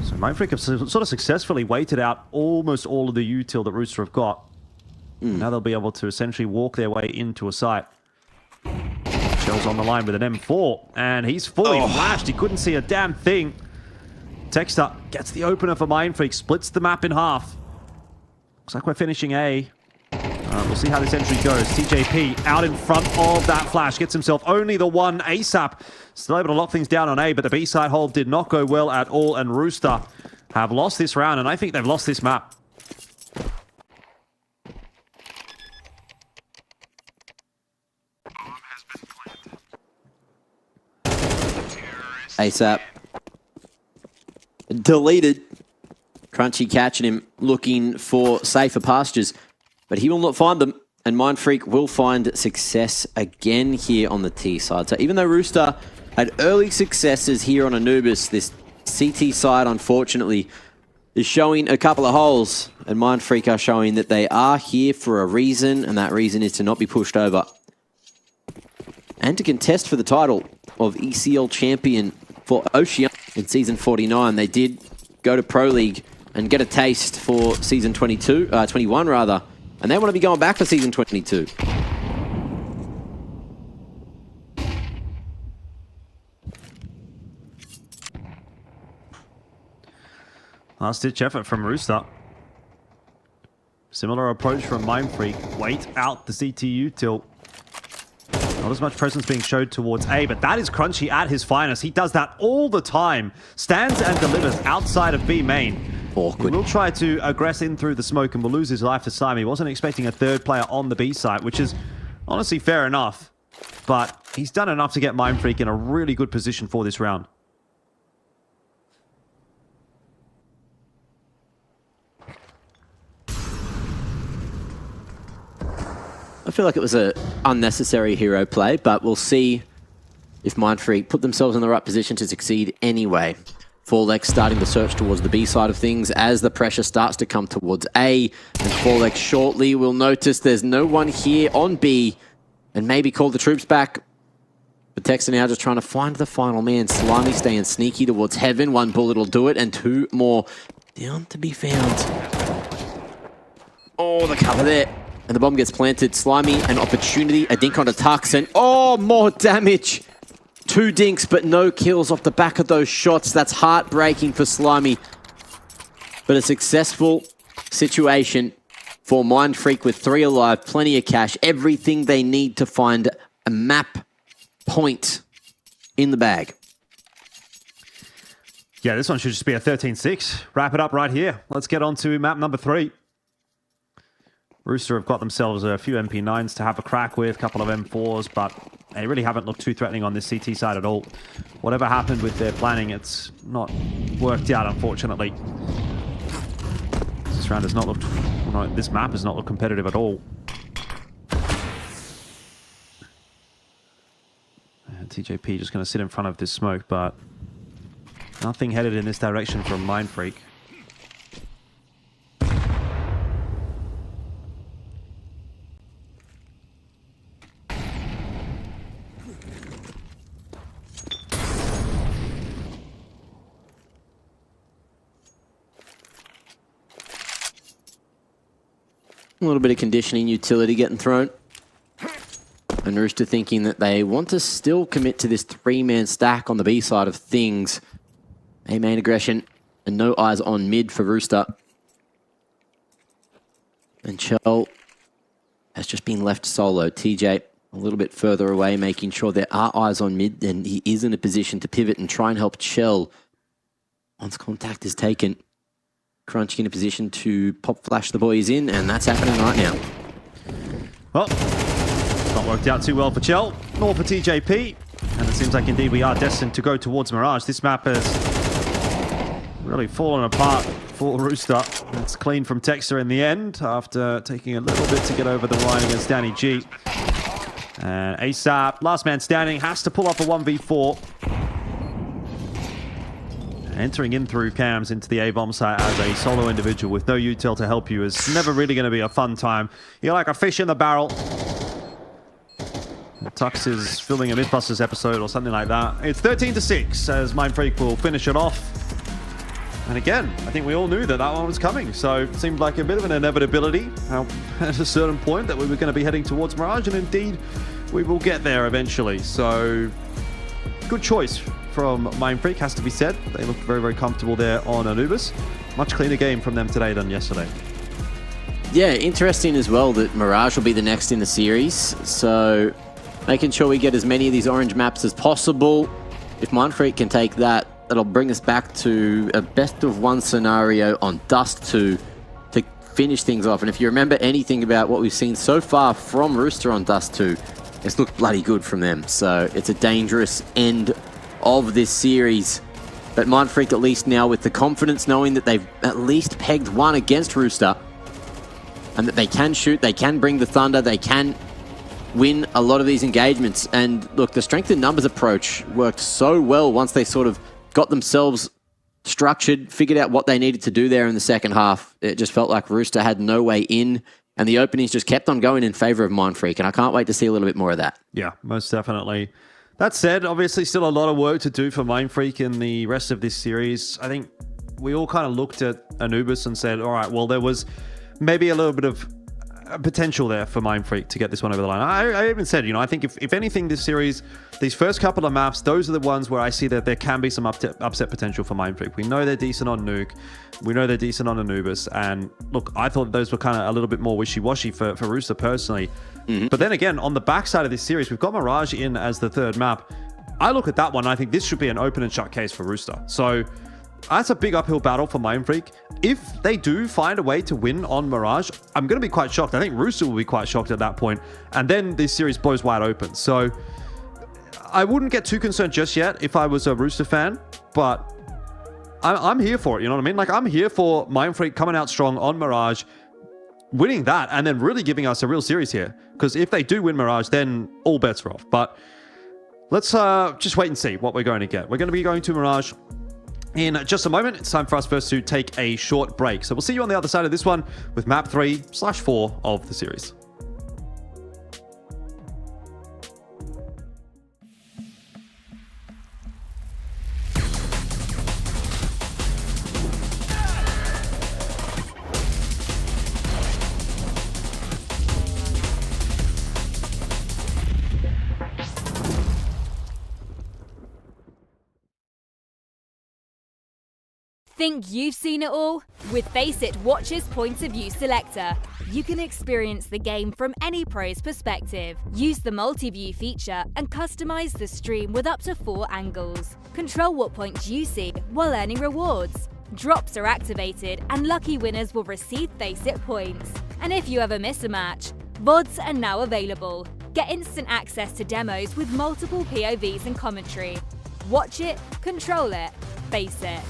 So Mindfreak have sort of successfully waited out almost all of the util that Rooster have got. Now they'll be able to essentially walk their way into a site. Chell's on the line with an M4, and he's fully flashed. He couldn't see a damn thing. Texter gets the opener for Mindfreak, splits the map in half. Looks like we're finishing A. We'll see how this entry goes. TJP out in front of that flash. Gets himself only the one ASAP. Still able to lock things down on A, but the B-side hold did not go well at all. And Rooster have lost this round, and I think they've lost this map. ASAP. Deleted. Crunchy catching him, looking for safer pastures. But he will not find them. And Mindfreak will find success again here on the T side. So even though Rooster had early successes here on Anubis, this CT side, unfortunately, is showing a couple of holes. And Mindfreak are showing that they are here for a reason. And that reason is to not be pushed over. And to contest for the title of ECL champion for OCE in Season 49. They did go to Pro League and get a taste for Season 21 rather. And they want to be going back for Season 22. Last-ditch effort from Rooster. Similar approach from Mindfreak. Wait out the CTU tilt. Not as much presence being showed towards A, but that is Crunchy at his finest. He does that all the time. Stands and delivers outside of B main. Awkward. He will try to aggress in through the smoke and will lose his life to Slime. He wasn't expecting a third player on the B side, which is honestly fair enough. But he's done enough to get Mindfreak in a really good position for this round. I feel like it was an unnecessary hero play, but we'll see if Mindfreak put themselves in the right position to succeed anyway. Forlex starting to search towards the B side of things as the pressure starts to come towards A. And Forlex shortly will notice there's no one here on B and maybe call the troops back. But Texter now just trying to find the final man. Slimy staying sneaky towards Heaven. One bullet will do it and two more down to be found. Oh, the cover there. And the bomb gets planted. Slimy, an opportunity. A dink onto Tux and oh, more damage. 2 dinks, but no kills off the back of those shots. That's heartbreaking for Slimy. But a successful situation for Mindfreak with 3 alive, plenty of cash, everything they need to find a map point in the bag. Yeah, this one should just be a 13-6. Wrap it up right here. Let's get on to map number 3. Rooster have got themselves a few MP9s to have a crack with, a couple of M4s, but they really haven't looked too threatening on this CT side at all. Whatever happened with their planning, it's not worked out, unfortunately. This round has not looked... No, this map has not looked competitive at all. And TJP just going to sit in front of this smoke, but nothing headed in this direction from Mindfreak. A little bit of conditioning utility getting thrown. And Rooster thinking that they want to still commit to this 3-man stack on the B side of things. A main aggression and no eyes on mid for Rooster. And Chell has just been left solo. TJ a little bit further away, making sure there are eyes on mid, and he is in a position to pivot and try and help Chell once contact is taken. Crunch in a position to pop flash the boys in, and that's happening right now. Well, not worked out too well for Chell, nor for TJP. And it seems like indeed we are destined to go towards Mirage. This map has really fallen apart for Rooster. It's clean from Texter in the end after taking a little bit to get over the line against Danny G. And ASAP, last man standing, has to pull off a 1v4. Entering in through cams into the A-bomb site as a solo individual with no util to help you is never really going to be a fun time. You're like a fish in the barrel. Tux is filming a Mythbusters episode or something like that. It's 13-6 as Mindfreak will finish it off. And again, I think we all knew that that one was coming, so it seemed like a bit of an inevitability at a certain point that we were going to be heading towards Mirage, and indeed we will get there eventually. So good choice from Mindfreak, has to be said. They looked very, very comfortable there on Anubis. Much cleaner game from them today than yesterday. Yeah, interesting as well that Mirage will be the next in the series. So making sure we get as many of these orange maps as possible. If Mindfreak can take that, that'll bring us back to a best of one scenario on Dust 2 to finish things off. And if you remember anything about what we've seen so far from Rooster on Dust 2, it's looked bloody good from them. So it's a dangerous end of this series. But Mindfreak at least now with the confidence knowing that they've at least pegged one against Rooster and that they can shoot, they can bring the thunder, they can win a lot of these engagements. And look, the strength in numbers approach worked so well once they sort of got themselves structured, figured out what they needed to do there in the second half. It just felt like Rooster had no way in, and the openings just kept on going in favor of Mindfreak, and I can't wait to see a little bit more of that. Yeah, most definitely. That said, obviously still a lot of work to do for Mindfreak in the rest of this series. I think we all kind of looked at Anubis and said, all right, well, there was maybe a little bit of potential there for Mindfreak to get this one over the line. I even said, I think if anything, this series, these first couple of maps, those are the ones where I see that there can be some upset potential for Mindfreak. We know they're decent on Nuke. We know they're decent on Anubis. And look, I thought those were kind of a little bit more wishy-washy for Rooster personally. Mm-hmm. But then again, on the backside of this series, we've got Mirage in as the third map. I look at that one, and I think this should be an open and shut case for Rooster. So that's a big uphill battle for Mindfreak. If they do find a way to win on Mirage, I'm going to be quite shocked. I think Rooster will be quite shocked at that point. And then this series blows wide open. So I wouldn't get too concerned just yet if I was a Rooster fan, but I'm here for it. You know what I mean? Like, I'm here for Mindfreak coming out strong on Mirage, winning that, and then really giving us a real series here. Because if they do win Mirage, then all bets are off. But let's just wait and see what we're going to get. We're going to be going to Mirage in just a moment. It's time for us first to take a short break. So we'll see you on the other side of this one with map 3/4 of the series. Think you've seen it all? With Faceit Watch's Point of View Selector, you can experience the game from any pro's perspective. Use the multi-view feature and customize the stream with up to 4 angles. Control what points you see while earning rewards. Drops are activated and lucky winners will receive Faceit points. And if you ever miss a match, VODs are now available. Get instant access to demos with multiple POVs and commentary. Watch it, control it, Faceit.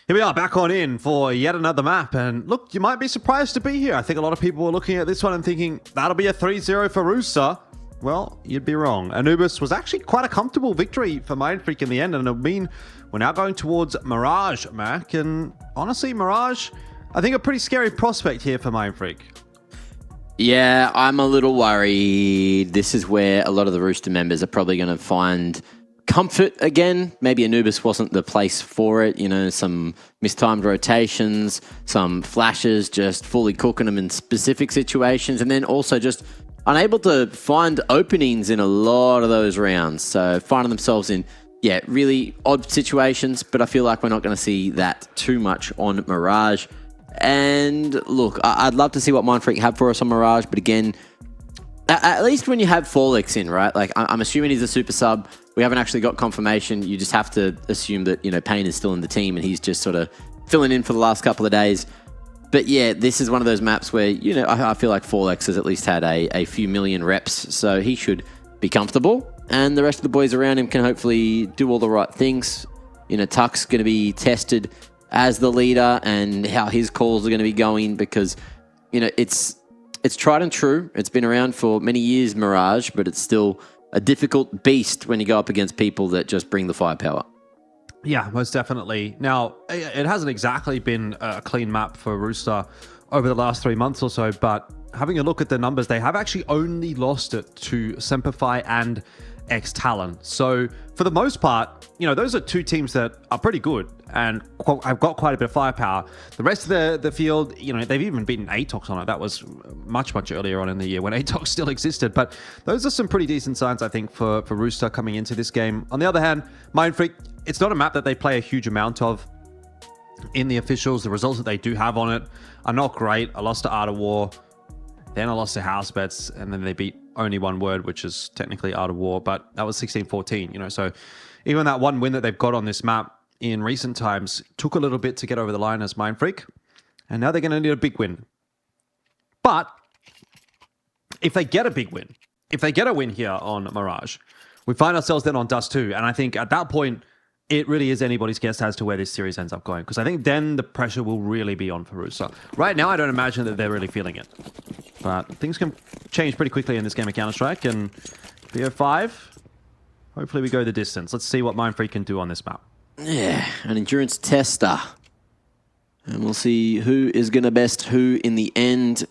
Here we are back on in for yet another map. And look, you might be surprised to be here. I think a lot of people were looking at this one and thinking, that'll be a 3-0 for Rooster. Well, you'd be wrong. Anubis was actually quite a comfortable victory for Mindfreak in the end. And it'll mean we're now going towards Mirage, Mac. And honestly, Mirage, I think a pretty scary prospect here for Mindfreak. Yeah, I'm a little worried. This is where a lot of the Rooster members are probably going to find comfort again. Maybe Anubis wasn't the place for it. You know, some mistimed rotations, some flashes, just fully cooking them in specific situations, and then also just unable to find openings in a lot of those rounds. So finding themselves in, really odd situations, but I feel like we're not going to see that too much on Mirage. And look, I'd love to see what Mindfreak have for us on Mirage, but again, at least when you have Forlex in, right? Like, I'm assuming he's a super sub. We haven't actually got confirmation. You just have to assume that, Payne is still in the team and he's just sort of filling in for the last couple of days. But yeah, this is one of those maps where, I feel like Forlex has at least had a few million reps, so he should be comfortable. And the rest of the boys around him can hopefully do all the right things. Tuck's going to be tested as the leader and how his calls are going to be going because, it's tried and true. It's been around for many years, Mirage, but it's still a difficult beast when you go up against people that just bring the firepower. Yeah, most definitely. Now, it hasn't exactly been a clean map for Rooster over the last 3 months or so, but having a look at the numbers, they have actually only lost it to Semperfi and X-Talon. So for the most part, those are two teams that are pretty good and have got quite a bit of firepower. The rest of the field, they've even beaten Atox on it. That was much, much earlier on in the year when Atox still existed. But those are some pretty decent signs, I think, for Rooster coming into this game. On the other hand, Mindfreak, it's not a map that they play a huge amount of in the officials. The results that they do have on it are not great. I lost to Art of War, then I lost to House Bets, and then they beat Only One Word, which is technically Art of War, but that was 16-14, So even that one win that they've got on this map in recent times took a little bit to get over the line as Mindfreak, and now they're going to need a big win. But if they get a big win, if they get a win here on Mirage, we find ourselves then on Dust 2, and I think at that point, it really is anybody's guess as to where this series ends up going, because I think then the pressure will really be on for Rooster. Right now, I don't imagine that they're really feeling it. But things can change pretty quickly in this game of Counter-Strike, and BO5, hopefully we go the distance. Let's see what Mindfreak can do on this map. Yeah, an endurance tester. And we'll see who is going to best who in the end.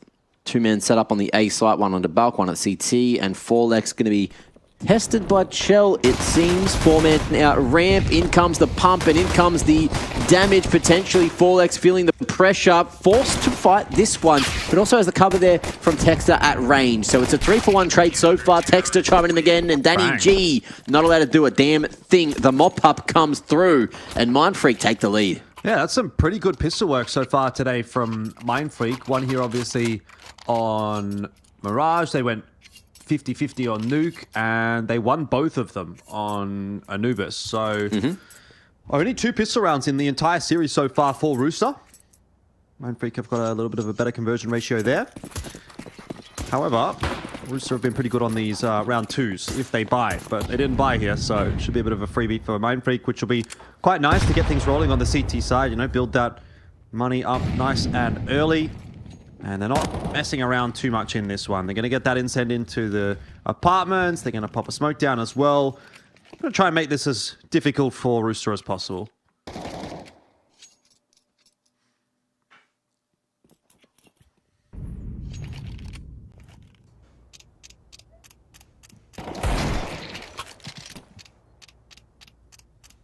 2 men set up on the A site, one on the bulk, one at CT, and Forlex going to be tested by Chell, it seems. 4-man out ramp, in comes the pump, and in comes the damage potentially. Forlex feeling the pressure, forced to fight this one, but also has the cover there from Texter at range. So it's a 3-for-1 trade so far. Texter trying him again, and Danny Bang. G not allowed to do a damn thing. The mop-up comes through, and Mindfreak take the lead. Yeah, that's some pretty good pistol work so far today from Mindfreak. One here, obviously, on Mirage. They went 50-50 on Nuke, and they won both of them on Anubis. So only 2 pistol rounds in the entire series so far for Rooster. Mindfreak have got a little bit of a better conversion ratio there. However, Rooster have been pretty good on these round 2s if they buy, but they didn't buy here, so it should be a bit of a freebie for Mindfreak, which will be quite nice to get things rolling on the CT side, build that money up nice and early. And they're not messing around too much in this one. They're going to get that insend into the apartments. They're going to pop a smoke down as well. I'm going to try and make this as difficult for Rooster as possible.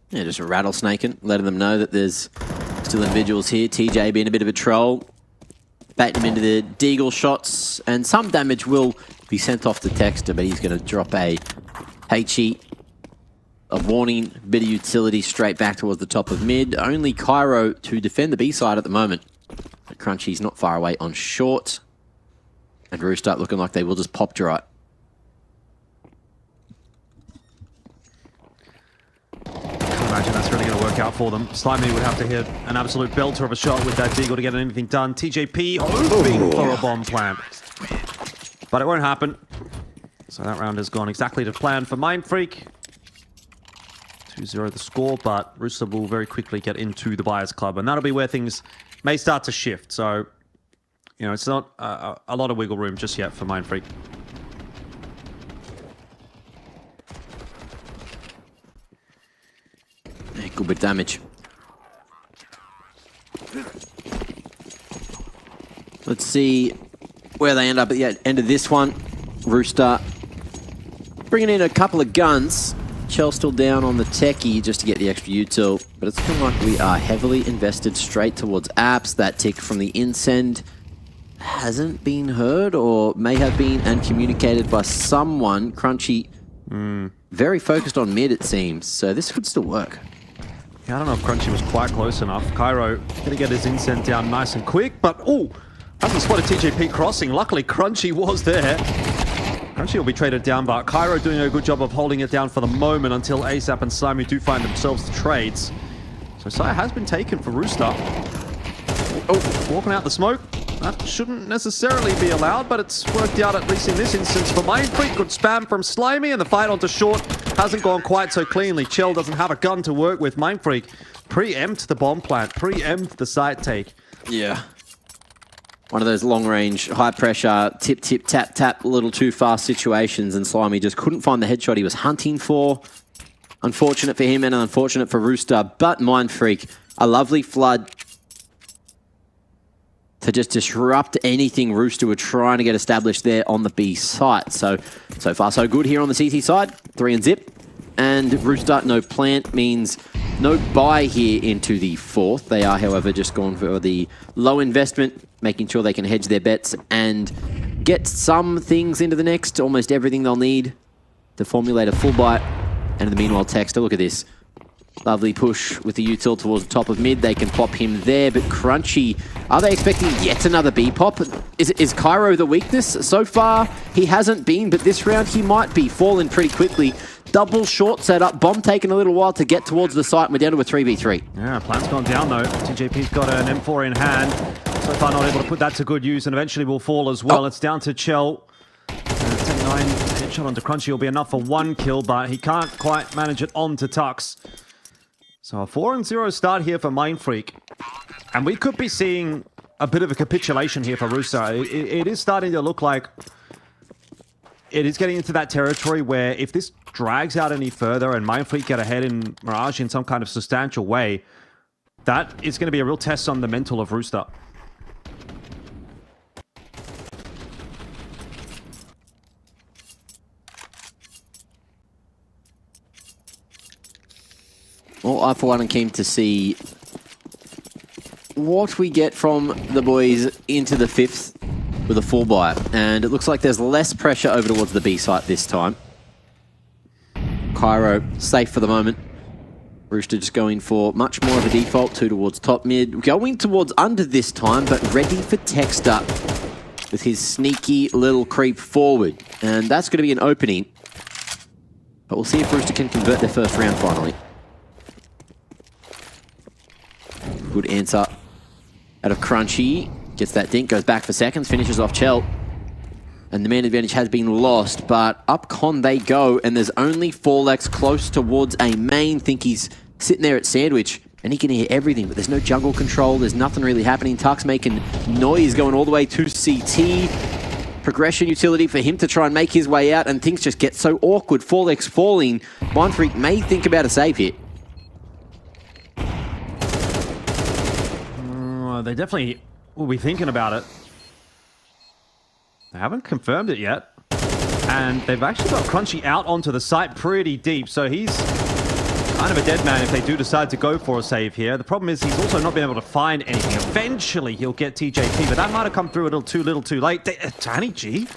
Yeah, just rattlesnaking, letting them know that there's still individuals here. TJ being a bit of a troll. Baiting him into the deagle shots, and some damage will be sent off to Texter, but he's going to drop a HE, a warning, bit of utility straight back towards the top of mid. Only Cairo to defend the B side at the moment. But Crunchy's not far away on short, and Rooster looking like they will just pop dry. Imagine that's really going to work out for them. Slimy would have to hit an absolute belter of a shot with that deagle to get anything done. TJP hoping for a bomb plant. But it won't happen. So that round has gone exactly to plan for Mindfreak. 2-0 the score, but Rooster will very quickly get into the Buyers Club, and that'll be where things may start to shift. So, you know, it's not a lot of wiggle room just yet for Mindfreak. Good bit of damage. Let's see where they end up at the end of this one. Rooster bringing in a couple of guns. Chell still down on the techie just to get the extra util, but it's looking like we are heavily invested straight towards apps. That tick from the insend hasn't been heard, or may have been and communicated by someone. Crunchy, very focused on mid, it seems, so this could still work. Yeah, I don't know if Crunchy was quite close enough. Cairo going to get his incend down nice and quick, but oh, hasn't spotted TJP crossing. Luckily, Crunchy was there. Crunchy will be traded down, but Cairo doing a good job of holding it down for the moment until ASAP and Slimy do find themselves the trades. So Sire has been taken for Rooster. Oh, walking out the smoke. That shouldn't necessarily be allowed, but it's worked out at least in this instance for Mindfreak. Good spam from Slimy, and the fight onto short hasn't gone quite so cleanly. Chell doesn't have a gun to work with. Mindfreak preempt the bomb plant, preempt the site take. Yeah. One of those long-range, high-pressure, tip, tip, tap, tap, a little too fast situations, and Slimy just couldn't find the headshot he was hunting for. Unfortunate for him and unfortunate for Rooster, but Mindfreak, a lovely flood to just disrupt anything Rooster were trying to get established there on the B site. So far so good here on the CT side. 3 and zip. And Rooster, no plant means no buy here into the fourth. They are, however, just going for the low investment, making sure they can hedge their bets and get some things into the next, almost everything they'll need to formulate a full buy. And in the meanwhile, Texter, look at this. Lovely push with the util towards the top of mid. They can pop him there, but Crunchy, are they expecting yet another B pop? Is Cairo the weakness? So far, he hasn't been, but this round he might be. Falling pretty quickly. Double short setup. Bomb taking a little while to get towards the site. We're down to a 3v3. Yeah, plan's gone down though. TJP's got an M4 in hand. So far not able to put that to good use, and eventually will fall as well. It's down to Chell. 10-9 headshot onto Crunchy will be enough for 1 kill, but he can't quite manage it on to Tux. So a 4-0 start here for Mindfreak. And we could be seeing a bit of a capitulation here for Rooster. It is starting to look like it is getting into that territory where if this drags out any further and Mindfreak get ahead in Mirage in some kind of substantial way, that is going to be a real test on the mental of Rooster. Well, I for one am keen to see what we get from the boys into the fifth with a full buy. And it looks like there's less pressure over towards the B site this time. Cairo safe for the moment. Rooster just going for much more of a default, 2 towards top mid. Going towards under this time, but ready for Texter with his sneaky little creep forward. And that's going to be an opening. But we'll see if Rooster can convert their first round finally. Good answer out of Crunchy. Gets that dink, goes back for seconds, finishes off Chell. And the man advantage has been lost, but up con they go, and there's only Forlex close towards a main. Think he's sitting there at Sandwich, and he can hear everything, but there's no jungle control, there's nothing really happening. Tux making noise going all the way to CT. Progression utility for him to try and make his way out, and things just get so awkward. Forlex falling. Mindfreak may think about a save here. They definitely will be thinking about it. They haven't confirmed it yet. And they've actually got Crunchy out onto the site pretty deep, so he's kind of a dead man if they do decide to go for a save here. The problem is he's also not been able to find anything. Eventually he'll get TJP, but that might have come through a little too late. Tiny G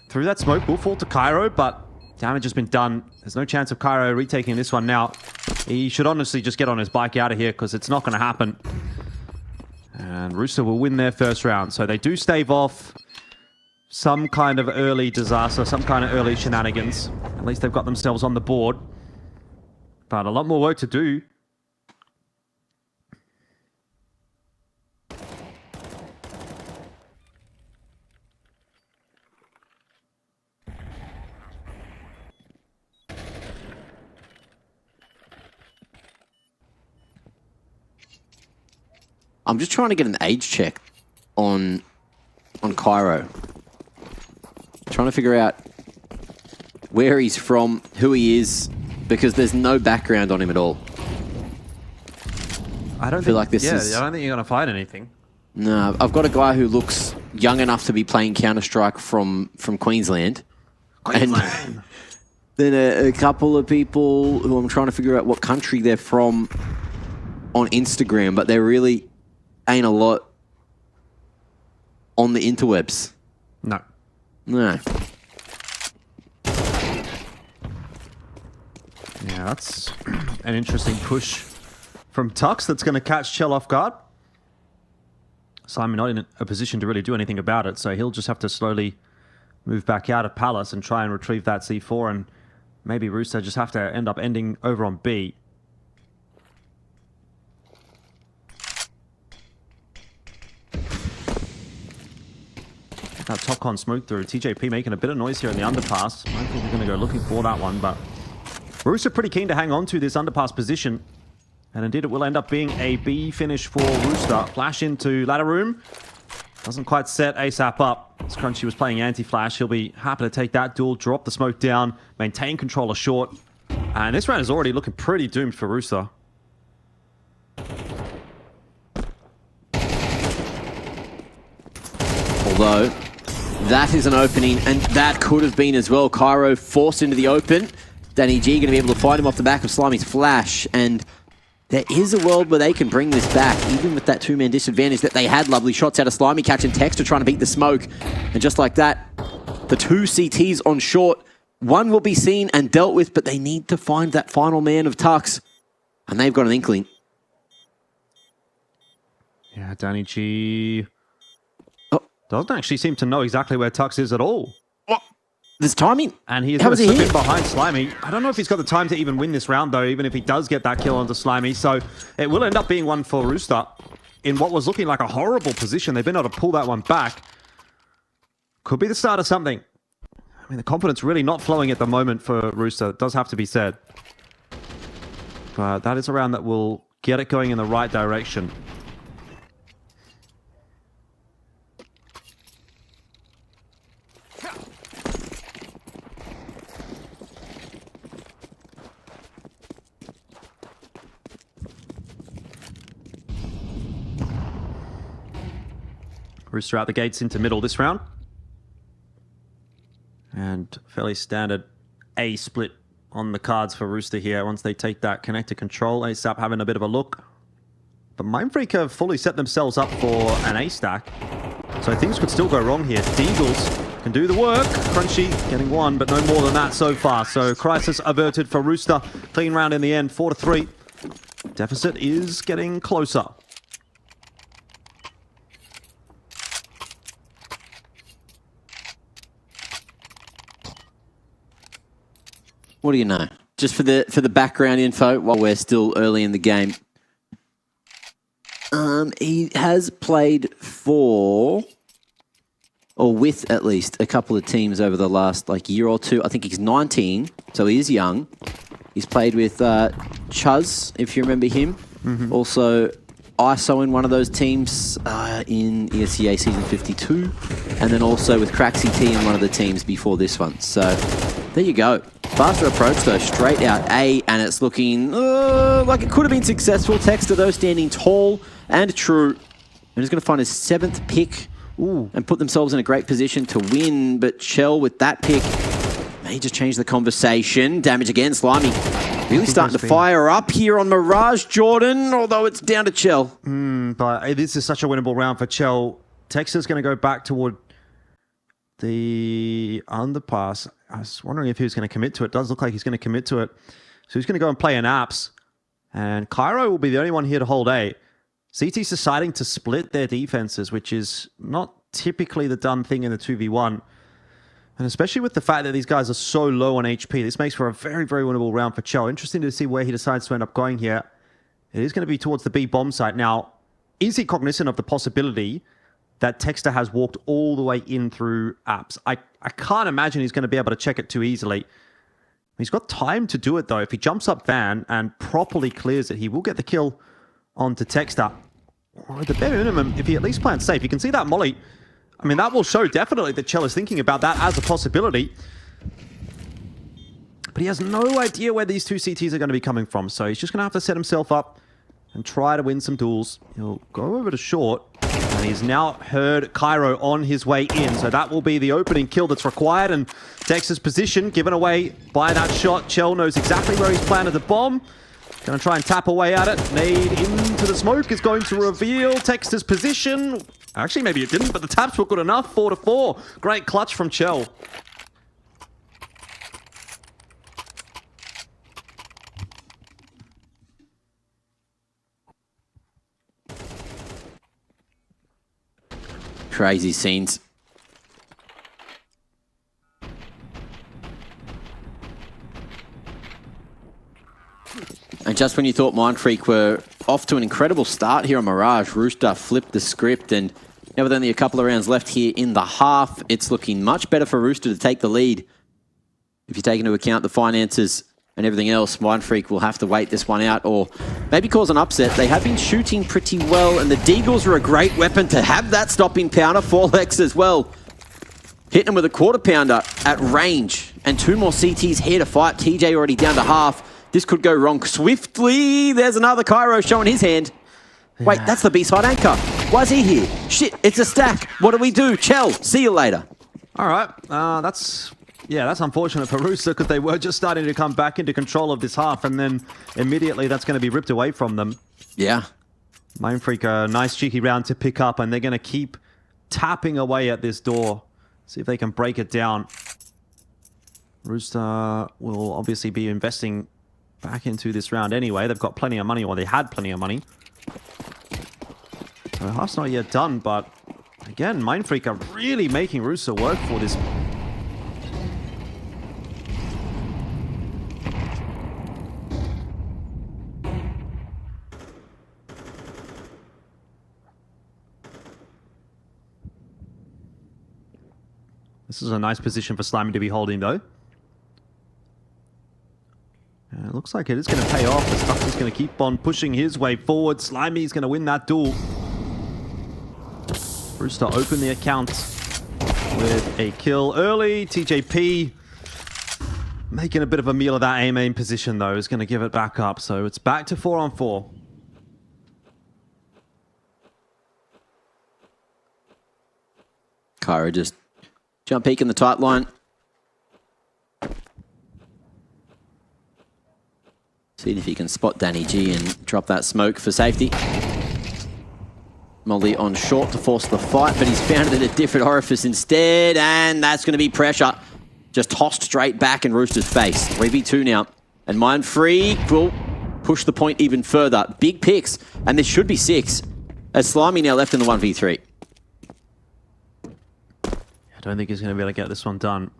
through that smoke will fall to Cairo, but damage has been done. There's no chance of Cairo retaking this one now. He should honestly just get on his bike out of here because it's not going to happen. And Rooster will win their first round. So they do stave off some kind of early disaster, some kind of early shenanigans. At least they've got themselves on the board. But a lot more work to do. I'm just trying to get an age check on Cairo. Trying to figure out where he's from, who he is, because there's no background on him at all. I don't feel like this is... I don't think you're going to find anything. No, I've got a guy who looks young enough to be playing Counter-Strike from Queensland. And then a couple of people who I'm trying to figure out what country they're from on Instagram, but there really ain't a lot on the interwebs. No. No. Yeah, that's an interesting push from Tux that's going to catch Chell off guard. Simon not in a position to really do anything about it, so he'll just have to slowly move back out of Palace and try and retrieve that C4, and maybe Rooster just have to end up ending over on B. That top con smoke through. TJP making a bit of noise here in the underpass. I think they're going to go looking for that one, but Rooster pretty keen to hang on to this underpass position. And indeed, it will end up being a B finish for Rooster. Flash into ladder room. Doesn't quite set ASAP up. As Crunchy was playing anti-flash, he'll be happy to take that duel, drop the smoke down, maintain controller short. And this round is already looking pretty doomed for Rooster. Although, that is an opening, and that could have been as well. Cairo forced into the open. Danny G going to be able to find him off the back of Slimy's flash, and there is a world where they can bring this back, even with that two-man disadvantage that they had. Lovely shots out of Slimy, catching Texter, trying to beat the smoke. And just like that, the two CTs on short. One will be seen and dealt with, but they need to find that final man of Tux. And they've got an inkling. Yeah, Danny G doesn't actually seem to know exactly where Tux is at all. There's timing. And he is going to slip in behind Slimy. I don't know if he's got the time to even win this round, though, even if he does get that kill onto Slimy. So it will end up being one for Rooster in what was looking like a horrible position. They've been able to pull that one back. Could be the start of something. I mean, the confidence really not flowing at the moment for Rooster. It does have to be said. But that is a round that will get it going in the right direction. Rooster out the gates into middle this round. And fairly standard A split on the cards for Rooster here once they take that connector control. ASAP having a bit of a look. But Mindfreak have fully set themselves up for an A stack. So things could still go wrong here. Deagles can do the work. Crunchy getting one, but no more than that so far. So crisis averted for Rooster. Clean round in the end, 4-3. Deficit is getting closer. What do you know? Just for the background info, while we're still early in the game, he has played for, or with at least, a couple of teams over the last year or two. I think he's 19, so he is young. He's played with Chuz, if you remember him. Mm-hmm. Also, ISO in one of those teams in ESCA Season 52. And then also with Craxy T in one of the teams before this one. So, there you go. Faster approach, though, straight out A, and it's looking like it could have been successful. Texter, though, standing tall and true. And he's going to find his 7th pick and put themselves in a great position to win. But Chell, with that pick, may just change the conversation. Damage again, Slimy. Really starting to fire up here on Mirage Jordan, although it's down to Chell. But this is such a winnable round for Chell. Texter's going to go back toward the underpass. I was wondering if he was going to commit to it. It does look like he's going to commit to it. So he's going to go and play an apps. And Cairo will be the only one here to hold A. CT's deciding to split their defenses, which is not typically the done thing in the 2v1. And especially with the fact that these guys are so low on HP, this makes for a very, very winnable round for Chell. Interesting to see where he decides to end up going here. It is going to be towards the B bomb site. Now, is he cognizant of the possibility that Texter has walked all the way in through apps? I can't imagine he's going to be able to check it too easily. He's got time to do it, though. If he jumps up Van and properly clears it, he will get the kill onto Texter. or at the bare minimum, if he at least plans safe, you can see that molly. I mean, that will show definitely that Chell is thinking about that as a possibility. But he has no idea where these two CTs are going to be coming from, so he's just going to have to set himself up and try to win some duels. He'll go over to short, and he's now heard Cairo on his way in, so that will be the opening kill that's required, and Dex's position given away by that shot. Chell knows exactly where he's planted the bomb. Gonna try and tap away at it. Nade into the smoke is going to reveal Texter's position. Actually, maybe it didn't, but the taps were good enough. 4-4. Great clutch from Chell. Crazy scenes. And just when you thought Mindfreak were off to an incredible start here on Mirage, Rooster flipped the script, and now with only a couple of rounds left here in the half, it's looking much better for Rooster to take the lead. If you take into account the finances and everything else, Mindfreak will have to wait this one out or maybe cause an upset. They have been shooting pretty well, and the Deagles are a great weapon to have that stopping pounder. 4Lex as well. Hitting him with a quarter pounder at range, and 2 more CTs here to fight. TJ already down to half. This could go wrong swiftly. There's another Cairo showing his hand. Yeah. Wait, that's the B-side anchor. Why is he here? Shit, it's a stack. What do we do? Chell, see you later. All right, that's unfortunate for Rooster because they were just starting to come back into control of this half, and then immediately that's going to be ripped away from them. Yeah. Mindfreak, a nice cheeky round to pick up, and they're going to keep tapping away at this door. See if they can break it down. Rooster will obviously be investing back into this round anyway. They've got plenty of money, or they had plenty of money. So half's not yet done, but again, Mindfreak are really making Rooster work for this. This is a nice position for Slimy to be holding, though. And it looks like it is going to pay off. The Stuff is going to keep on pushing his way forward. Slimy's going to win that duel. Rooster open the account with a kill early. TJP making a bit of a meal of that A-main position, though. Is going to give it back up. So it's back to 4-on-4. Cairo just jump peek in the tight line. See if he can spot Danny G and drop that smoke for safety. Molly on short to force the fight, but he's found it at a different orifice instead, and that's going to be pressure. Just tossed straight back in Rooster's face. 3v2 now, and Mindfreak will push the point even further. Big picks, and this should be 6. As Slimy now left in the 1v3. I don't think he's going to be able to get this one done.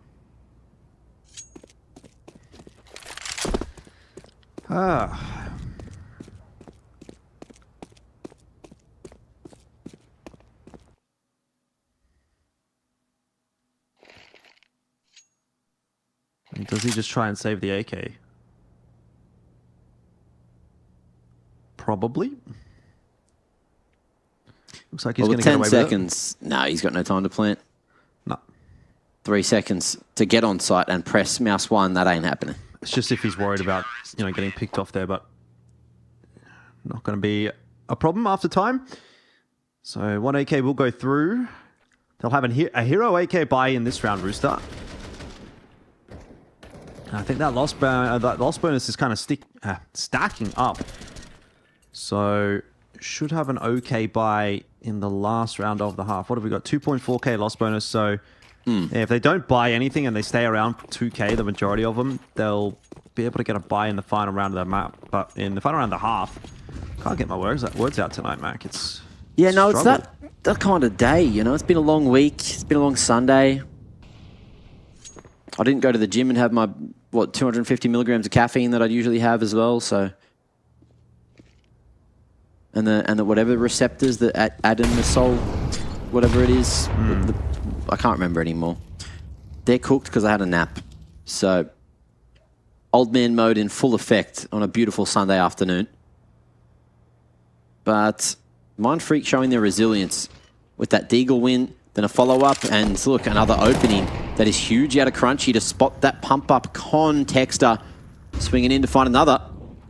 Does he just try and save the AK? Probably. Looks like he's going to get away with it. 10 seconds. No, he's got no time to plant. No. 3 seconds to get on site and press mouse 1. That ain't happening. It's just if he's worried about, getting picked off there, but not going to be a problem after time. So 1 AK will go through. They'll have a hero AK buy in this round, Rooster. And I think that loss bonus is kind of stacking up. So should have an okay buy in the last round of the half. What have we got? 2.4k loss bonus. So yeah, if they don't buy anything and they stay around 2k, the majority of them, they'll be able to get a buy in the final round of the map. But in the final round of the half, can't get my words out tonight, Mac. It's that kind of day. It's been a long week. It's been a long Sunday. I didn't go to the gym and have my 250 milligrams of caffeine that I'd usually have as well. So, and the whatever receptors that adenosol, whatever it is, I can't remember anymore. They're cooked because I had a nap. So, old man mode in full effect on a beautiful Sunday afternoon. But Mindfreak showing their resilience with that Deagle win, then a follow-up, and look, another opening that is huge out of Crunchy to spot that pump-up. Con Texter swinging in to find another.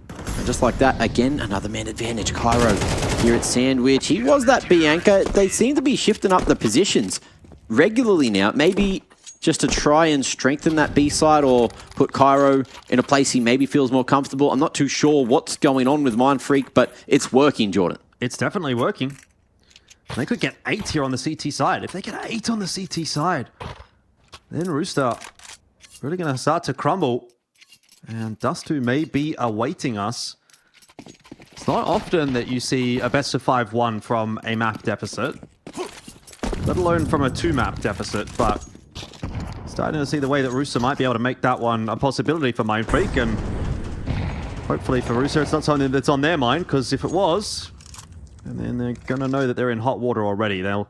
And just like that, again, another man advantage. Cairo here at Sandwich. He was that Bianca. They seem to be shifting up the positions regularly now. Maybe just to try and strengthen that B side or put Cairo in a place he maybe feels more comfortable. I'm not too sure what's going on with Mindfreak, but it's working, Jordan. It's definitely working. They could get 8 here on the CT side. If they get 8 on the CT side, then Rooster really going to start to crumble. And Dust2 may be awaiting us. It's not often that you see a best of 5-1 from a map deficit, let alone from a 2-map deficit, but starting to see the way that Rooster might be able to make that one a possibility for Mindfreak, and hopefully for Rooster it's not something that's on their mind, because if it was, and then they're going to know that they're in hot water already. They'll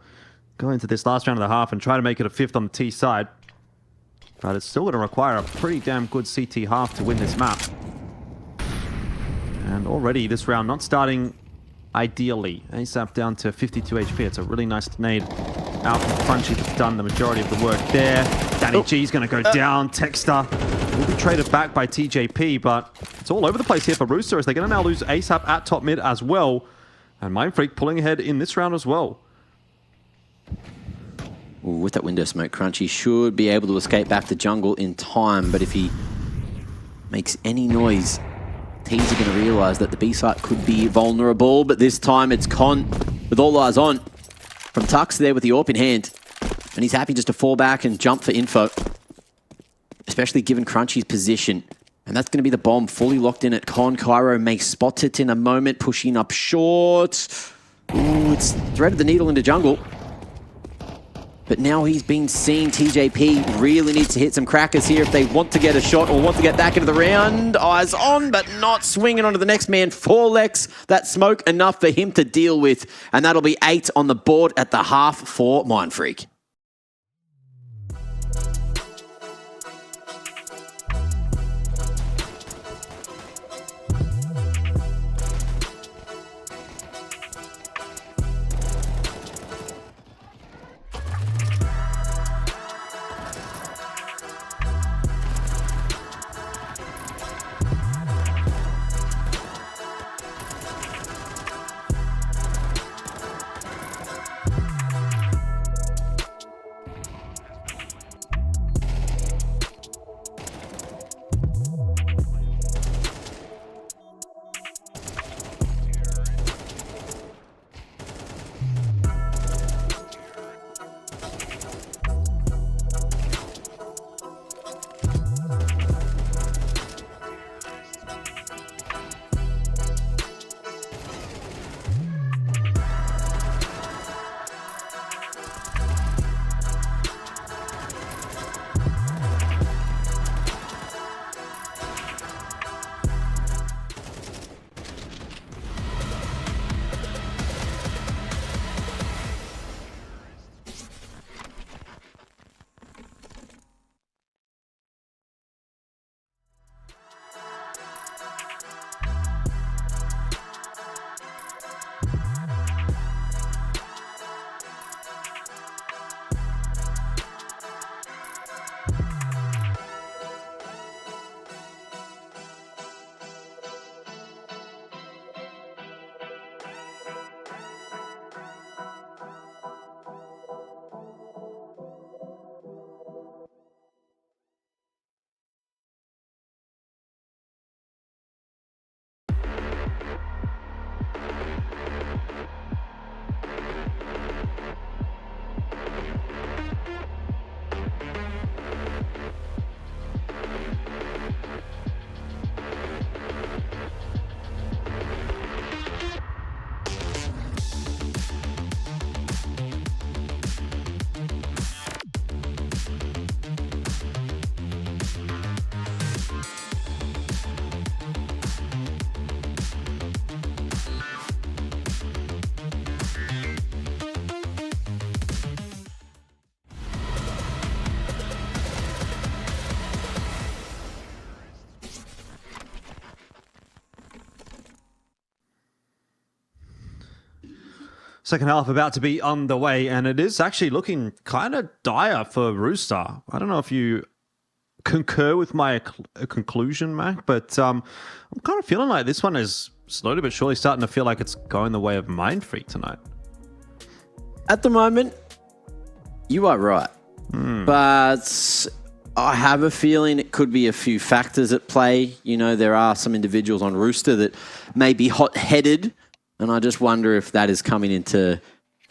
go into this last round of the half and try to make it a 5th on the T side, but it's still going to require a pretty damn good CT half to win this map. And already this round not starting ideally. ASAP down to 52 HP. It's a really nice nade out from Crunchy that's done the majority of the work there. Danny G's going to go down. Texter will be traded back by TJP, but it's all over the place here for Rooster as they're going to now lose ASAP at top mid as well. And Mindfreak pulling ahead in this round as well. Ooh, with that window smoke, Crunchy should be able to escape back to jungle in time, but if he makes any noise, teams are going to realize that the B site could be vulnerable, but this time it's Con with all eyes on from Tux there with the AWP in hand, and he's happy just to fall back and jump for info, especially given Crunchy's position. And that's going to be the bomb fully locked in at Con. Cairo may spot it in a moment, pushing up short. Ooh, it's threaded the needle into jungle. But now he's been seen. TJP really needs to hit some crackers here if they want to get a shot or want to get back into the round. Eyes on, but not swinging onto the next man. 4 Lex, that smoke enough for him to deal with. And that'll be 8 on the board at the half for Mindfreak. Second half about to be underway, and it is actually looking kind of dire for Rooster. I don't know if you concur with my conclusion, Mac, but I'm kind of feeling like this one is slowly but surely starting to feel like it's going the way of Mindfreak tonight. At the moment, you are right. But I have a feeling it could be a few factors at play. You know, there are some individuals on Rooster that may be hot-headed, and I just wonder if that is coming into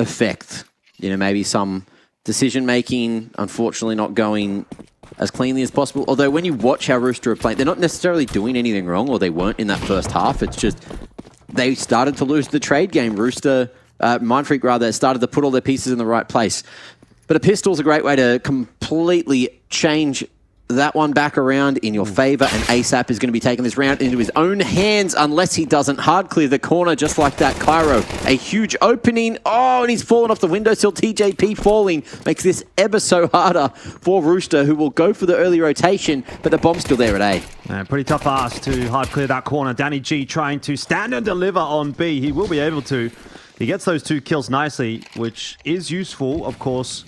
effect. You know, maybe some decision-making, unfortunately, not going as cleanly as possible. Although when you watch how Rooster are playing, they're not necessarily doing anything wrong, or they weren't in that first half. It's just they started to lose the trade game. Rooster, Mindfreak rather, started to put all their pieces in the right place. But a pistol's a great way to completely change that one back around in your favor, and ASAP is going to be taking this round into his own hands unless he doesn't hard clear the corner just like that. Cairo, a huge opening. Oh, and he's fallen off the windowsill. TJP falling makes this ever so harder for Rooster, who will go for the early rotation, but the bomb's still there at A. Pretty tough ask to hard clear that corner. Danny G trying to stand and deliver on B. He will be able to. He gets those 2 kills nicely, which is useful, of course.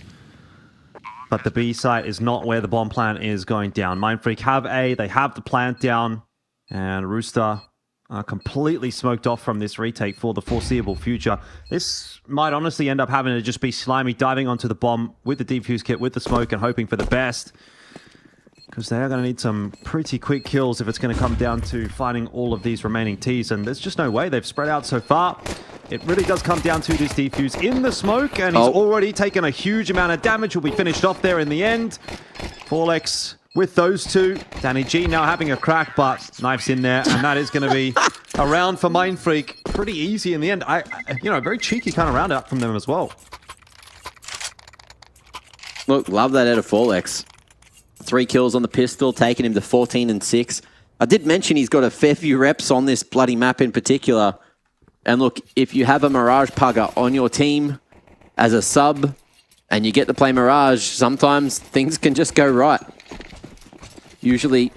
But the B site is not where the bomb plant is going down. Mindfreak have A, they have the plant down, and Rooster are completely smoked off from this retake for the foreseeable future. This might honestly end up having to just be Slimy diving onto the bomb with the defuse kit, with the smoke, and hoping for the best. Because they are going to need some pretty quick kills if it's going to come down to finding all of these remaining Ts, and there's just no way. They've spread out so far. It really does come down to this defuse in the smoke, and he's already taken a huge amount of damage. Will be finished off there in the end. Forlex with those 2. Danny G now having a crack, but knife's in there, and that is going to be a round for Mindfreak. Pretty easy in the end. Very cheeky kind of round out from them as well. Look, love that out of Forlex. 3 kills on the pistol, taking him to 14 and 6. I did mention he's got a fair few reps on this bloody map in particular. And look, if you have a Mirage Pugger on your team as a sub and you get to play Mirage, sometimes things can just go right. Usually,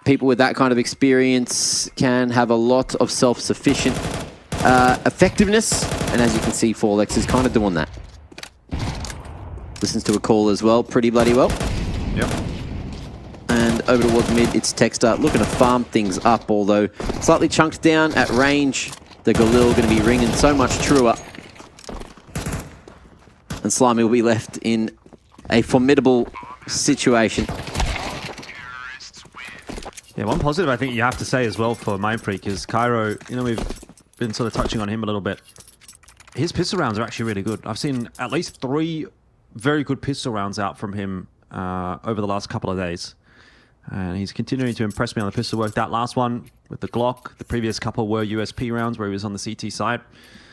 people with that kind of experience can have a lot of self-sufficient effectiveness. And as you can see, Forlex is kind of doing that. Listens to a call as well, pretty bloody well. Yep. And over towards mid, it's Texter looking to farm things up, although slightly chunked down at range. The Galil going to be ringing so much truer. And Slimy will be left in a formidable situation. Yeah, one positive I think you have to say as well for Mindfreak is Cairo, we've been sort of touching on him a little bit. His pistol rounds are actually really good. I've seen at least 3 very good pistol rounds out from him over the last couple of days. And he's continuing to impress me on the pistol work. That last one with the Glock, the previous couple were USP rounds where he was on the CT side.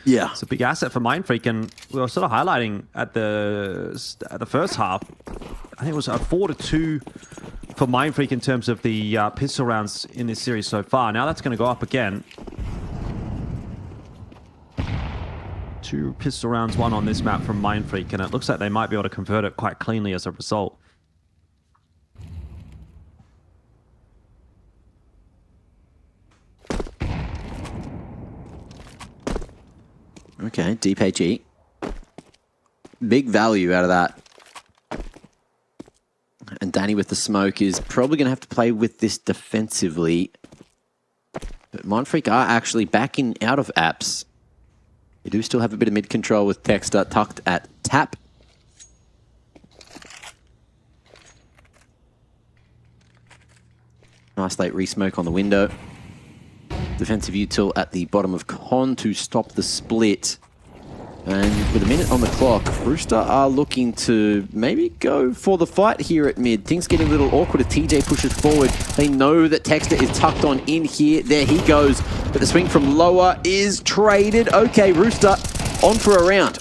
Yeah. It's a big asset for Mindfreak, and we were sort of highlighting at the first half, I think it was a 4-2 for Mindfreak in terms of the pistol rounds in this series so far. Now that's going to go up again. 2 pistol rounds, 1 on this map from Mindfreak, and it looks like they might be able to convert it quite cleanly as a result. Okay, deep HE. Big value out of that. And Danny with the smoke is probably going to have to play with this defensively. But Mindfreak are actually backing out of apps. They do still have a bit of mid control with Texter tucked at tap. Nice late re-smoke on the window. Defensive util at the bottom of Con to stop the split. And with a minute on the clock, Rooster are looking to maybe go for the fight here at mid. Things getting a little awkward as TJ pushes forward. They know that Texter is tucked on in here. There he goes. But the swing from lower is traded. Okay, Rooster on for a round.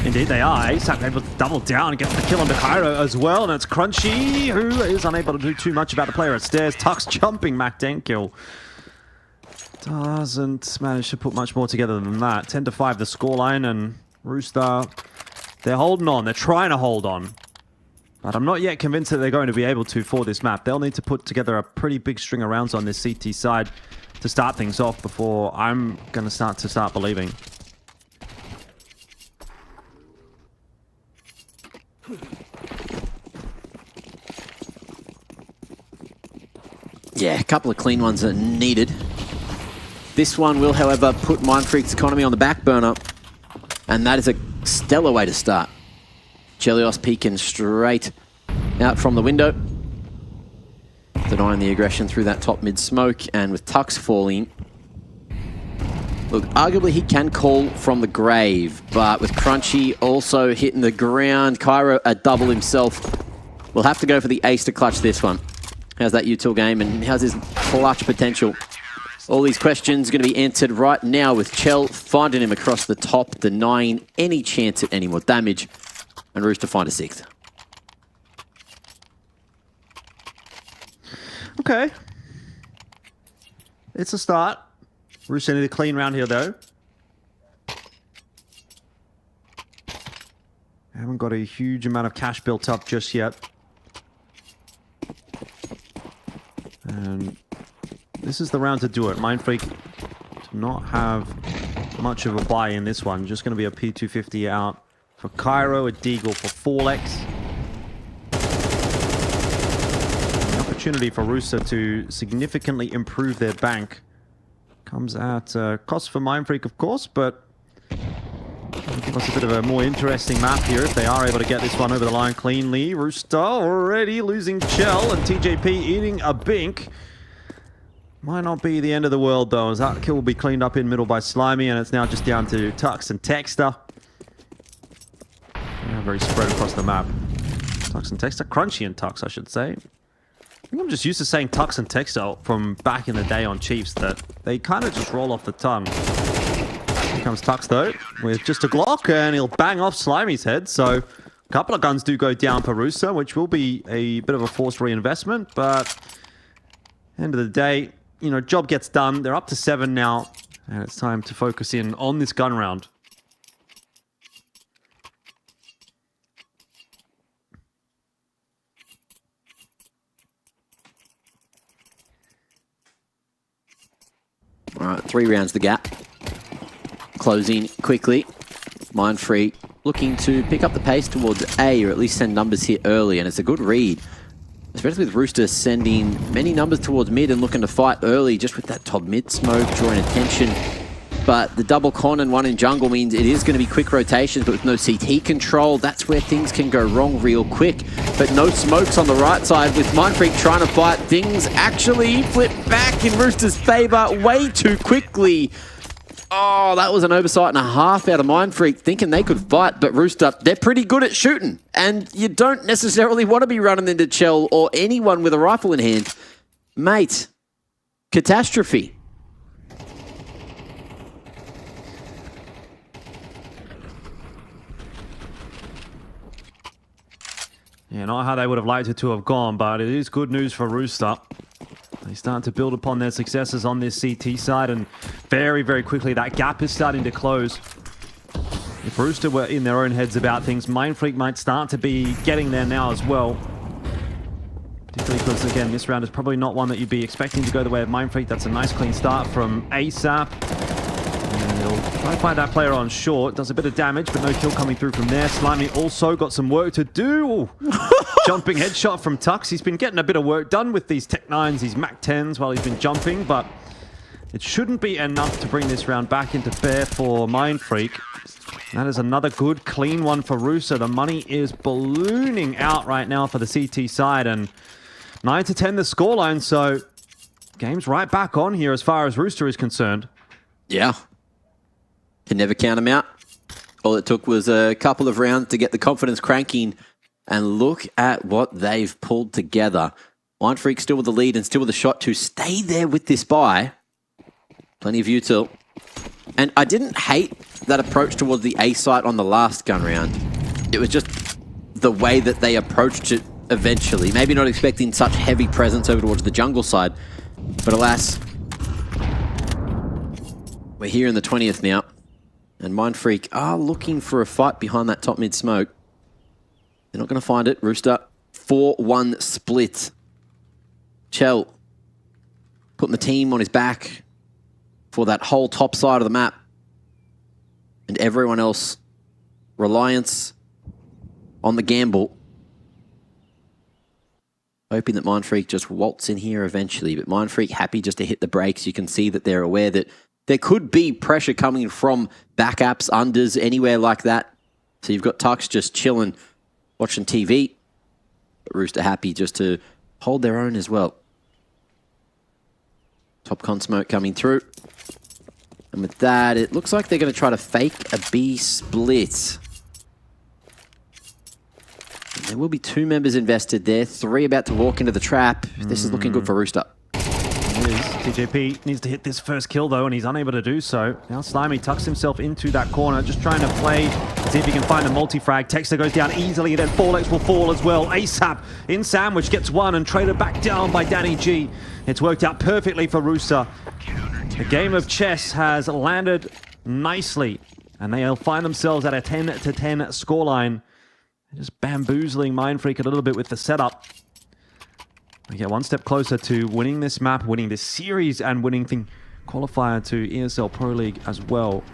Indeed they are. ASAP able to double down and gets the kill onto Cairo as well. And it's Crunchy, who is unable to do too much about the player upstairs. Tuck's jumping Mac Denkill. Doesn't manage to put much more together than that. 10-5 the scoreline, and Rooster, they're holding on. They're trying to hold on. But I'm not yet convinced that they're going to be able to for this map. They'll need to put together a pretty big string of rounds on this CT side to start things off before I'm going to start believing. Yeah, a couple of clean ones are needed. This one will, however, put Mindfreak's economy on the back burner. And that is a stellar way to start. Chelios peeking straight out from the window. Denying the aggression through that top mid smoke. And with Tux falling... Look, arguably he can call from the grave. But with Crunchy also hitting the ground, Cairo a double himself. We'll have to go for the ace to clutch this one. How's that util game and how's his clutch potential? All these questions are going to be answered right now with Chell finding him across the top, denying any chance at any more damage. And Rooster find a sixth. Okay. It's a start. Rooster need a clean round here, though. Haven't got a huge amount of cash built up just yet. And this is the round to do it. Mindfreak do not have much of a buy in this one. Just going to be a P250 out for Cairo, a Deagle for 4x. An opportunity for Rooster to significantly improve their bank. Comes at cost for Mindfreak, of course, but it'll give us a bit of a more interesting map here if they are able to get this one over the line cleanly. Rooster already losing Chell and TJP eating a bink. Might not be the end of the world, though, as that kill will be cleaned up in middle by Slimy, and it's now just down to Tux and Texter. Yeah, very spread across the map. Tux and Texter. Crunchy and Tux, I should say. I think I'm just used to saying Tux and Texter from back in the day on Chiefs, that they kind of just roll off the tongue. Here comes Tux, though, with just a Glock, and he'll bang off Slimy's head, so... A couple of guns do go down for Rooster, which will be a bit of a forced reinvestment, but... End of the day... You know, job gets done. They're up to 7 now, and it's time to focus in on this gun round. All right, 3 rounds the gap. Closing quickly. Mindfreak looking to pick up the pace towards A, or at least send numbers here early, and it's a good read. Especially with Rooster sending many numbers towards mid and looking to fight early, just with that top mid smoke, drawing attention. But the double con and one in jungle means it is going to be quick rotations, but with no CT control, that's where things can go wrong real quick. But no smokes on the right side with Mindfreak trying to fight. Things actually flip back in Rooster's favor way too quickly. Oh, that was an oversight and a half out of Mindfreak, thinking they could fight, but Rooster, they're pretty good at shooting. And you don't necessarily want to be running into Chell or anyone with a rifle in hand. Mate, catastrophe. Yeah, not how they would have liked it to have gone, but it is good news for Rooster. They start to build upon their successes on this CT side, and very, very quickly that gap is starting to close. If Rooster were in their own heads about things, Mindfreak might start to be getting there now as well. Particularly because, again, this round is probably not one that you'd be expecting to go the way of Mindfreak. That's a nice clean start from ASAP. And he'll try to find that player on short. Does a bit of damage, but no kill coming through from there. Slimy also got some work to do. Jumping headshot from Tux. He's been getting a bit of work done with these Tech 9s, these Mac 10s while he's been jumping, but it shouldn't be enough to bring this round back into fair for Mindfreak. That is another good, clean one for Rooster. The money is ballooning out right now for the CT side, and 9-10 the scoreline, so game's right back on here as far as Rooster is concerned. Yeah. Can never count them out. All it took was a couple of rounds to get the confidence cranking, and look at what they've pulled together. Mindfreak still with the lead and still with a shot to stay there with this buy. Plenty of util. And I didn't hate that approach towards the A site on the last gun round. It was just the way that they approached it eventually. Maybe not expecting such heavy presence over towards the jungle side. But alas, we're here in the 20th now. And Mindfreak are looking for a fight behind that top mid smoke. They're not going to find it. Rooster, 4-1 split. Chell putting the team on his back for that whole top side of the map. And everyone else, reliance on the gamble Hoping that Mindfreak just waltz in here eventually, but Mindfreak happy just to hit the brakes. You can see that they're aware that there could be pressure coming from backups, unders, anywhere like that. So you've got Tux just chilling, watching TV. But Rooster happy just to hold their own as well. Top con smoke coming through. And with that, it looks like they're going to try to fake a B split. And there will be 2 members invested there. 3 about to walk into the trap. This is looking good for Rooster. It is. TJP needs to hit this first kill, though, and he's unable to do so. Now Slimy tucks himself into that corner, just trying to play, see if he can find the multi-frag. Texter goes down easily, and then Forlex will fall as well. ASAP in sandwich, gets one, and traded back down by Danny G. It's worked out perfectly for Rooster. The game of chess has landed nicely, and they'll find themselves at a 10-10 scoreline. Just bamboozling Mindfreak a little bit with the setup. They get one step closer to winning this map, winning this series, and winning the qualifier to ESL Pro League as well.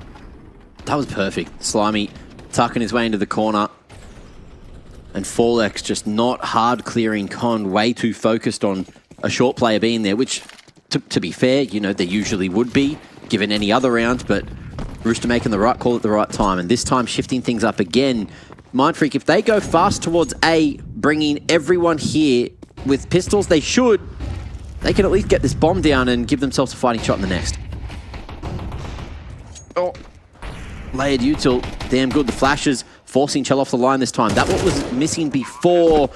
That was perfect. Slimy tucking his way into the corner. And Forlex just not hard clearing Con, way too focused on a short player being there, which, to be fair, you know, they usually would be, given any other round, but Rooster making the right call at the right time, and this time shifting things up again. Mindfreak, if they go fast towards A, bringing everyone here with pistols, they can at least get this bomb down and give themselves a fighting shot in the next. Oh, layered util, damn good. The flashes forcing Chell off the line this time. That what was missing before,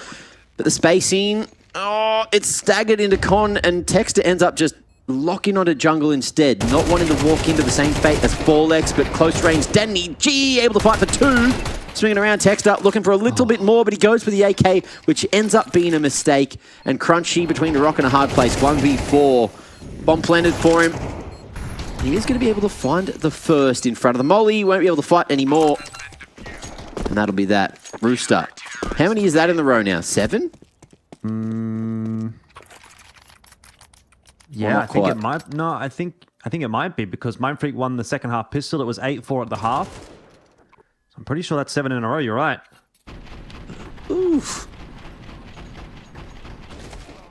but the spacing, oh, it's staggered into Con, and Texter ends up just locking onto jungle instead, not wanting to walk into the same fate as Forlex, but close range. Danny G able to fight for 2. Swinging around, Texter, looking for a little bit more, but he goes for the AK, which ends up being a mistake. And Crunchy between a rock and a hard place, 1v4. Bomb planted for him. He is going to be able to find the first in front of the molly. He won't be able to fight anymore. And that'll be that. Rooster. How many is that in the row now? 7? Yeah, I think it might. No, I think it might be, because Mindfreak won the second half pistol. It was 8-4 at the half. I'm pretty sure that's 7 in a row. You're right. Oof.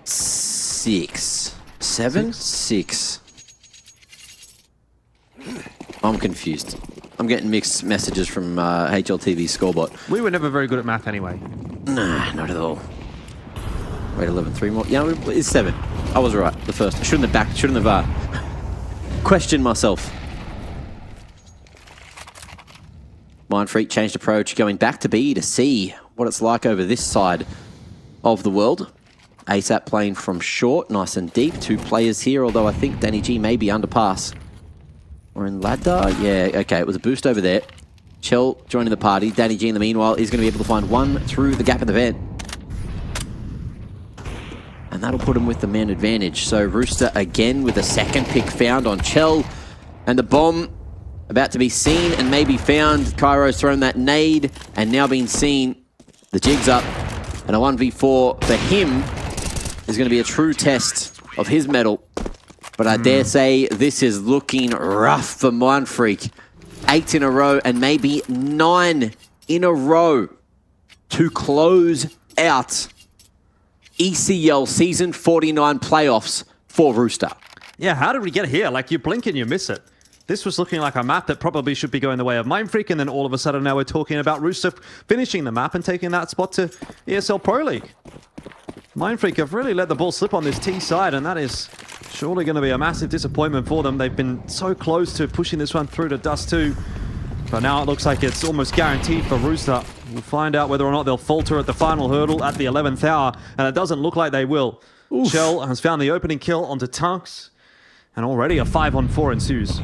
6. 7? 6. I'm confused. I'm getting mixed messages from HLTV scorebot. We were never very good at math anyway. Nah, not at all. Wait, 11. 3 more. Yeah, it's 7. I was right. The first. I shouldn't have questioned myself. Mindfreak changed approach, going back to B to see what it's like over this side of the world. ASAP playing from short, nice and deep. 2 players here, although I think Danny G may be underpass. Or in ladder? Yeah, okay, it was a boost over there. Chell joining the party. Danny G in the meanwhile is going to be able to find one through the gap in the vent. And that'll put him with the man advantage. So Rooster again with a second pick found on Chell. And the bomb about to be seen and maybe found. Kairo's thrown that nade and now being seen. The jig's up. And a 1v4 for him is going to be a true test of his mettle. But I dare say this is looking rough for Mindfreak. 8 in a row and maybe 9 in a row to close out ECL Season 49 playoffs for Rooster. Yeah, how did we get here? Like, you blink and you miss it. This was looking like a map that probably should be going the way of Mindfreak, and then all of a sudden now we're talking about Rooster finishing the map and taking that spot to ESL Pro League. Mindfreak have really let the ball slip on this T side, and that is surely going to be a massive disappointment for them. They've been so close to pushing this one through to Dust 2, but now it looks like it's almost guaranteed for Rooster. We'll find out whether or not they'll falter at the final hurdle at the 11th hour, and it doesn't look like they will. Oof. Chell has found the opening kill onto Tunks, and already a 5-on-4 ensues.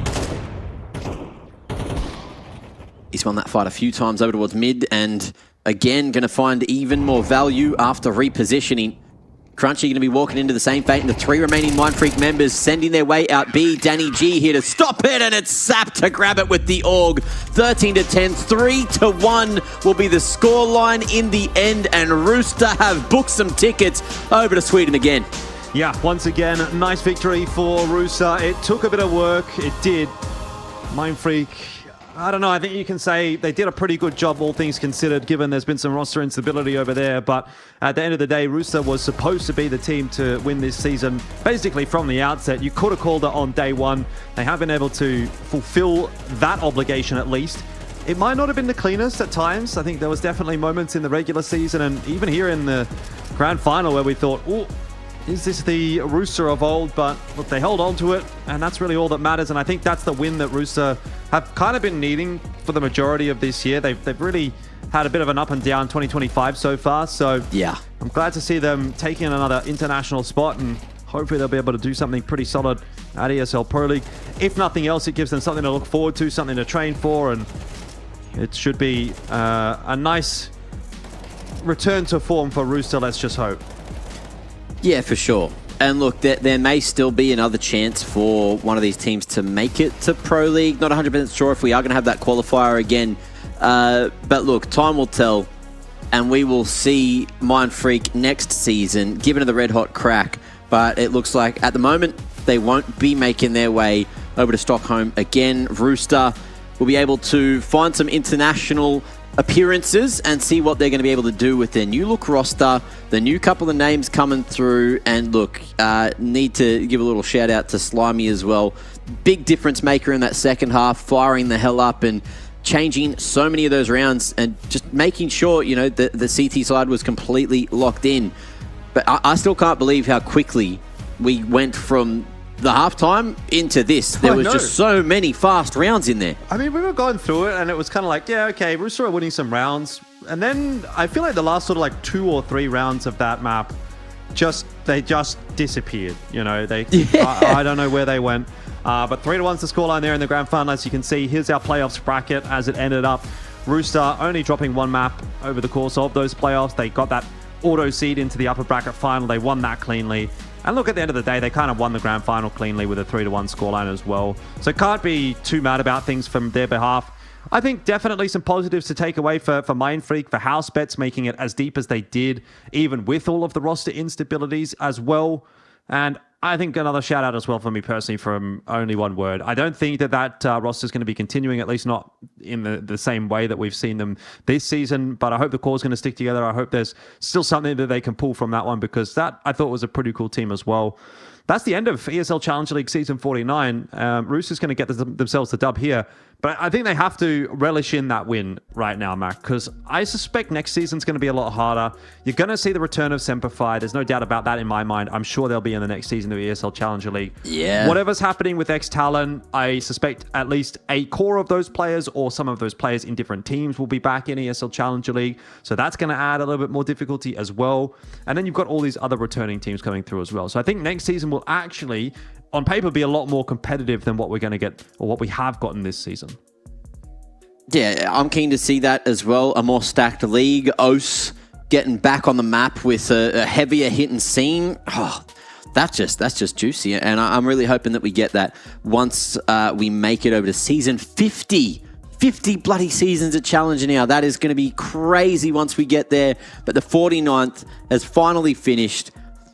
He's won that fight a few times over towards mid, and again going to find even more value after repositioning. Crunchy going to be walking into the same fate, and the 3 remaining Mindfreak members sending their way out B. Danny G here to stop it, and it's Sap to grab it with the AUG. 13-10, 3-1 will be the scoreline in the end, and Rooster have booked some tickets over to Sweden again. Yeah, once again, nice victory for Rooster. It took a bit of work, it did. Mindfreak I don't know. I think you can say they did a pretty good job, all things considered, given there's been some roster instability over there. But at the end of the day, Rooster was supposed to be the team to win this season, basically from the outset. You could have called it on day one. They have been able to fulfill that obligation at least. It might not have been the cleanest at times. I think there was definitely moments in the regular season and even here in the grand final where we thought, oh, is this the Rooster of old? But look, they held on to it, and that's really all that matters. And I think that's the win that Rooster have kind of been needing for the majority of this year. They've really had a bit of an up and down 2025 so far. So yeah, I'm glad to see them taking another international spot, and hopefully they'll be able to do something pretty solid at ESL Pro League. If nothing else, it gives them something to look forward to, something to train for, and it should be a nice return to form for Rooster, let's just hope. Yeah, for sure. And look, there may still be another chance for one of these teams to make it to Pro League. Not 100% sure if we are going to have that qualifier again. But look, time will tell. And we will see Mindfreak next season, given the red hot crack. But it looks like at the moment, they won't be making their way over to Stockholm again. Rooster will be able to find some international appearances and see what they're going to be able to do with their new look roster, the new couple of names coming through. And look, need to give a little shout out to Slimy as well. Big difference maker in that second half, firing the hell up and changing so many of those rounds and just making sure, you know, the CT side was completely locked in. But I still can't believe how quickly we went from the halftime into this. There was just so many fast rounds in there. I mean, we were going through it and it was kind of like, yeah, okay, Rooster are winning some rounds. And then I feel like the last sort of like 2 or 3 rounds of that map, they just disappeared. You know, I don't know where they went. But 3-1's the scoreline there in the grand final. As you can see, here's our playoffs bracket as it ended up. Rooster only dropping 1 map over the course of those playoffs. They got that auto seed into the upper bracket final. They won that cleanly. And look, at the end of the day, they kind of won the grand final cleanly with a 3-1 scoreline as well. So can't be too mad about things from their behalf. I think definitely some positives to take away for Mindfreak, for house bets, making it as deep as they did, even with all of the roster instabilities as well. And I think another shout out as well for me personally from only one word. I don't think that roster is going to be continuing, at least not in the same way that we've seen them this season. But I hope the core is going to stick together. I hope there's still something that they can pull from that one, because that I thought was a pretty cool team as well. That's the end of ESL Challenger League Season 49. Rooster's going to get themselves the dub here. But I think they have to relish in that win right now, Mac, because I suspect next season's going to be a lot harder. You're going to see the return of Semperfi. There's no doubt about that in my mind. I'm sure they'll be in the next season of the ESL Challenger League. Yeah. Whatever's happening with X-Talent, I suspect at least a core of those players or some of those players in different teams will be back in ESL Challenger League. So that's going to add a little bit more difficulty as well. And then you've got all these other returning teams coming through as well. So I think next season will actually, on paper, be a lot more competitive than what we're going to get or what we have gotten this season. Yeah, I'm keen to see that as well. A more stacked league. OCE getting back on the map with a heavier hitting scene. Oh, that's just juicy. And I'm really hoping that we get that once we make it over to season 50. 50 bloody seasons at Challenger now. That is going to be crazy once we get there. But the 49th has finally finished.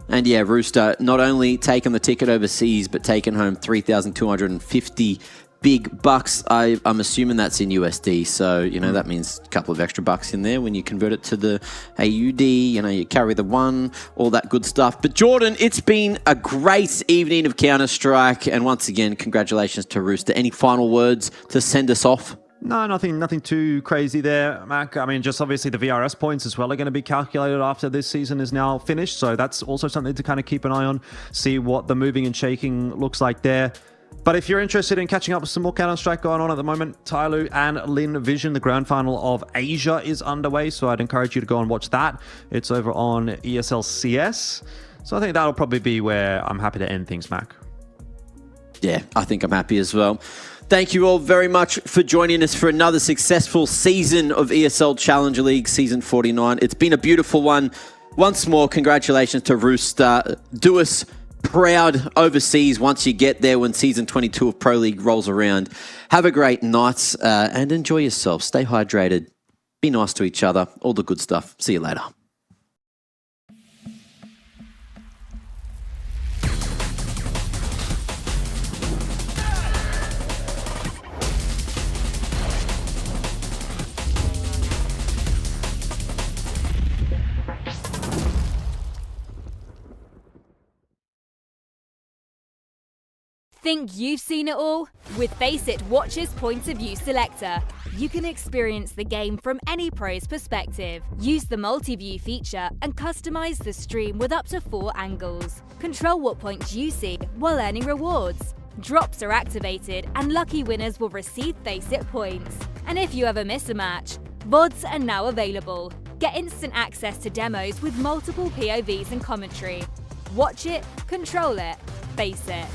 And yeah, Rooster not only taking the ticket overseas, but taking home 3,250 big bucks. I'm assuming that's in USD. So, you know, that means a couple of extra bucks in there when you convert it to the AUD. You know, you carry the 1, all that good stuff. But Jordan, it's been a great evening of Counter-Strike. And once again, congratulations to Rooster. Any final words to send us off? No, nothing too crazy there, Mac. I mean, just obviously the VRS points as well are going to be calculated after this season is now finished. So that's also something to kind of keep an eye on, see what the moving and shaking looks like there. But if you're interested in catching up with some more Counter-Strike going on at the moment, Tyloo and Lin Vision, the grand final of Asia is underway. So I'd encourage you to go and watch that. It's over on ESL CS. So I think that'll probably be where I'm happy to end things, Mac. Yeah, I think I'm happy as well. Thank you all very much for joining us for another successful season of ESL Challenger League Season 49. It's been a beautiful one. Once more, congratulations to Rooster. Do us proud overseas once you get there when Season 22 of Pro League rolls around. Have a great night and enjoy yourself. Stay hydrated. Be nice to each other. All the good stuff. See you later. Think you've seen it all? With Faceit Watch's Point of View Selector, you can experience the game from any pro's perspective. Use the multi-view feature and customize the stream with up to 4 angles. Control what points you see while earning rewards. Drops are activated and lucky winners will receive Faceit points. And if you ever miss a match, VODs are now available. Get instant access to demos with multiple POVs and commentary. Watch it, control it, Faceit.